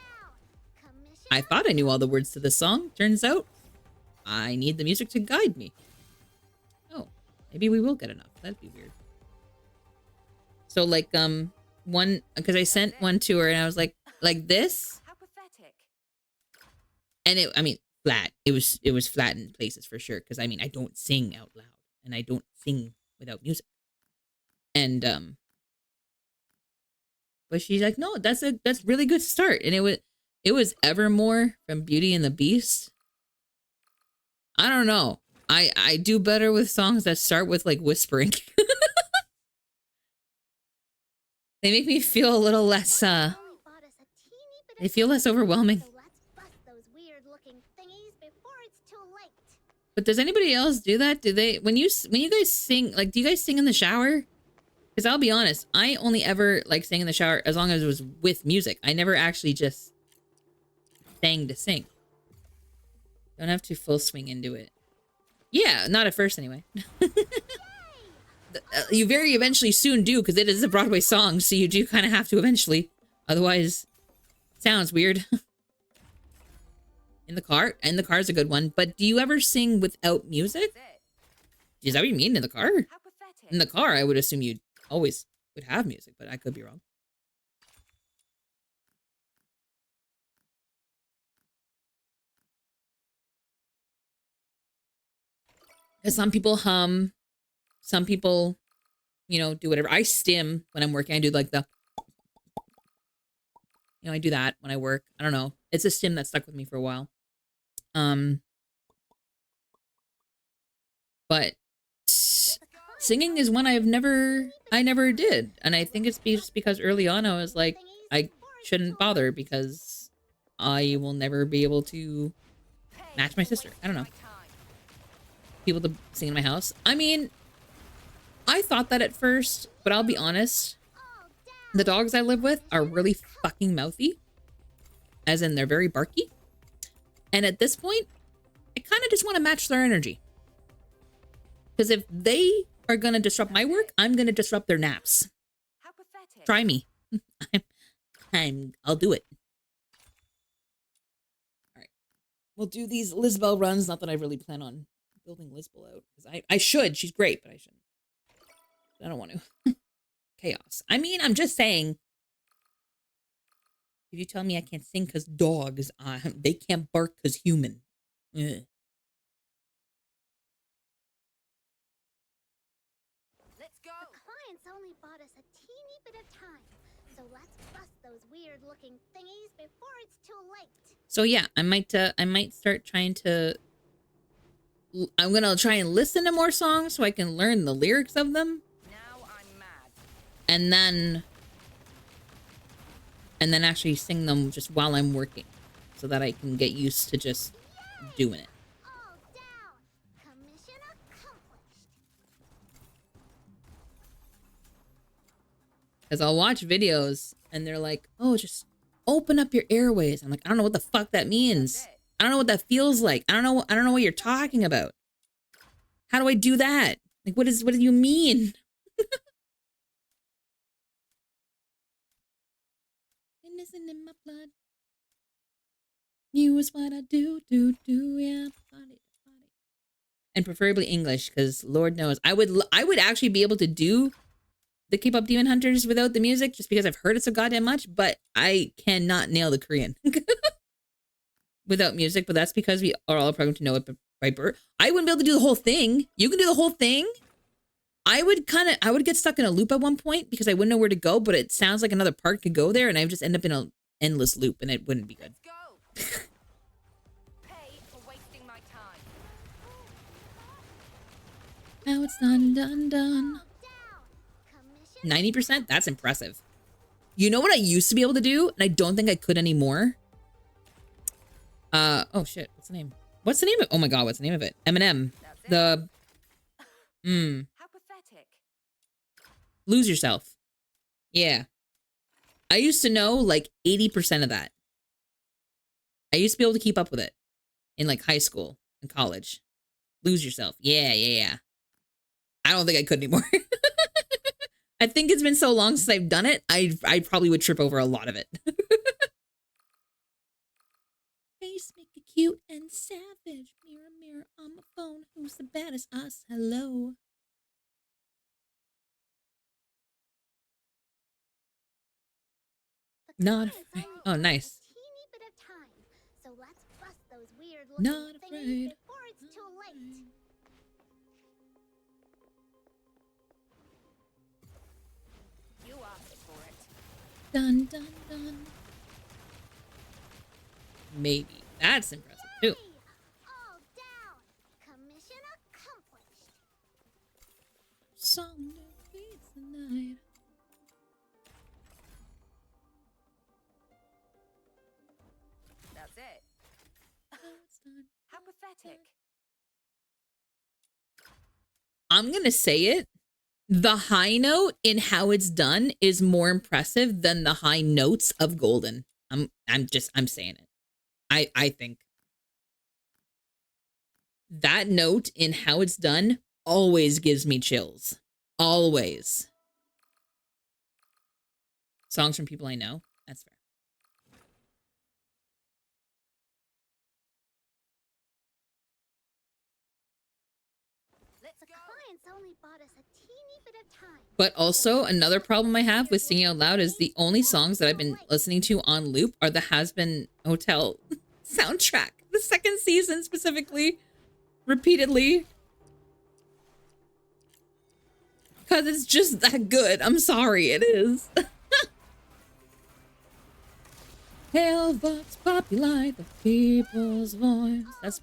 I thought I knew all the words to the song. Turns out I need the music to guide me. Oh, maybe we will get enough. That'd be weird. So like one, because I sent one to her and I was like this, How pathetic. and I mean flat. It was flat in places for sure, because I mean I don't sing out loud and I don't sing without music. And but she's like, no, that's really good start. And it was Evermore from Beauty and the Beast. I don't know. I do better with songs that start with like whispering. They make me feel a little less they feel less overwhelming. So let's bust those weird-looking thingies before it's too late. But does anybody else do that? Do they, when you guys sing, like, do you guys sing in the shower? Because I'll be honest, I only ever like sang in the shower as long as it was with music. I never actually just sang to sing. Don't have to full swing into it. Yeah, not at first anyway. You very eventually soon do, because it is a Broadway song, so you do kind of have to eventually. Otherwise, it sounds weird. In the car? In the car is a good one. But do you ever sing without music? That's it. Is that what you mean, in the car? How pathetic. In the car, I would assume you always would have music, but I could be wrong. Because some people hum, some people, you know, do whatever. I stim when I'm working. I do like the, you know, I do that when I work. I don't know. It's a stim that stuck with me for a while. But singing is one I never did. And I think it's just because early on I was like, I shouldn't bother because I will never be able to match my sister. I don't know. People to sing in my house. I mean, I thought that at first, but I'll be honest. The dogs I live with are really fucking mouthy. As in, they're very barky. And at this point, I kind of just want to match their energy. Because if they are going to disrupt my work, I'm going to disrupt their naps. How pathetic. Try me. I'll do it. All right. We'll do these Lisbel runs. Not that I really plan on building Lisbel out. Because I should. She's great, but I shouldn't. I don't want to. Chaos. I mean, I'm just saying. If you tell me I can't sing because dogs, they can't bark because human. Ugh. Let's go. The clients only bought us a teeny bit of time, so let's bust those weird-looking thingies before it's too late. So yeah, I might start trying to. I'm gonna try and listen to more songs so I can learn the lyrics of them. Now I'm mad. And then actually sing them just while I'm working so that I can get used to just doing it. All down. Commission accomplished. Because I'll watch videos and they're like, oh, just open up your airways. I'm like, I don't know what the fuck that means. I don't know what that feels like. I don't know what you're talking about. How do I do that? Like, what do you mean? Innocent in my blood. You is what I do, yeah. Body. And preferably English, because Lord knows I would actually be able to do the K-pop Demon Hunters without the music, just because I've heard it so goddamn much, but I cannot nail the Korean without music. But that's because we are all programmed to know it by birth. I wouldn't be able to do the whole thing. You can do the whole thing. I would get stuck in a loop at one point because I wouldn't know where to go, but it sounds like another part could go there, and I would just end up in an endless loop, and it wouldn't be good. Let's go. Pay for wasting my time. Now it's done. All down. Commission 90%? That's impressive. You know what I used to be able to do, and I don't think I could anymore? Oh shit, what's the name? What's the name of, oh my god, what's the name of it? Eminem. That's it. How pathetic. Lose Yourself. Yeah. I used to know like 80% of that. I used to be able to keep up with it in like high school and college. Lose Yourself. Yeah. I don't think I could anymore. I think it's been so long since I've done it, I probably would trip over a lot of it. Face make it cute and savage. Mirror, mirror on my phone. Who's the baddest? Us. Hello. The Not clients afraid. only Oh, bought us nice. a teeny bit of time, so let's bust those weird-looking Not thingies afraid. before it's too late. You asked for it. Dun. Maybe. That's impressive too. All down. Commission accomplished. Song defeats the night. That's it. How pathetic. I'm gonna say it. The high note in how it's done is more impressive than the high notes of Golden. I'm saying it. I think that note in how it's done always gives me chills. Always. Songs from people I know. That's fair. Let's The go. clients only bought us a teeny bit of time. But also, another problem I have with singing out loud is the only songs that I've been listening to on loop are the Has Been Hotel soundtrack. The second season specifically. Repeatedly. Because it's just that good. I'm sorry, it is. Hail vox populi, the people's voice. That's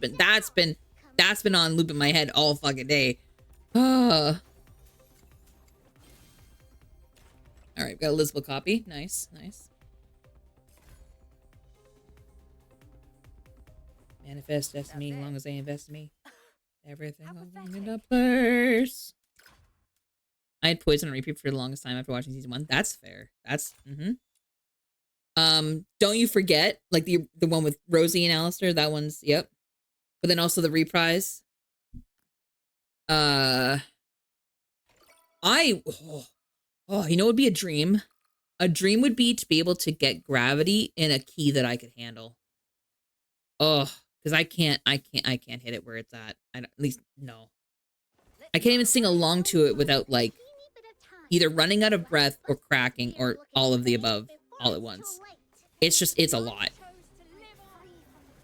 been on loop in my head all fucking day. All right, got a Lisbon copy. Nice, nice. Manifest destiny, as long as they invest in me. Everything will fall into place. I had Poison on repeat for the longest time after watching season 1. That's fair. That's Don't You Forget, like the one with Rosie and Alistair. That one's yep. But then also the reprise. You know what would be a dream? A dream would be to be able to get Gravity in a key that I could handle. Oh, because I can't hit it where it's at. At least no. I can't even sing along to it without like either running out of breath or cracking or all of the above all at once. It's a lot.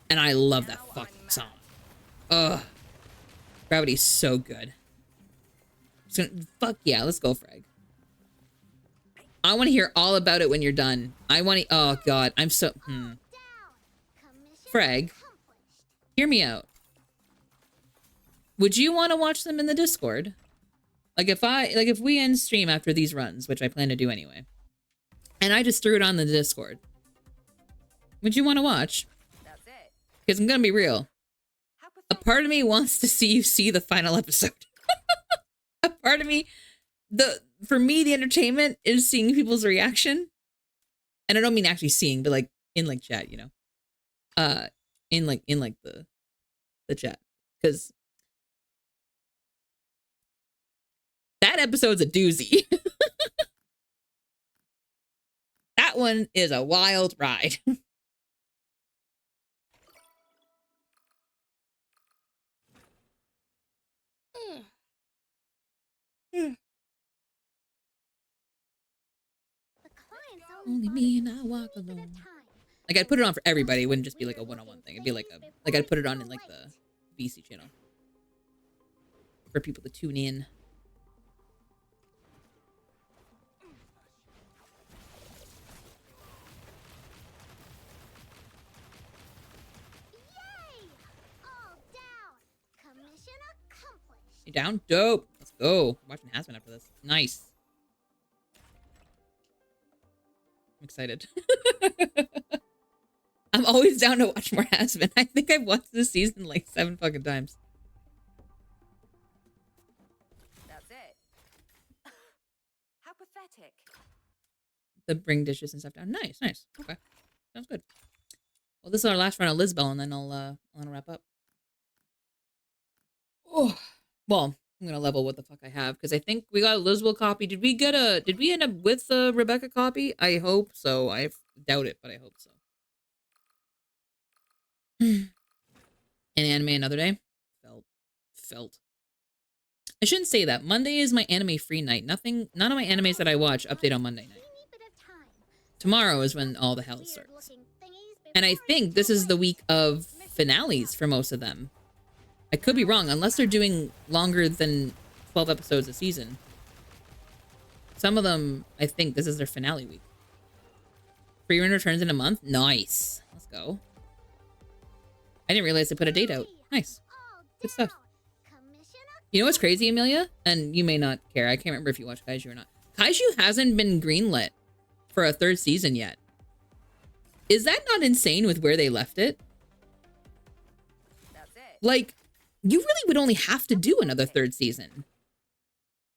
And I love that fucking song. Ugh. Gravity's so good. So, fuck yeah, let's go, Freg. I want to hear all about it when you're done. I want to, oh god, I'm so, Freg, hear me out. Would you want to watch them in the Discord? Like if we end stream after these runs, which I plan to do anyway, and I just threw it on the Discord, would you want to watch? That's it. Because I'm gonna be real. A part of me wants to see you see the final episode. A part of me, for me, the entertainment is seeing people's reaction. And I don't mean actually seeing, but like in like chat, you know. In like the chat. Because that episode's a doozy. That one is a wild ride. Only me and I walk alone. Like I'd put it on for everybody. It wouldn't just be like a one-on-one thing. It'd be like I'd put it on in like the VC channel for people to tune in. You down? Dope. Let's go. I'm watching Hasman after this. Nice. I'm excited. I'm always down to watch more Hasman. I think I've watched this season like 7 fucking times. That's it. How pathetic. The bring dishes and stuff down. Nice, nice. Okay. Sounds good. Well, this is our last round of Lisbel, and then I'll wrap up. Oh. Well, I'm gonna level what the fuck I have, because I think we got a Lisbel copy. Did we end up with a Rebecca copy? I hope so. I doubt it, but I hope so. An anime another day? Felt. I shouldn't say that. Monday is my anime free night. None of my animes that I watch update on Monday night. Tomorrow is when all the hell starts. And I think this is the week of finales for most of them. I could be wrong, unless they're doing longer than 12 episodes a season. Some of them, I think this is their finale week. Free run returns in a month? Nice. Let's go. I didn't realize they put a date out. Nice. Good stuff. You know what's crazy, Amelia? And you may not care. I can't remember if you watch Kaiju or not. Kaiju hasn't been greenlit for a 3rd season yet. Is that not insane with where they left it? That's it. Like, you really would only have to do another 3rd season.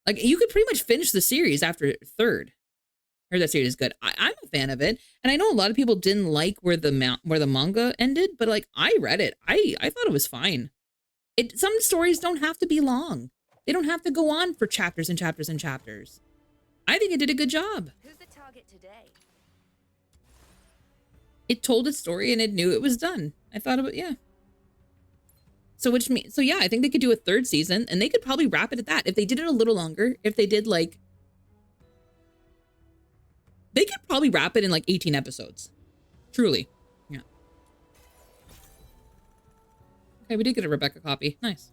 Like, you could pretty much finish the series after 3rd. I heard that series is good. I'm a fan of it. And I know a lot of people didn't like where the manga ended, but like, I read it. I thought it was fine. Some stories don't have to be long. They don't have to go on for chapters and chapters and chapters. I think it did a good job. Who's the target today? It told its story and it knew it was done. I thought about, yeah. So yeah, I think they could do a 3rd season and they could probably wrap it at that. If they did it a little longer, if they did like, they could probably wrap it in like 18 episodes. Truly. Yeah. Okay, we did get a Rebecca copy. Nice.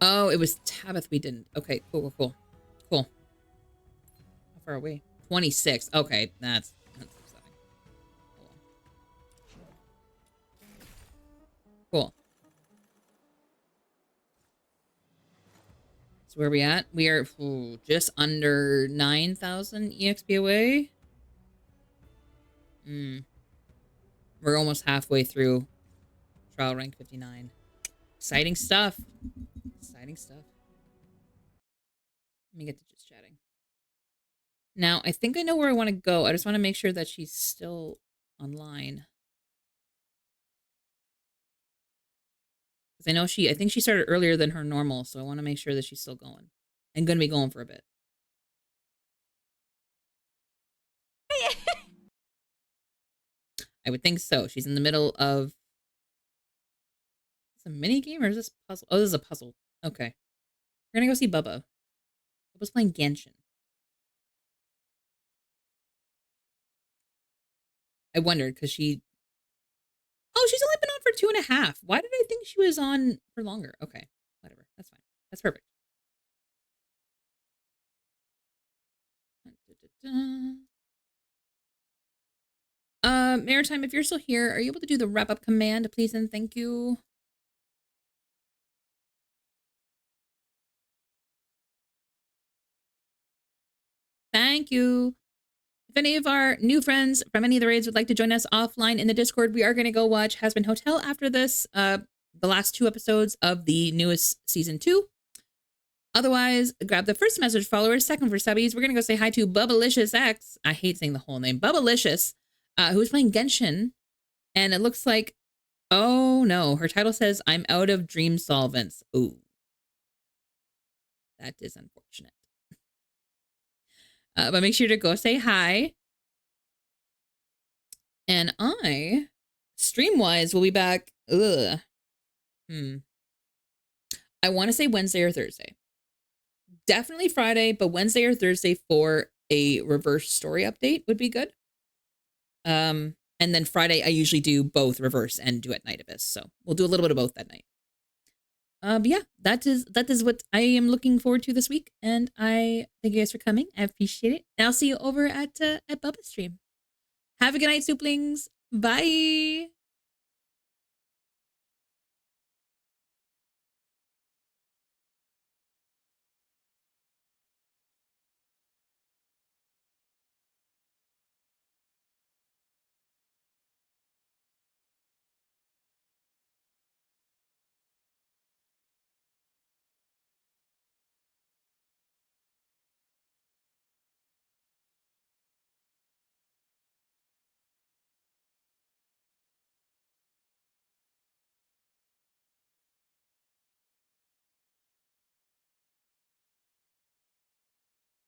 Oh, it was Tabith we didn't. Okay, cool. How far away? 26. Okay, that's upsetting. Cool. So where are we at? We are just under 9,000 EXP away. We're almost halfway through trial rank 59. Exciting stuff. Let me get to just chatting. Now, I think I know where I want to go. I just want to make sure that she's still online. Because I know I think she started earlier than her normal, so I want to make sure that she's still going. And going to be going for a bit. I would think so. She's in the middle of... Is this a mini game or is this puzzle? Oh, this is a puzzle. Okay. We're going to go see Bubba. Bubba's playing Genshin. I wondered because she... Oh, she's only been on for 2.5. Why did I think she was on for longer? Okay, whatever. That's fine. That's perfect. Maritime, if you're still here, are you able to do the wrap-up command, please and thank you? Thank you. If any of our new friends from any of the raids would like to join us offline in the Discord, we are going to go watch Has Been Hotel after this, the last 2 episodes of the newest season 2. Otherwise, grab the first message followers, second for subbies. We're going to go say hi to Bubbalicious X. I hate saying the whole name. Bubbalicious, who's playing Genshin. And it looks like, oh no, her title says, I'm out of dream solvents. Ooh. That is unfortunate. But make sure to go say hi. And I, stream-wise, will be back. I want to say Wednesday or Thursday. Definitely Friday, but Wednesday or Thursday for a reverse story update would be good. And then Friday, I usually do both reverse and duet Night Abyss. So we'll do a little bit of both that night. But yeah, that is what I am looking forward to this week. And I thank you guys for coming. I appreciate it. And I'll see you over at Bubba's stream. Have a good night, Souplings. Bye.